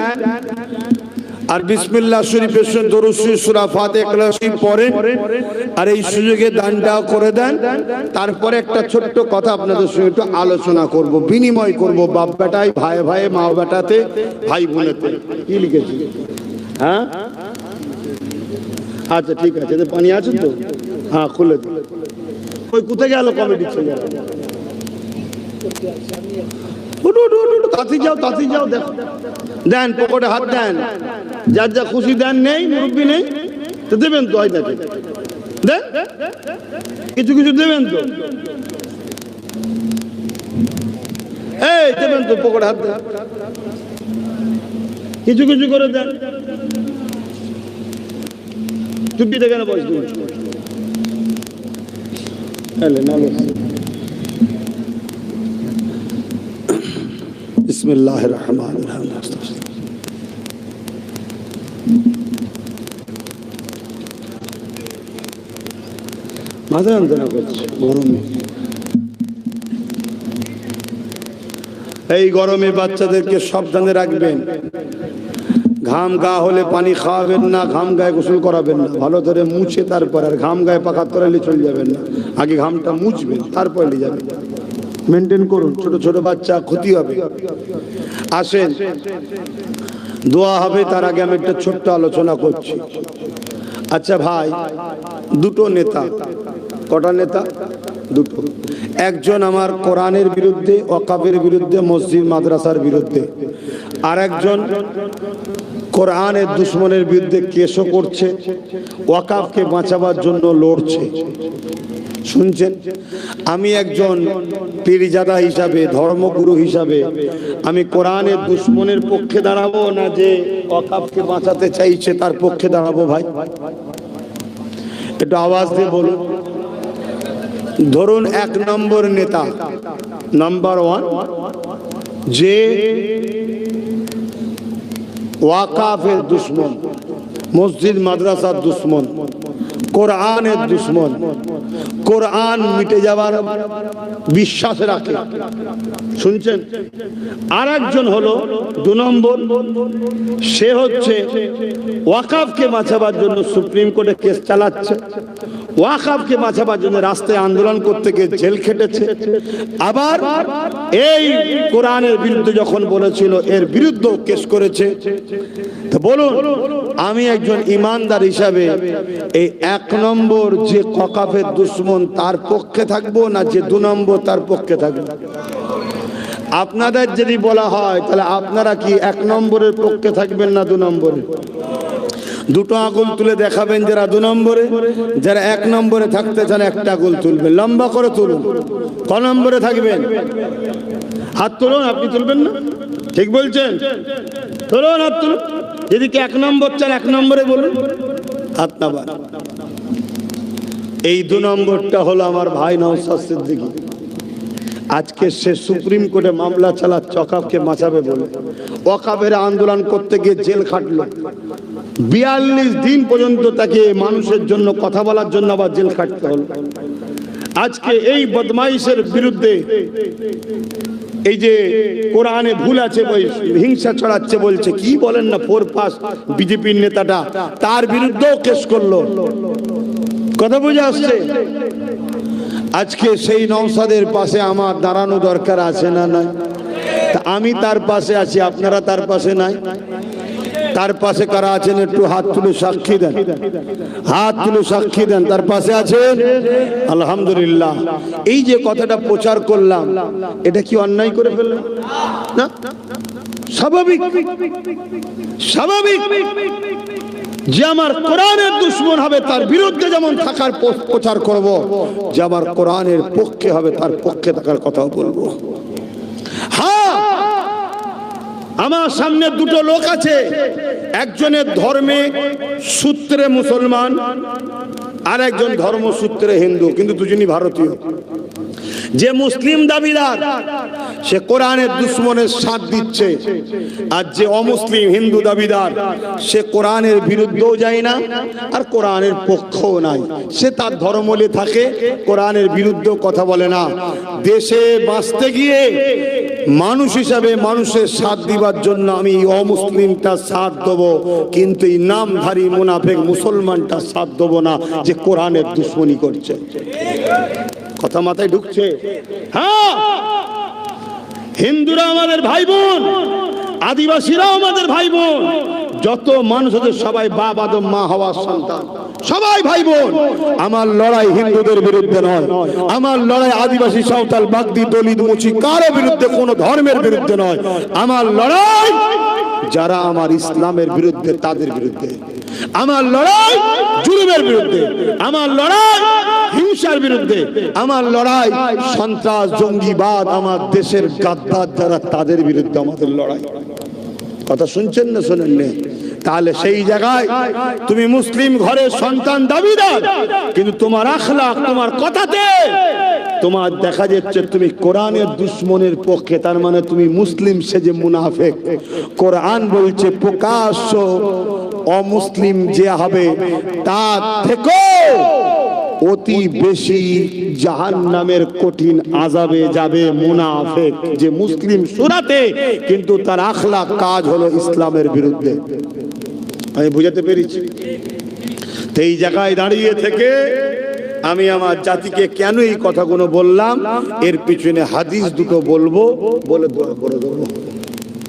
আর বিসমিল্লাহ শরীফের সঙ্গে দরুদ শরীফ সূরা ফাতিহা ইখলাস শরীফ পড়েন, আর এই সুযোগে দানটা করে দেন। তারপরে একটা ছোট্ট কথা আপনাদের সঙ্গে একটু আলোচনা করব, বিনিময় করব, বাপ বেটায়, ভাই ভাই, মা বেটাতে, ভাই বোনেতে। কি লিখেছি? হ্যাঁ আচ্ছা ঠিক আছে, পানি আছে তো? হ্যাঁ খুলে দিন। ওই কোথায় গেল কমিটি ছেলে? তাতে যাও, তাতে যাও, দেখো দেন, পকেটে হাত দেন, যার যা খুশি দেন। নেই মুরব্বী নেই তো দেবেন তো, হয় নাকি? দেন কিছু কিছু দেবেন তো, এই দেবেন তো, পকেটে হাত দেন, কিছু কিছু করে দেন। চুপি থেকে না বয়স বিসমিল্লাহির রহমানির রহিম। মাথা যন্ত্রণা করছে গরমে। এই গরমে বাচ্চাদেরকে সাবধানে রাখবেন। ঘাম গা হলে পানি খাওয়াবেন না, ঘাম গায়ে গোসল করাবেন না, ভালো করে মুছে তারপর। আর ঘাম গায়ে পাকাত করালে চলে যাবেন না, আগে ঘামটা মুছবেন তারপর নিয়ে যাবেন। মেনটেন করুন, ছোট ছোট বাচ্চা ক্ষতি হবে। আসেন দোয়া হবে, তার আগে আমি একটা ছোট্ট আলোচনা করছি। আচ্ছা ভাই, দুটো নেতা, কটা নেতা? দুটো। একজন আমার কোরআনের বিরুদ্ধে, ওয়াকাফের বিরুদ্ধে, মসজিদ মাদ্রাসার বিরুদ্ধে, আর একজন কোরআনের দুশ্মনের বিরুদ্ধে কেসও করছে, ওয়াকাফকে বাঁচাবার জন্য লড়ছে। শুনছেন? আমি একজন পীরজাদা হিসাবে, ধর্মগুরু হিসাবে আমি কোরআনের দুশ্মনের পক্ষে দাঁড়াবো না যে ওয়াকাফকে বাঁচাতে চাইছে তার পক্ষে দাঁড়াবো? ভাই একটু আওয়াজ দিয়ে বলুন। ধরুন এক নম্বর নেতা, নাম্বার ওয়ান, যে ওয়াকাফের দুশ্মন, মসজিদ মাদ্রাসার দুশ্মন, কোরআনের দুশ্মন, কোরআন মিটে যাওয়ার বিশ্বাস রাখে। শুনছেন? আর একজন হলো দু নম্বর, সে হচ্ছে ওয়াকাফকে বাঁচাবার জন্য সুপ্রিম কোর্টে কেস চালাচ্ছে, ওয়াকাফকে বাঁচাবার জন্য রাস্তায় আন্দোলন করতে গিয়ে জেল খেটেছে, আবার এই কোরআনের বিরুদ্ধে যখন বলেছিল এর বিরুদ্ধেও কেস করেছে। তো বলুন, আমি একজন ইমানদার হিসাবে এই এক নম্বর যে ওয়াকাফের দুশ্মন তার পক্ষে থাকবো না যে দু নম্বর তার পক্ষে থাকবো? আপনাদের যদি বলা হয় তাহলে আপনারা কি এক নম্বরের পক্ষে থাকবেন না দু নম্বরে? দুটো আঙুল তুলে দেখাবেন যারা দু নম্বরে, যারা এক নম্বরে থাকতে চান একটা আঙুল তুলবেন, লম্বা করে তুলুন। ক নম্বরে থাকবেন? হাত তুলুন। আপনি তুলবেন না? ঠিক বলছেন? তুলুন, হাত তুলুন। যদি কি এক নম্বর চান এক নম্বরে বলুন, হাত নামান। এই দু নম্বরটা হলো আমার ভাই নওশাদ সিদ্দিকী। আজকে সে সুপ্রিম কোর্টে মামলা চালাচ্ছে ওয়াকাফকে বাঁচাবে বলে। ওয়াকাফের আন্দোলন করতে গিয়ে জেল খাটলো, 42 দিন পর্যন্ত তাকে মানুষের জন্য কথা বলার জন্য আবার জেল খাটতে হলো। আজকে এই বদমাইশের বিরুদ্ধে, এই যে কোরআনে ভুল আছে হিংসা ছড়াচ্ছে বলছে, কি বলেন না, 4 পাস বিজেপির নেতাটা, তার বিরুদ্ধেও কেস করলো। কথা বুঝে আসছে? আজকে সেই নওশাদের পাশে আমার দাঁড়ানো দরকার আছে না নাই? আমি তার পাশে আছি, আপনারা তার পাশে নাই? তার পাশে কারা আছেন একটু হাত তুলে সাক্ষী দেন, হাত তুলে সাক্ষী দেন। তার পাশে আছেন? আলহামদুলিল্লাহ। এই যে কথাটা প্রচার করলাম, এটা কি অন্যায় করে ফেললাম না? স্বাভাবিক, স্বাভাবিক যে আমার কোরআনের দুশ্মন হবে তার বিরুদ্ধে যেমন থাকার প্রচার করব, যে আমার কোরআনের পক্ষে হবে তার পক্ষে থাকার কথাও বলবো। হ্যাঁ, আমার সামনে দুটো লোক আছে, একজনের ধর্মে সূত্রে মুসলমান আর একজন ধর্মসূত্রে হিন্দু, কিন্তু দুজনই ভারতীয়। যে মুসলিম দাবিদার সে কোরআনের দুশ্মনের সাথ দিচ্ছে, আর যে অমুসলিম হিন্দু দাবিদার সে কোরআনের বিরুদ্ধেও যায় না আর কোরআনের পক্ষও নাই। সে তার ধর্ম নিয়ে থাকে, কোরআনের বিরুদ্ধেও কথা বলে না। দেশে বাঁচতে গিয়ে মানুষ হিসাবে মানুষের সাথ দিবার জন্য আমি অমুসলিমটা সাথ দেবো, কিন্তু এই নামধারী মুনাফিক মুসলমানটা সাথ দেবো না যে কোরআনের দুশ্মনী করছে। কথা মাথায় ঢুকছে? হ্যাঁ, হিন্দুরা আমাদের ভাই বোন, আদিবাসীরাও আমাদের ভাই বোন, যত মানুষ আছে সবাই বাপ আদম মা হওয়ার সন্তান, সবাই ভাই বোন। আমার লড়াই হিন্দুদের বিরুদ্ধে নয়, আমার লড়াই আদিবাসী সাঁওতাল বাগদি দলিত মুচি কারো বিরুদ্ধে, কোন ধর্মের বিরুদ্ধে নয়। আমার লড়াই যারা আমার ইসলামের বিরুদ্ধে তাদের বিরুদ্ধে, আমার লড়াই জুলুমের বিরুদ্ধে, আমার লড়াই হিংসার বিরুদ্ধে, আমার লড়াই সন্ত্রাস জঙ্গিবাদ, আমার দেশের গাদ্দার যারা তাদের বিরুদ্ধে আমাদের লড়াই। কথা শুনছেন না শোনেন? তাহলে সেই জায়গায় তুমি মুসলিম ঘরের সন্তান দাবিদার, কিন্তু তোমার আখলাক, তোমার কথাতে তোমার দেখা যাচ্ছে তুমি কোরআনের দুশ্মনের পক্ষে, তার মানে তুমি মুসলিম সেজে মুনাফিক। কোরআন বলছে প্রকাশ্য অমুসলিম যে হবে তার থেকেও অতি বেশি জাহান্নামের কঠিন আযাবে যাবে মুনাফিক যে মুসলিম সুরাতে কিন্তু তার আখলাক কাজ হলো ইসলামের বিরুদ্ধে। আমি বুঝাতে পেরেছি? এই জায়গায় দাঁড়িয়ে থেকে আমি আমার জাতিকে কেন এই কথাগুলো বললাম, এর পিছনে হাদিস দুটো বলবো, বলে দোয়া করে দেবো।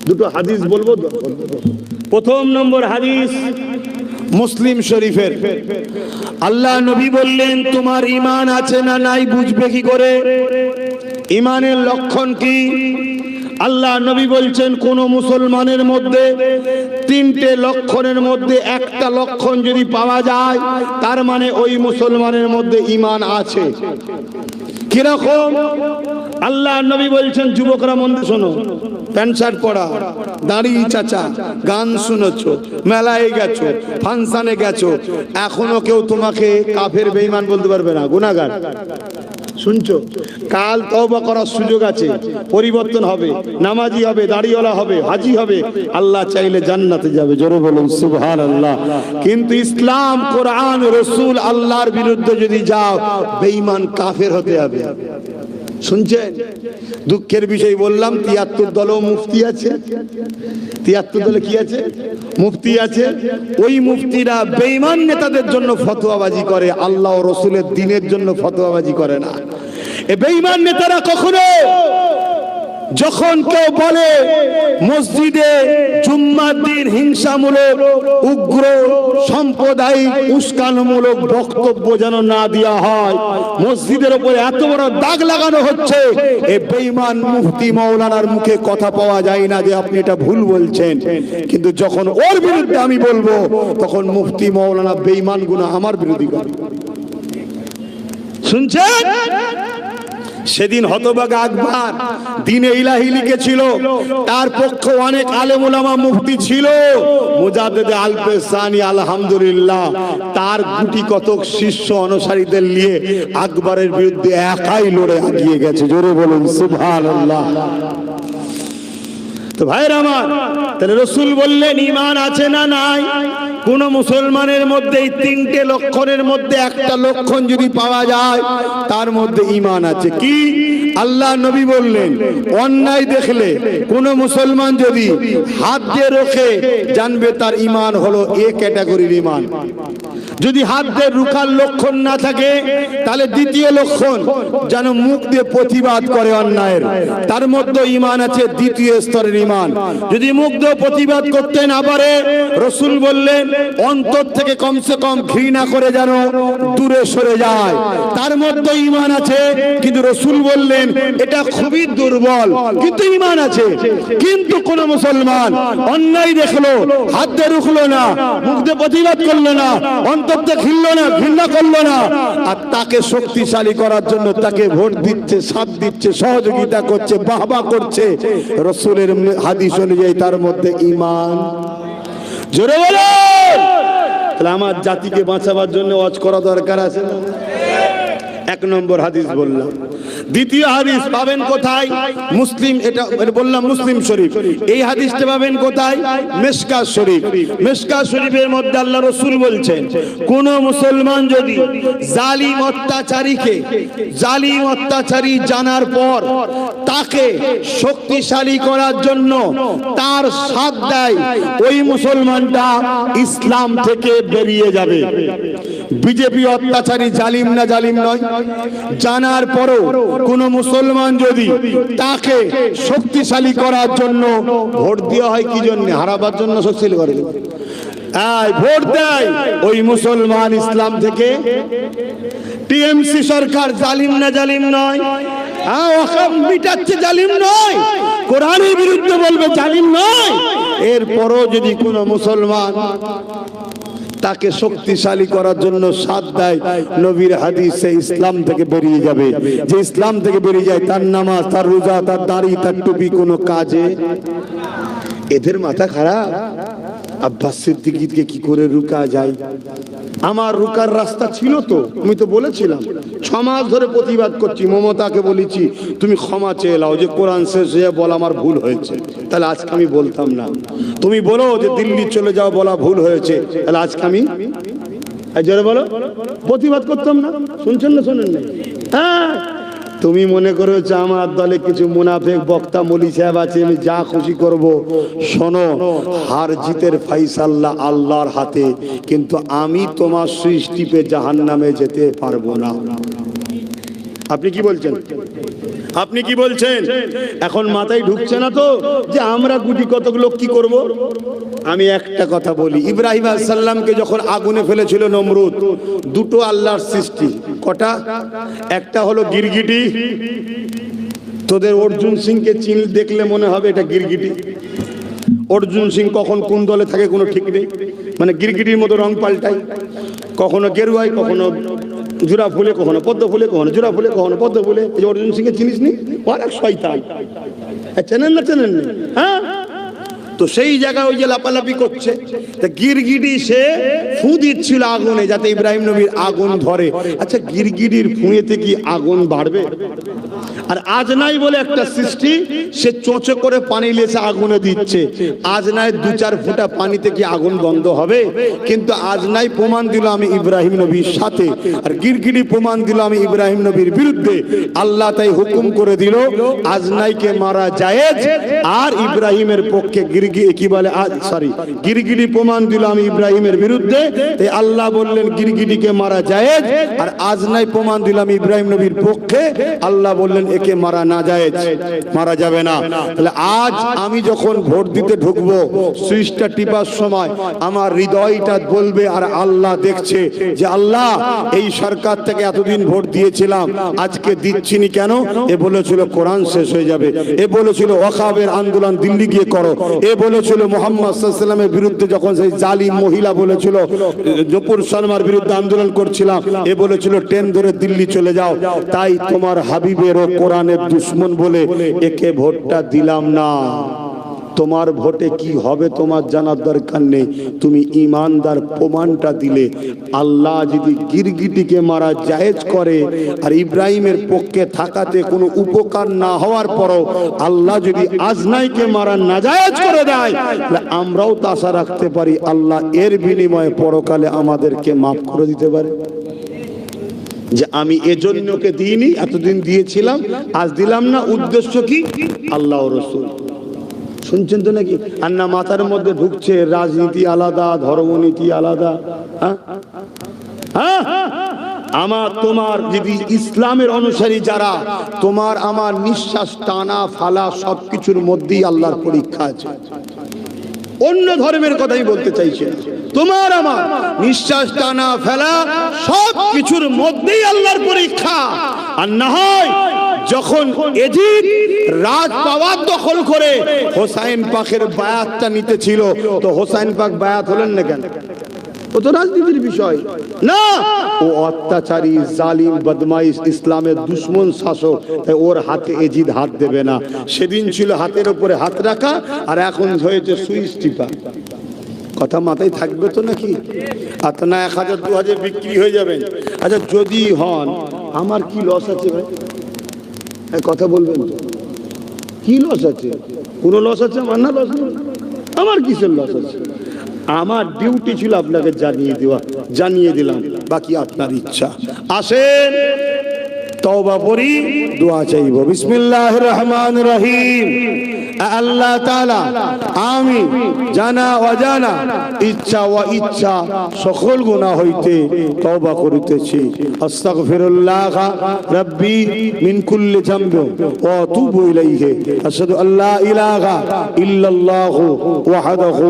দুটো হাদিস বলবো, দোয়া করে দেবো। প্রথম নম্বর হাদিস মুসলিম শরীফের। আল্লাহ নবী বললেন তোমার ঈমান আছে না নাই বুঝবে কি করে? ঈমানের লক্ষণ কি? আল্লাহ নবী বলছেন কোন মুসলমানের মধ্যে তিনটে লক্ষণের মধ্যে একটা লক্ষণ যদি পাওয়া যায় তার মানে ওই মুসলমানের মধ্যে ঈমান আছে। কিরকম? আল্লাহ নবী বলছেন যুবকরা মন দিয়ে শোনো, প্যান্ট শার্ট পরা, দাড়ি চাচা, গান শুনেছো, মেলায় গেছো, ফাংশনে গেছো, এখনো কেউ তোমাকে কাফের বেঈমান বলতে পারবে না, গুনাহগার। শুনছো? কাল তওবা করার সুযোগ আছে, পরিবর্তন হবে, নামাজি হবে, দাড়িওয়ালা হবে, হাজি হবে, আল্লাহ চাইলে জান্নাতে যাবে। জোরে বলুন সুবহানাল্লাহ। কিন্তু ইসলাম, কোরআন, রাসূল, আল্লাহর বিরুদ্ধে যদি যাও বেঈমান কাফের হতে হবে। শুনছেন? দুঃখের বিষয় বললাম ৭৩ দলও মুফতি আছে। ৭৩ দলে কি আছে? মুফতি আছে। ওই মুফতিরা বেঈমান নেতাদের জন্য ফতোয়াবাজি করে, আল্লাহ ও রাসূলের দ্বীনের জন্য ফতোয়াবাজি করে না। এই বেঈমান নেতারা কখনো যখন কেউ বলে মসজিদে জুম্মার দিন হিংসামূলক, উগ্র, সাম্প্রদায়িক, উস্কানিমূলক বক্তব্য যেন না দেওয়া হয়, মসজিদের উপরে এত বড় দাগ লাগানো হচ্ছে, এই বেঈমান মুফতি মাওলানার মুখে কথা পাওয়া যায় না যে আপনি এটা ভুল বলছেন। কিন্তু যখন ওর বিরুদ্ধে আমি বলবো তখন মুফতি মাওলানা বেঈমান গুনাহ আমার বিরোধী করে। শুনছেন? সেদিন হতভাগা আকবর দ্বীনে ইলাহি লিখেছিল, তার পক্ষে অনেক আলেম ওলামা মুফতি ছিল, মুজাদ্দিদ আল-পেশানি আলহামদুলিল্লাহ তার গুটি কতক শিষ্য অনুসারীদের নিয়ে আকবরের বিরুদ্ধে একাই লড়ে এগিয়ে গেছে। জোরে বলুন সুবহানাল্লাহ। তো ভাইরা আমার, তাহলে রাসূল বললেন ঈমান আছে না নাই? কোন মুসলমানের মধ্যে এই তিনটে লক্ষণের মধ্যে একটা লক্ষণ যদি পাওয়া যায় তার মধ্যে ঈমান আছে। কি? আল্লাহ নবী বললেন অন্যায় দেখলে কোন মুসলমান যদি হাত দিয়ে রোখে জানবে তার ঈমান হলো এ ক্যাটাগরির ঈমান। যদি হাত দিয়ে রুখার লক্ষণ না থাকে তাহলে দ্বিতীয় লক্ষণ যেন মুখ দিয়ে প্রতিবাদ করে অন্যায়ের, তার মধ্যে ঈমান আছে, দ্বিতীয় স্তরের ঈমান। যদি মুখ দিয়ে প্রতিবাদ করতে না পারে রাসূল বললেন অন্তর থেকে কমসে কম ঘৃণা করে যেন দূরে সরে যায়, তার মধ্যে ঈমান আছে। কিন্তু রাসূল বললেন এটা খুবই দুর্বল কিন্তু ঈমান আছে। কিন্তু কোন মুসলমান অন্যায় দেখলো, হাত দিয়ে রুখলো না, মুখ দিয়ে প্রতিবাদ করলো না, অন্তর থেকে ঘৃণলো না, ঘৃণা করলো না, আর তাকে শক্তিশালী করার জন্য তাকে ভোট দিচ্ছে, সাথ দিচ্ছে, সহযোগিতা করছে, বাহবা করছে, রাসূলের হাদিস অনুযায়ী তার মধ্যে ঈমান। জোরে বলেন। তাহলে আমার জাতিকে বাঁচাবার জন্য ওয়াজ করা দরকার আছে না? এক নম্বর হাদিস বললাম। দ্বিতীয় হাদিস পাবেন কোথায়? মুসলিম, এটা বললাম মুসলিম শরীফ। এই হাদিসটা পাবেন কোথায়? মিশকাত শরীফ। মিশকাত শরীফের মধ্যে আল্লাহ রাসূল বলছেন কোন মুসলমান যদি জালিম অত্যাচারীকে, জালিম অত্যাচারী জানার পর তাকে শক্তিশালী করার জন্য তার সাথ দেয়, ওই মুসলমানটা ইসলাম থেকে বেরিয়ে যাবে। বিজেপি অত্যাচারী জালিম না জালিম নয়? জানার পরও কোন মুসলমান যদি তাকে শক্তিশালী করার জন্য ভোট দেওয়া হয়, কি জন্য? হারাবার জন্য শক্তিশালী করে ভোট দেয়, ওই মুসলমান ইসলাম থেকে। টিএমসি সরকার জালিম না জালিম নয়? মিটাচ্ছে জালিম নয়, কোরআনের বিরুদ্ধে বলবে জালিম নয়। এরপরও যদি কোন মুসলমান তাকে শক্তিশালী করার জন্য সাথ দেয়, নবীর হাদিসে ইসলাম থেকে বেরিয়ে যাবে। যে ইসলাম থেকে বেরিয়ে যায় তার নামাজ, তার রোজা, তার দাড়ি, তার টুপি কোনো কাজে। এদের মাথা খারাপ। আব্বাস সিদ্দিকীকে কি করে রুকা যায়? আমার রুকার রাস্তা ছিল তো, আমি তো বলেছিলাম 6 মাস ধরে প্রতিবাদ করছি, মমতাকে বলেছি তুমি ক্ষমা চেয়ে নাও যে কোরআন শেষ হয়ে বলা আমার ভুল হয়েছে, তাহলে আজকে আমি বলতাম না। তুমি বলো যে দিল্লি চলে যাও বলা ভুল হয়েছে, তাহলে আজকে আমি জোরে বলো প্রতিবাদ করতাম না। শুনছেন না শোনেন না? হ্যাঁ, তুমি মনে করেছো আমার দলে কিছু মুনাফেক বক্তা মলি সাহেব আছে, আমি যা খুশি করব। শোনো, হার জিতের ফাইসাল্লা আল্লাহর হাতে, কিন্তু আমি তোমার সুইচ টিপে জাহান্নামে যেতে পারবো না। আপনি কি বলছেন? আপনি কি বলছেন? এখন মাথায় ঢুকছে না তো যে আমরা গুটি কতক লোক কি করব? আমি একটা কথা বলি, ইব্রাহিম আলাইহিস সালামকে যখন আগুনে ফেলেছিল নমরুদ, দুটো আল্লাহর সৃষ্টি। কটা? একটা হলো গিরগিটি। তোদের অর্জুন সিংকে চিন দেখলে মনে হবে এটা গিরগিটি। অর্জুন সিং কখন কোন দলে থাকে কোনো ঠিক নেই, মানে গিরগিটির মতো রং পাল্টায়, কখনো গেরুয়ায়, কখনো জোড়া ফুলে, কখনো পদ্ম ফুলে, কখনো জোড়া ফুলে, কখনো পদ্ম ফুলে। এই যে অর্জুন সিংকে চিনিস নি? অনেক শয়তান, চেনেন না? চেনেন না? হ্যাঁ, তো সেই জায়গায় ওই যে লাপালাপি করছে, তা গিরগিটি সে ফু দিচ্ছিল আগুনে যাতে ইব্রাহিম নবীর আগুন ধরে। আচ্ছা, গিরগিটির ফুঁয়েতে কি আগুন বাড়বে? আর আজনাই বলে একটা সৃষ্টি, সে চোঁচে করে পানি লেছে আগুনে দিচ্ছে। আজনাই 2-4 ফোঁটা পানিতে কি আগুন বন্ধ হবে? কিন্তু আজনাই প্রমাণ দিল আমি ইব্রাহিম নবীর সাথে, আর গিরগিটি প্রমাণ দিল আমি ইব্রাহিম নবীর বিরুদ্ধে। আল্লাহ তাই হুকুম করে দিল আজনাইকে মারা জায়েজ, আর ইব্রাহিমের পক্ষে গিরগিটি প্রমাণ দিল আমি ইব্রাহিমের বিরুদ্ধে। তাই আল্লাহ বললেন গিরগিটিকে মারা জায়েজ, আর আজনাই প্রমাণ দিলাম ইব্রাহিম নবীর পক্ষে। আল্লাহ বললেন একে মারা না জায়েজ, মারা যাবে না। তাহলে আজ আমি যখন ভোট দিতে ঢুকবো, সুইচটা টিপার সময় আমার হৃদয়টা বলবে, আর আল্লাহ দেখছে যে আল্লাহ এই সরকার থেকে এতদিন ভোট দিয়েছিলাম, আজকে দিচ্ছিনি কেন? এ বলেছিল কোরআন শেষ হয়ে যাবে, এ বলেছিল ওয়াকাবের আন্দোলন দিল্লি গিয়ে করো, এ বলেছিল মুহাম্মদ সাল্লাল্লাহু আলাইহি ওয়াসাল্লামের বিরুদ্ধে যখন সেই জালিম মহিলা বলেছিল জপুর শর্মার বিরুদ্ধে আন্দোলন করছিলাম, এ বলেছিল ট্রেন ধরে দিল্লি চলে যাও। তাই তোমার হাবিবের ও কোরআনের দুশ্মন বলে একে ভোটটা দিলাম না। তোমার ভোটে কি হবে তোমার জানার দরকার নেই, তুমি ইমানদার প্রমাণটা দিলে। আল্লাহ যদি গিরগিটিকে মারা জায়েজ করে, আর ইব্রাহিমের পক্ষে থাকাতে কোনো উপকার না হওয়ার পরও আল্লাহ যদি আজনাইকে মারা নাজায়েজ করে দেয়, তাহলে আমরাও তো আশা রাখতে পারি আল্লাহ এর বিনিময়ে পরকালে আমাদেরকে মাফ করে দিতে পারে। যে আমি এজন্য ওকে দিইনি, এতদিন দিয়েছিলাম, আজ দিলাম না। উদ্দেশ্য কি? আল্লাহ ও রাসূল। শুনছেন তো নাকি? আর না মাথার মধ্যে ঢুকছে রাজনীতি আলাদা, ধর্মনীতি আলাদা। আমার তোমার যদি ইসলামের অনুসারী যারা, তোমার আমার নিঃশ্বাস টানা ফালা সবকিছুর মধ্যেই আল্লাহর পরীক্ষা আছে। অন্য ধর্মের কথাই বলতে চাইছে, তোমার আমার নিঃশ্বাস টানা ফেলা সব কিছুর মধ্যেই আল্লাহর পরীক্ষা। আর না হয় যখন এজিদ রাজ পাওয়ার দখল করে হোসাইন পাকের বায়াতটা নিতে ছিল, তো হোসাইন পাক বায়াত হলেন না কেন? ও তো রাজনীতির বিষয় না, ও অত্যাচারী জালিম বদমাইশ ইসলামের দুশ্মন শাসক, তাই ওর হাতে এজিদ হাত দেবে না। সেদিন ছিল হাতের উপরে হাত রাখা, আর এখন হয়েছে সুইচ টিপা। কথা মাথায় থাকবে তো নাকি? আর তো না 1000-2000 বিক্রি হয়ে যাবেন। আচ্ছা, যদি হন আমার কি লস আছে ভাই? কথা বলবেন তো, কি লস আছে? কোনো লস আছে আমার? না, লস আমার কিসের লস আছে? আমার ডিউটি ছিল আপনাকে জানিয়ে দেওয়া, জানিয়ে দিলাম, বাকি আপনার ইচ্ছা। আসেন তওবা করি, দোয়া চাইব। বিসমিল্লাহির রহমানির রহিম। আল্লাহ তাআলা আমি জানা অজানা ইচ্ছা ও ইচ্ছা সকল গুনাহ হইতে তওবা করিতেছি। আস্তাগফিরুল্লাহ রাব্বি মিন কুল্লি যামবি ওয়া আতুবু ইলাইহি। আশহাদু আল্লা ইলাহা ইল্লাল্লাহু ওয়াহদাহু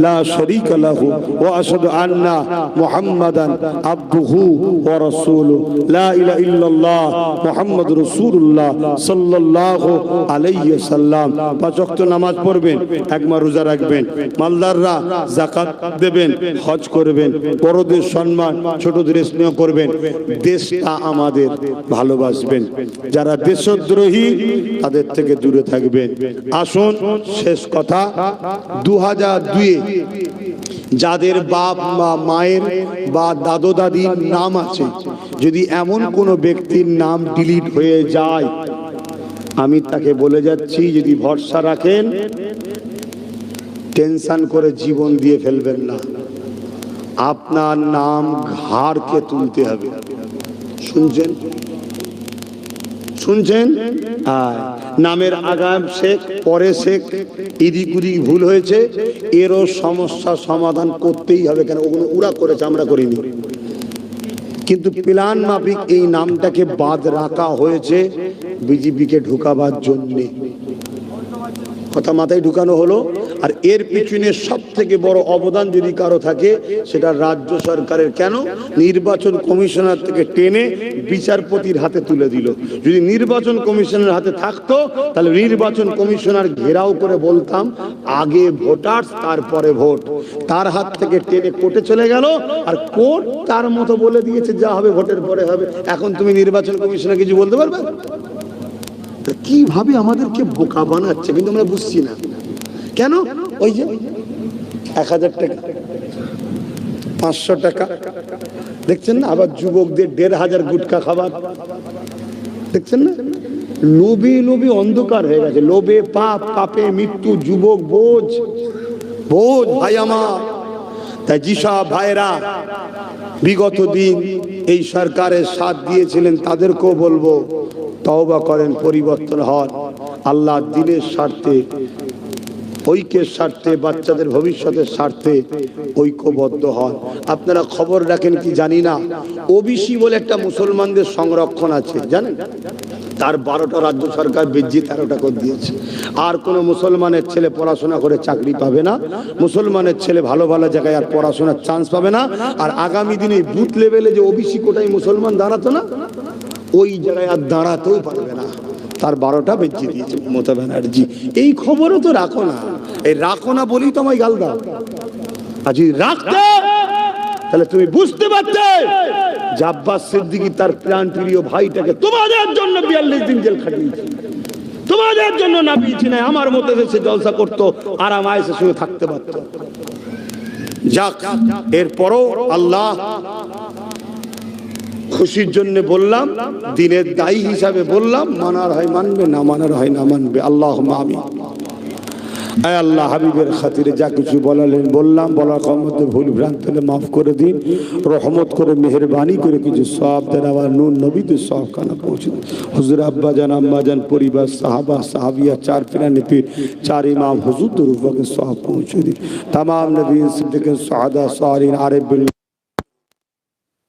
লা শারীকা লাহু ওয়া আশহাদু আন্না মুহাম্মাদান আবদুহু ওয়া রাসূলুহু। লা ইলাহা ইল্লাল্লাহ মুহাম্মদ রাসূলুল্লাহ সাল্লাল্লাহু আলাইহি সাল্লাম। 5 ওয়াক্ত নামাজ পড়বেন, একবার রোজা রাখবেন, মালদাররা যাকাত দেবেন, হজ করবেন, বড়দের সম্মান, ছোটদের স্নেহ করবেন, দেশটা আমাদের ভালোবাসবেন, যারা দেশদ্রোহী তাদের থেকে দূরে থাকবেন। আসুন শেষ কথা, 2002-এ যাদের বাপ বা মায়ের বা দাদু দাদির নাম আছে, যদি এমন কোনো ব্যক্তির নাম ডিলিট হয়ে যায়, আমি তাকে বলে যাচ্ছি, যদি ভরসা রাখেন টেনশন করে জীবন দিয়ে ফেলবেন না, আপনার নাম ঘাড়কে তুলতে হবে। শুনছেন শুনছেন? নামের আগাম শেখ, পরে শেখ, এদিক ওদিক ভুল হয়েছে, এরও সমস্যা সমাধান করতেই হবে। কেন? ওগুলো ওরা করেছে, আমরা করিনি। কিন্তু প্ল্যান মাফিক এই নামটাকে বাদ রাখা হয়েছে বিজেপিকে ঢুকাবার জন্যে। কথা মাথায় ঢুকানো হলো। আর এর পিছনে সব থেকে বড় অবদান যদি কারো থাকে, সেটা রাজ্য সরকারের। কেন? নির্বাচন কমিশনার থেকে টেনে বিচারপতির হাতে তুলে দিল। যদি নির্বাচন কমিশনের হাতে থাকতো, তাহলে নির্বাচন কমিশনার ঘেরাও করে বলতাম আগে ভোটার তারপরে ভোট। তার হাত থেকে টেনে কোর্টে চলে গেল, আর কোর্ট তার মতো বলে দিয়েছে যা হবে ভোটের পরে হবে। এখন তুমি নির্বাচন কমিশনার কিছু বলতে পারবে? কিভাবে আমাদেরকে বোকা বানাচ্ছে, কিন্তু আমরা বুঝছি না কেন। ওই যে 1000 টাকা, 500 টাকা দেখছেন না, আবার যুবকদের 1500 গুটকা খাবার দেখছেন না। লোভে লোভে অন্ধকার হয়ে গেছে, লোভে পাপ, পাপে মৃত্যু, যুবক বোঝ বোঝ। ভাই আমার, তাই যেসব ভাইরা বিগত দিন এই সরকারের সাথ দিয়েছিলেন, তাদেরকেও বলবো তওবা করেন, পরিবর্তন হন, আল্লাহ দিনের স্বার্থে, ঐক্যের স্বার্থে, বাচ্চাদের ভবিষ্যতের স্বার্থে ঐক্যবদ্ধ হন। আপনারা খবর রাখেন কি জানি না, ওবিসি বলে একটা মুসলমানদের সংরক্ষণ আছে, জানেন? তার 12টা রাজ্য সরকার বেজ্জি 13টা করে দিয়েছে। আর কোনো মুসলমানের ছেলে পড়াশোনা করে চাকরি পাবে না, মুসলমানের ছেলে ভালো ভালো জায়গায় আর পড়াশোনার চান্স পাবে না। আর আগামী দিনে বুথ লেভেলে যে ওবিসি কোটায় মুসলমান দাঁড়াতো না, ওই জায়গায় আর দাঁড়াতেও পারবে না। তার 12টা বেঁচে দিয়েছে মমতা ব্যানার্জি। এই খবরও তো রাখো না, এই রাখো না বলেই তো আমায় গাল দাও। আর যদি রাখতে, তাহলে তুমি বুঝতে পারতে যে আব্বাস সিদ্দিকী তার প্রাণ প্রিয় ভাইটাকে তোমাদের জন্য 42 দিন জেল খাটিয়েছে, তোমাদের জন্য না পিছি নাই, আমার মতো দেশে জলসা করতো, আরাম আয়েসে শুয়ে থাকতে পারতো। যাক, এরপরও আল্লাহ খুশির জন্য বললাম, দিনের দায়ী হিসাবে বললাম, মানার হয় মানবে, না মানার হয় না মানবে। আল্লাহুম্মা আমিন। আয় আল্লাহ, হাবিবের খাতিরে যা কিছু বলালেন বললাম, বলার মধ্যে ভুল ভ্রান্তি হলে মাফ করে দিন, রহমত করে মেহেরবানি করে কিছু সওয়াব দেন, আমার নূর নবীদের সওয়াব খানা পৌঁছে দিন। হুজুর আব্বা জান, আম্মা জান, পরিবার, সাহাবা, সাহাবিয়া, 4 পিরানে পীর, 4 ইমাম হুজুর রূপকে সওয়াব পৌঁছে দিন। তামাম নবী, সিদ্দিক, সুহাদা, সালিহিন, আরিফ বিল্লাহ